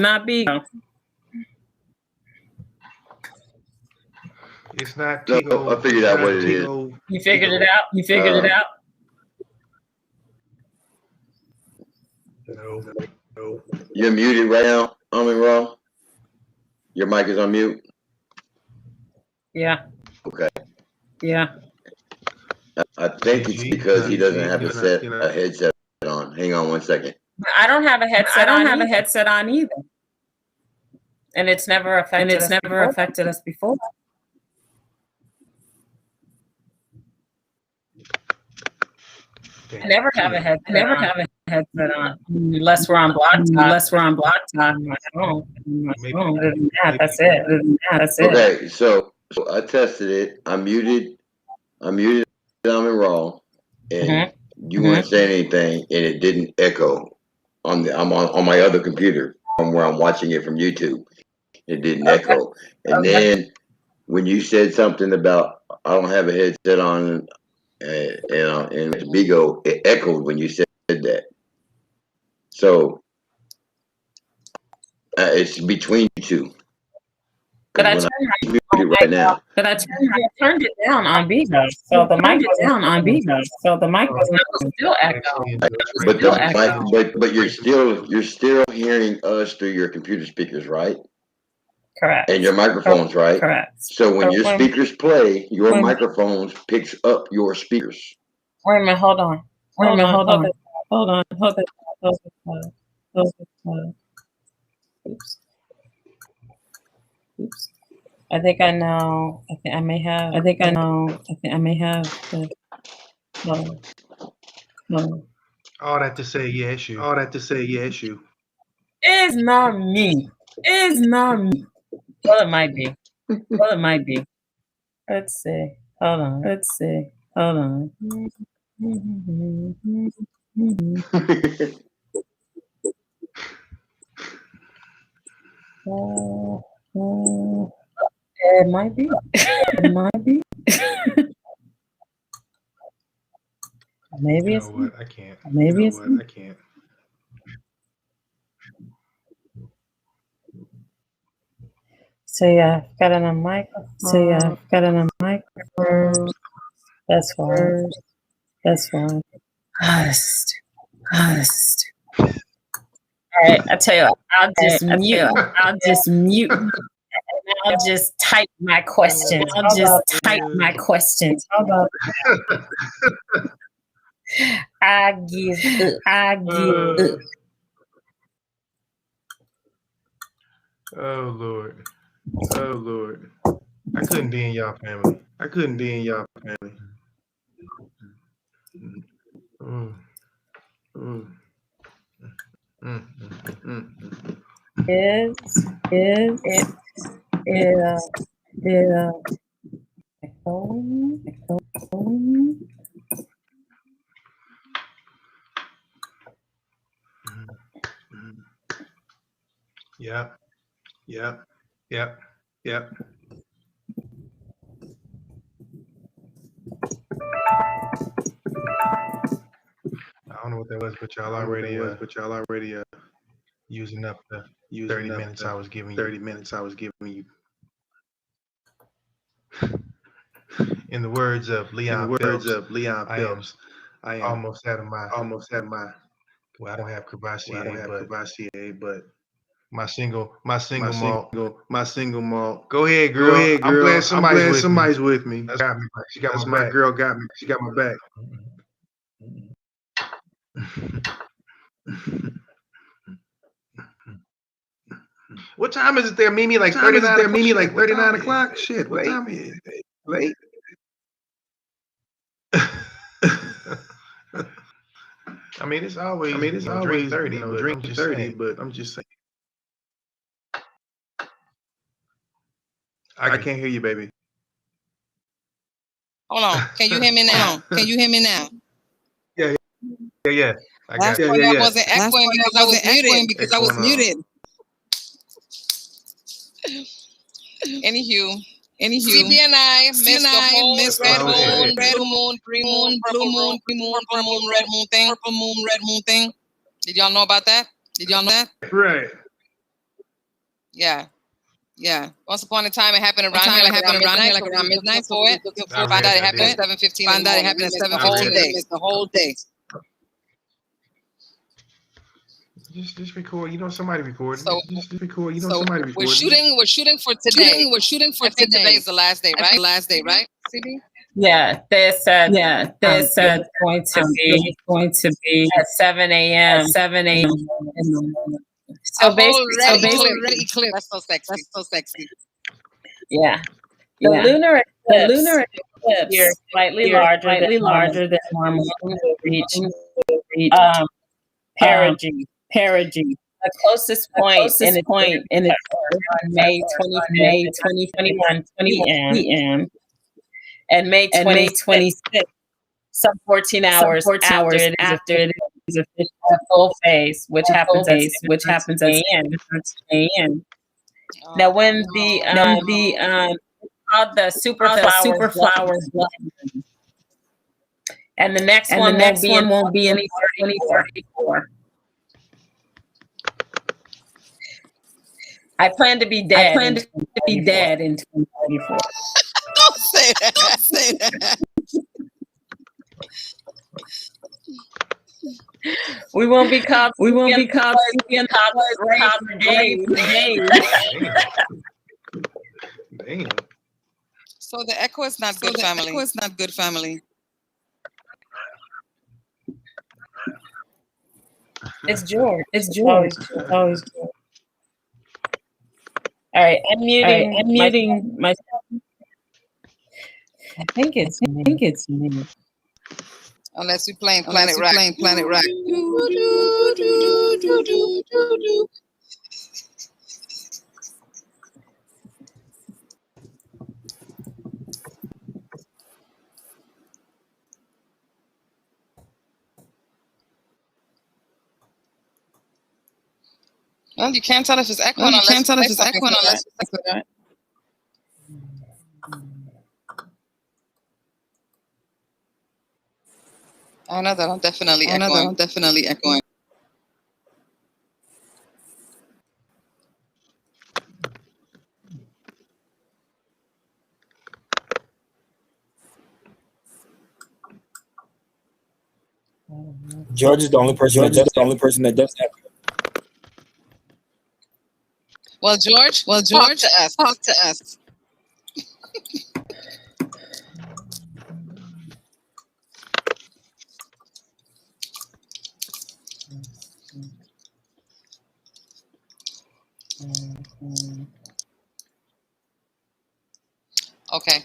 It's not No, Tigo. I figured out what it is. You figured it out? You figured it out? No. You're muted right now, Raw. Your mic is on mute. Yeah. Okay. Yeah. I think it's because he doesn't have a headset on. Hang on 1 second. I don't have a headset on either. And it's never affected us before. I never have a headset on. Unless we're on block time. Other than that, that's it. Okay, so I tested it. I muted Raw, and you weren't saying anything, and it didn't echo I'm on my other computer from where I'm watching it from YouTube. It didn't echo. And then when you said something about I don't have a headset on, and Bigo, it echoed when you said that. So it's between you two. But I turned it down on Bigo. So the mic is down on Bigo. So the mic was still echoing. But you're still hearing us through your computer speakers, right? Correct. And your microphones, right? Correct. So when your speakers play, your microphones picks up your speakers. Wait a minute, hold on. Oops. I think I know. I think I may have. No. All that to say, yes, you. It's not me. Well, it might be. Let's see. Hold on. It might be. Maybe it's me. I can't. Maybe it's me. I can't. So yeah, I've got it on microphone. That's fine. All right, I tell you what, I'll just mute. I'll just type my questions. How about I give up. Oh Lord. I couldn't be in y'all family. Yep. I don't know what that was, but y'all already using up the 30 minutes I was giving you. In the words of Leon Phelps, I am almost out of my. Well, I don't have Cavassier, but my single malt. Go ahead, girl. I'm glad somebody's with me. She got my back. Girl got me. She got my back. What time is it there, Mimi? Like 39 o'clock? Shit, what time is it? Late. I mean, it's always drink 30, but I'm just saying. I can't hear you, baby. Hold on. Can you hear me now? Yeah. Last one I wasn't echoing because I was muted. Anywho, CB and I missed the whole red moon, blue moon, purple moon, red moon thing. Did y'all know about that? Right. Yeah. Yeah. Once upon a time, it happened around here, like around midnight. For it, looking for find out it happened at 7:15. Find out it happened at 7:15. Missed the whole day. Just record. You know somebody recording. So Just record. You know so somebody we're recording. shooting for today. We're shooting for today. Today is the last day, right? Last day, right? CB? Yeah, they said it's going to be at 7 a.m. At 7 in a.m. the morning. So basically, eclipse. That's so sexy. That's so sexy. Yeah. The Yeah. lunar The eclipse lunar here eclipse slightly larger than normal will reach perigee. The closest point in its on May 25th, 21 p.m. and May 26th, some 14 hours after it is a full phase, which happens at 7 a.m. Now, when it's called the super flower blood, and the next one won't be in 2034. I plan to be dead in 2034. Don't say that. Don't say that. We won't be called days. Damn. So the echo is not good, family. Echo is not good, family. It's George. Always George. All right, I'm muting myself. I think it's me. Unless we playing Planet Rock. Well, you can't tell if it's echoing unless it's echoing unless it's echoing. I know that I'm definitely echoing. George is the only person that does that. Well, George, talk to us. Okay.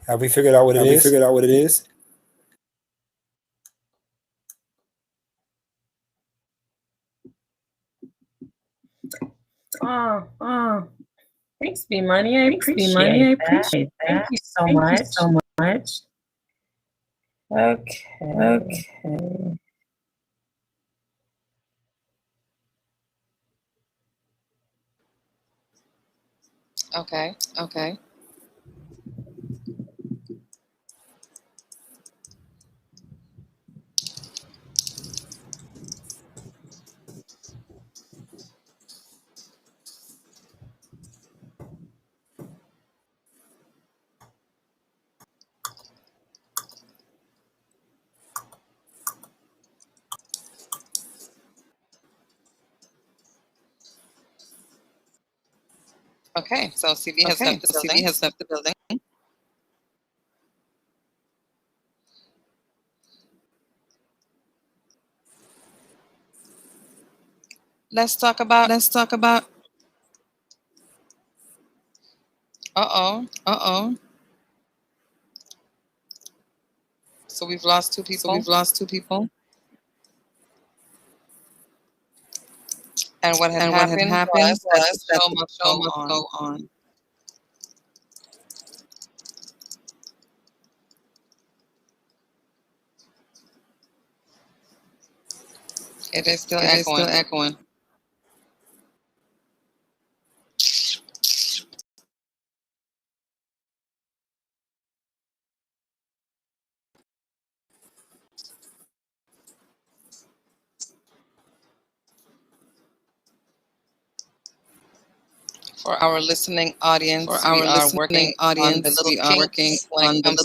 Have we figured out what it is? Oh, thanks, B Money. I appreciate that. Thank you so much. Okay. Okay. Okay, so CV has left the building. Let's talk about Uh-oh. So we've lost two people. And what had happened was that the show must go on. It is still echoing. For our listening audience, we are working on the little kinks when it comes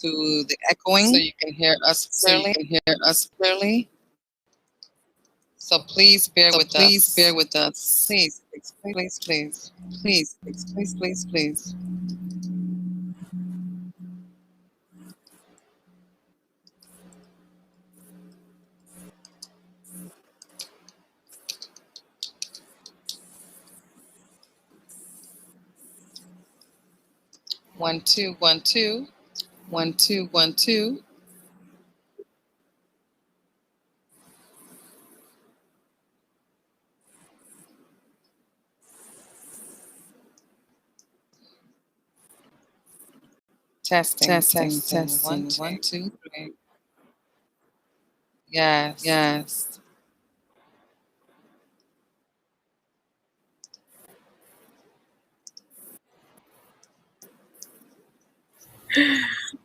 to the echoing, so you can hear us clearly. So please bear with us. Please. 1 2 1 2 1 2 1 2. Testing. 1 2 3. Yes.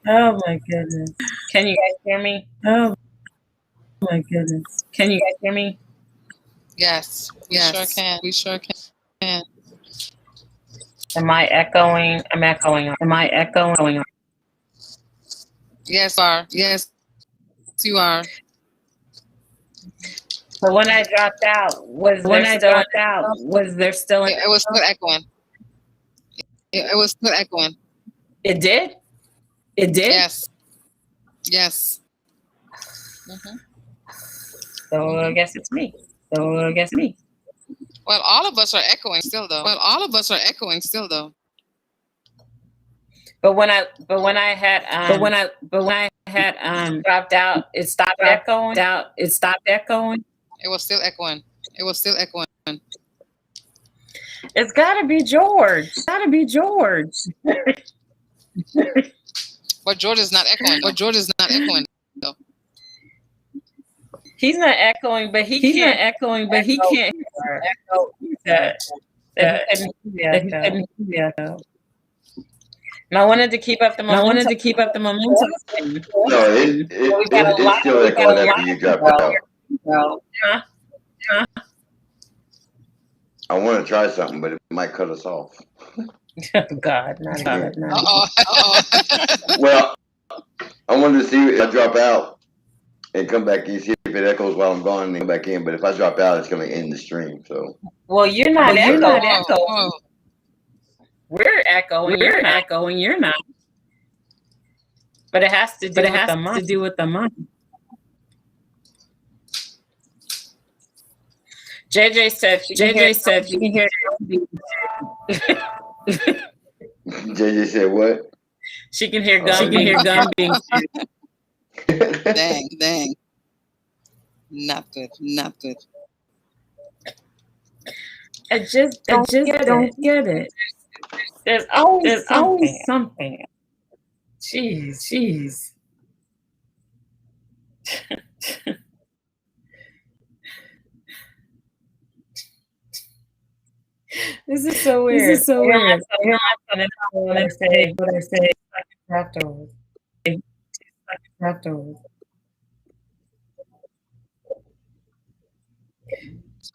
Oh my goodness. Can you guys hear me? Oh my goodness. Can you guys hear me? Yes. We sure can. Am I echoing? I'm echoing. Am I echoing? Yes, you are. So when I dropped out, was there still an It was still echoing. It was still echoing. It did? It did? Yes. So I guess it's me. Well, all of us are echoing still, though. But when I had dropped out, it stopped echoing. It was still echoing. It's gotta be George. But George is not echoing. Though. He's not echoing, but he can't echo. And I wanted to keep up the momentum. No, it's still echoing after you dropped out. I want to try something, but it might cut us off. God, not again. Well, I wanted to see if I drop out and come back and see if it echoes while I'm gone and come back in. But if I drop out, it's going to end the stream. So. Well, you're not echoing. We're echoing. You're not. But it has to do with the mic. JJ said you can hear JJ said what? She can hear gum being Dang. Not good. I just don't get it. There's always something. Jeez. This is so weird. I hear my son when I say afterwards.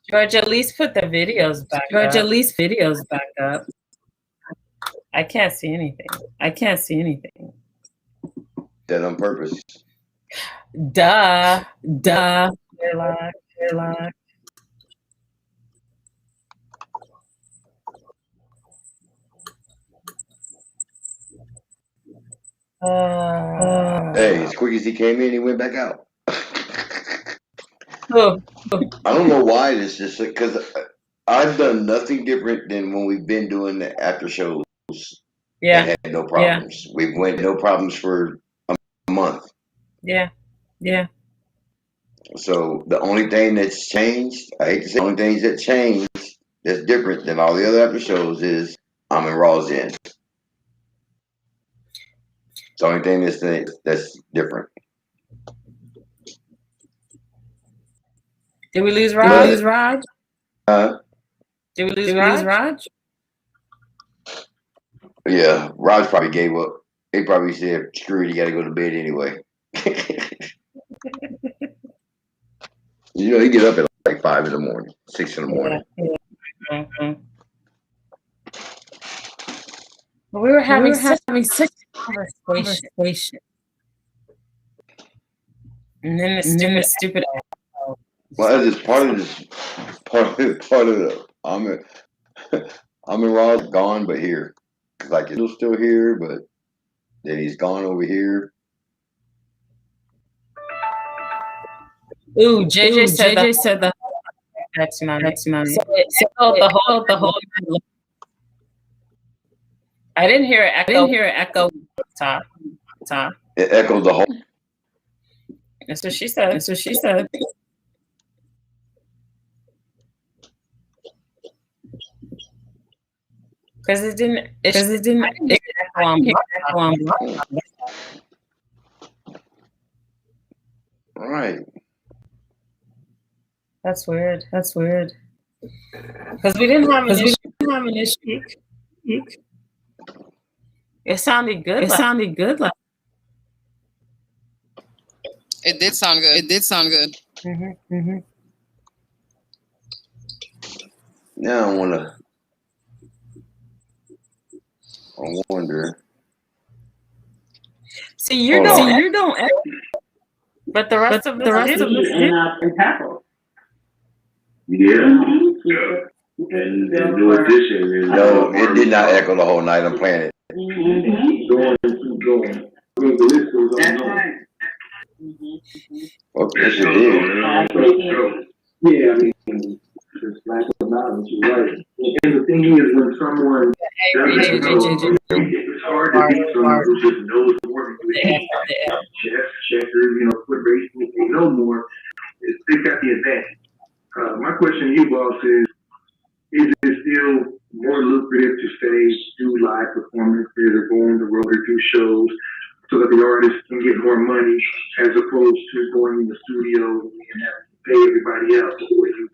George, at least put the videos back up. I can't see anything. That on purpose. Duh. You're locked. Hey, as quick as he came in, he went back out. Oh. I don't know why this just because I've done nothing different than when we've been doing the after shows Yeah. and had no problems. We've went no problems for a month. Yeah. Yeah. So the only thing that's changed, I hate to say, the only things that changed that's different than all the other after shows is I'm in Raw's End. It's the only thing that's different. Did we lose Raj? Did we lose Raj? Yeah, Raj probably gave up. He probably said, screw it, you got to go to bed anyway. You know, he get up at like 5 in the morning, 6 in the morning. Yeah. Mm-hmm. But we were having such a conversation. And then the stupid asshole. Well, that's just part of the I'm in Raw gone, but here. Like he's still here, but then he's gone over here. Ooh, JJ said the next month. So the whole. I didn't hear it echo. Top. It echoed the whole. That's what she said. Because it didn't echo on block. Right. That's weird. Because we didn't have an issue. It sounded good. It did sound good. Mm-hmm. Now I wonder. See, you don't echo. But the rest of us do. Yeah. And new edition. No, it did not echo the whole night. I'm playing it. Going. That's right. Well, yes, it did. Yeah, I mean, just lack of knowledge, you're right. And the thing is, when someone doesn't know, it's hard to be someone who just knows more than you. Checkers, foot racing, if they know more, they've got the advantage. My question to you, boss, is it still more lucrative to say do live performances or go on the road or do shows so that the artists can get more money as opposed to going in the studio and having to pay everybody else where you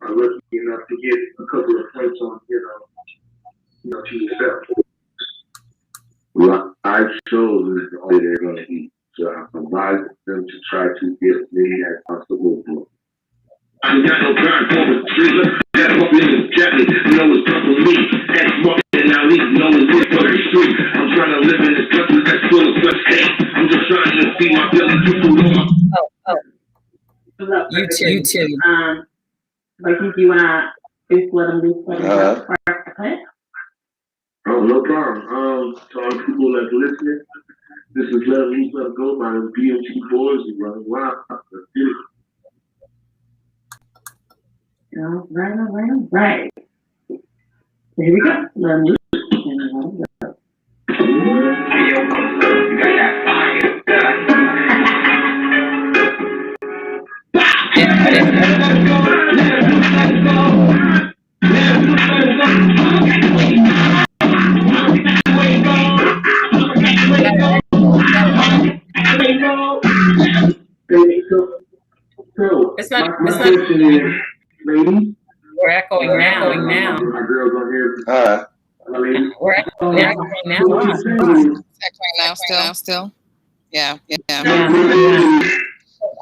are lucky enough to get a couple of points on, to yourself? Well, I chose is the only they're going to eat. So I advise them to try to get as many as possible. I got no time for the street. That fuck niggas got me. It's tough for me. That's walking out, even though it's this for the street. I'm trying to live in this country that's full of such hate. I'm just trying to feed my belly to food on my. You too. I think you want to just let them do something. Oh, no problem. To all people that's listening, this is Let Loose, Let Go by the BMT Boys. We're running wild. Let's do it. All right. Here we go. Let me go. It's not. Ladies, we're echoing now. My girls on here. We're echoing now. It's echoing now still. Yeah.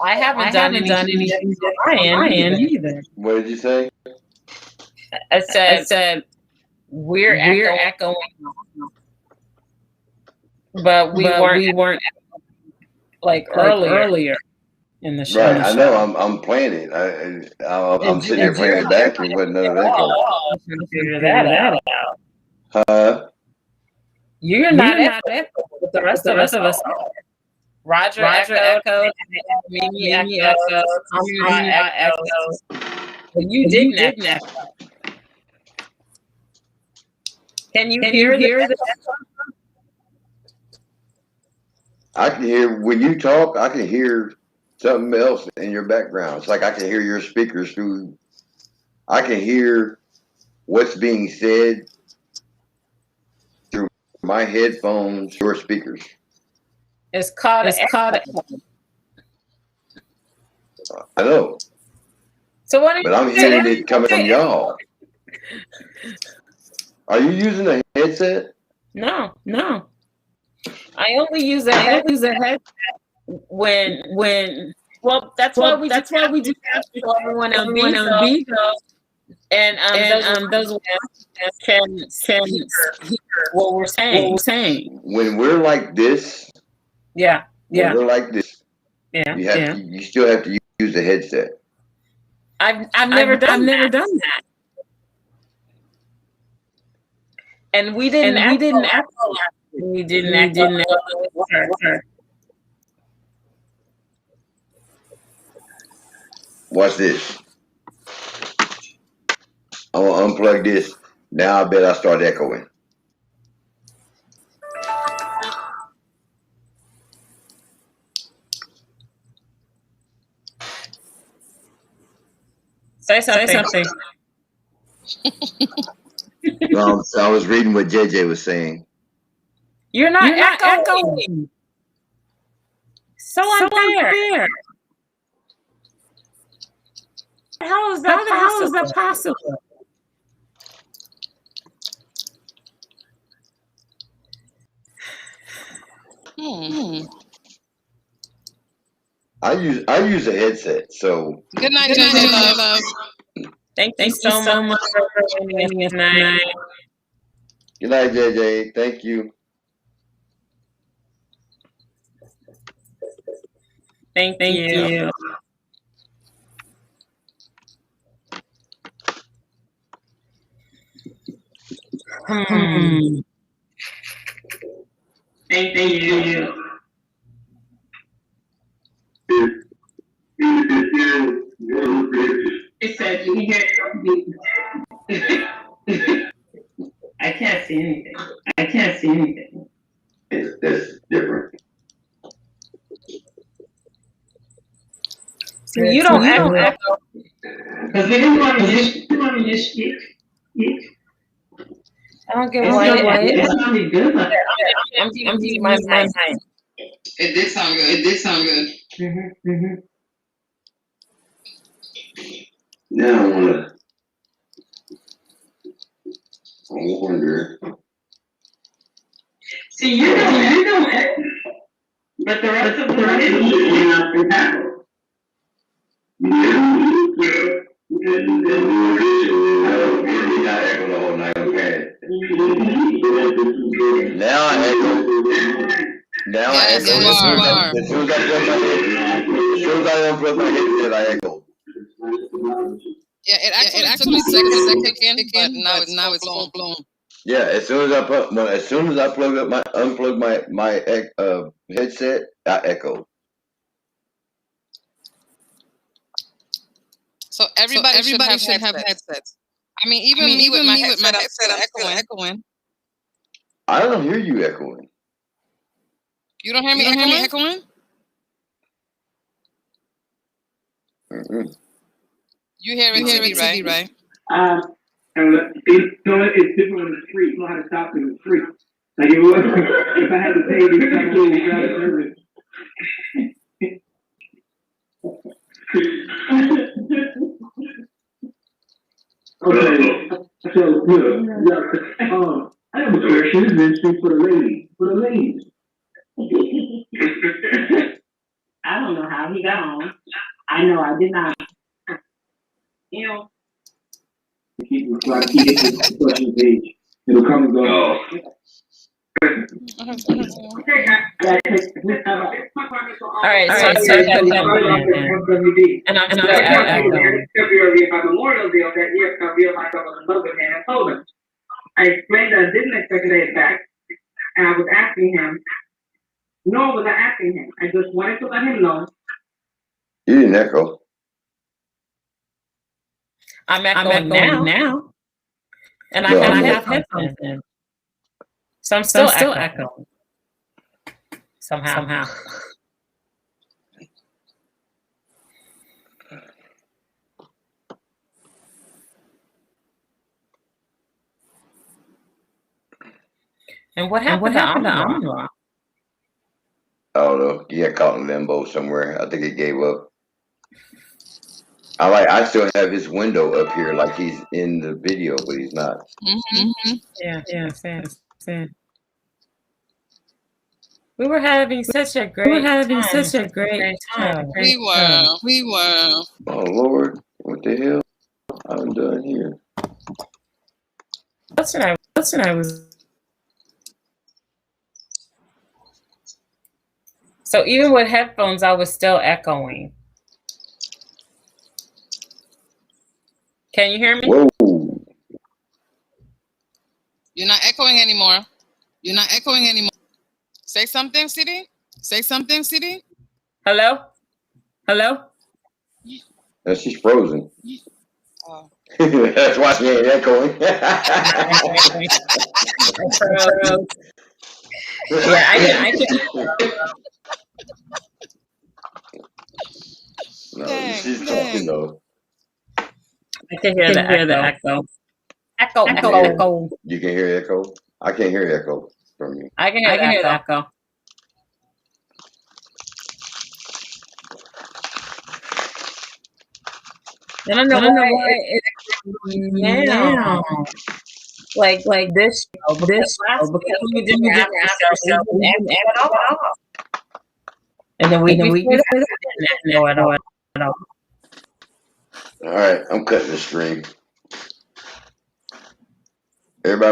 I haven't done anything on my end either. What did you say? I said we're echoing, but we weren't like earlier in the show. Right, I know. I'm playing it. I'm sitting there playing it back and wasn't none of that going. Figure that out. You're not echoing, but the rest of us are. Roger echoed, Mimi echoed, echoed. But you didn't echo. Can you hear the I can hear when you talk. I can hear something else in your background. It's like I can hear your speakers through. I can hear what's being said through my headphones, your speakers. It's called I know. So what? But I'm hearing it coming from y'all. Are you using a headset? No. I only use a headset when. Well, that's why we just ask everyone on B. And those can hear what we're saying. When we're like this, Yeah. When we're like this, Yeah. you still have to use the headset. I've never done that. And we didn't echo. We didn't echo. Watch this. I'm gonna unplug this. Now I bet I start echoing. Say something. I was reading what JJ was saying. You're not echoing. So unfair. How is that possible? I use a headset, so. Good night, JJ love. Thank you so much for joining us tonight. Good night, JJ. Thank you. Thank you. Thank you. It said you can hear it. I can't see anything. That's different. So you don't echo. Because we didn't want to just speak. I don't get why it sounded good. I'm using my mind. It did sound good. Mm-hmm. Now I wonder. See, you don't echo. But the rest of the went up and down. Now I echo. As soon as I unplug my headset, I echo. Yeah, it actually took a second to kick in, but now it's full blown. Yeah, as soon as I unplug my headset, I echo. So everybody should have headsets. I mean, even me with my headset, I'm still echoing. I don't hear you echoing. You don't hear me echoing? Mm-mm. You hear it, right? And it's different on the street. You know how to stop in the street. Like if I had to pay this kind of grab service. Okay, so good. I have a question. Then speak for the ladies. I don't know how he got on. I know I did not. You know. Keep the question page. It'll come and go. All right, so and I'm still February by Memorial Day of that year, I realized I was in love with him. I told him. I explained that I didn't expect it back, and I was asking him. Nor was I asking him. I just wanted to let him know. You didn't echo. I'm echoing now. And I have headphones in. So I'm still echoing somehow. And what happened to Amra? I don't know. He got caught in limbo somewhere. I think he gave up. I still have his window up here like he's in the video, but he's not. Yeah. Sad. We were having such a great time. We were. Oh Lord, what the hell? I'm done here. That's what I was. So even with headphones, I was still echoing. Can you hear me? Whoa. You're not echoing anymore. Say something, CD. Hello? She's frozen. Oh. That's why she ain't echoing. I can. No, she's talking though. I can hear the echo. Echo. You can hear echo? I can't hear echo from you. I can hear the echo. I don't know why it's now. Like this show, because we didn't have ourselves, we didn't echo at all. And the week before that, we didn't echo at all. All right, I'm cutting the stream. Everybody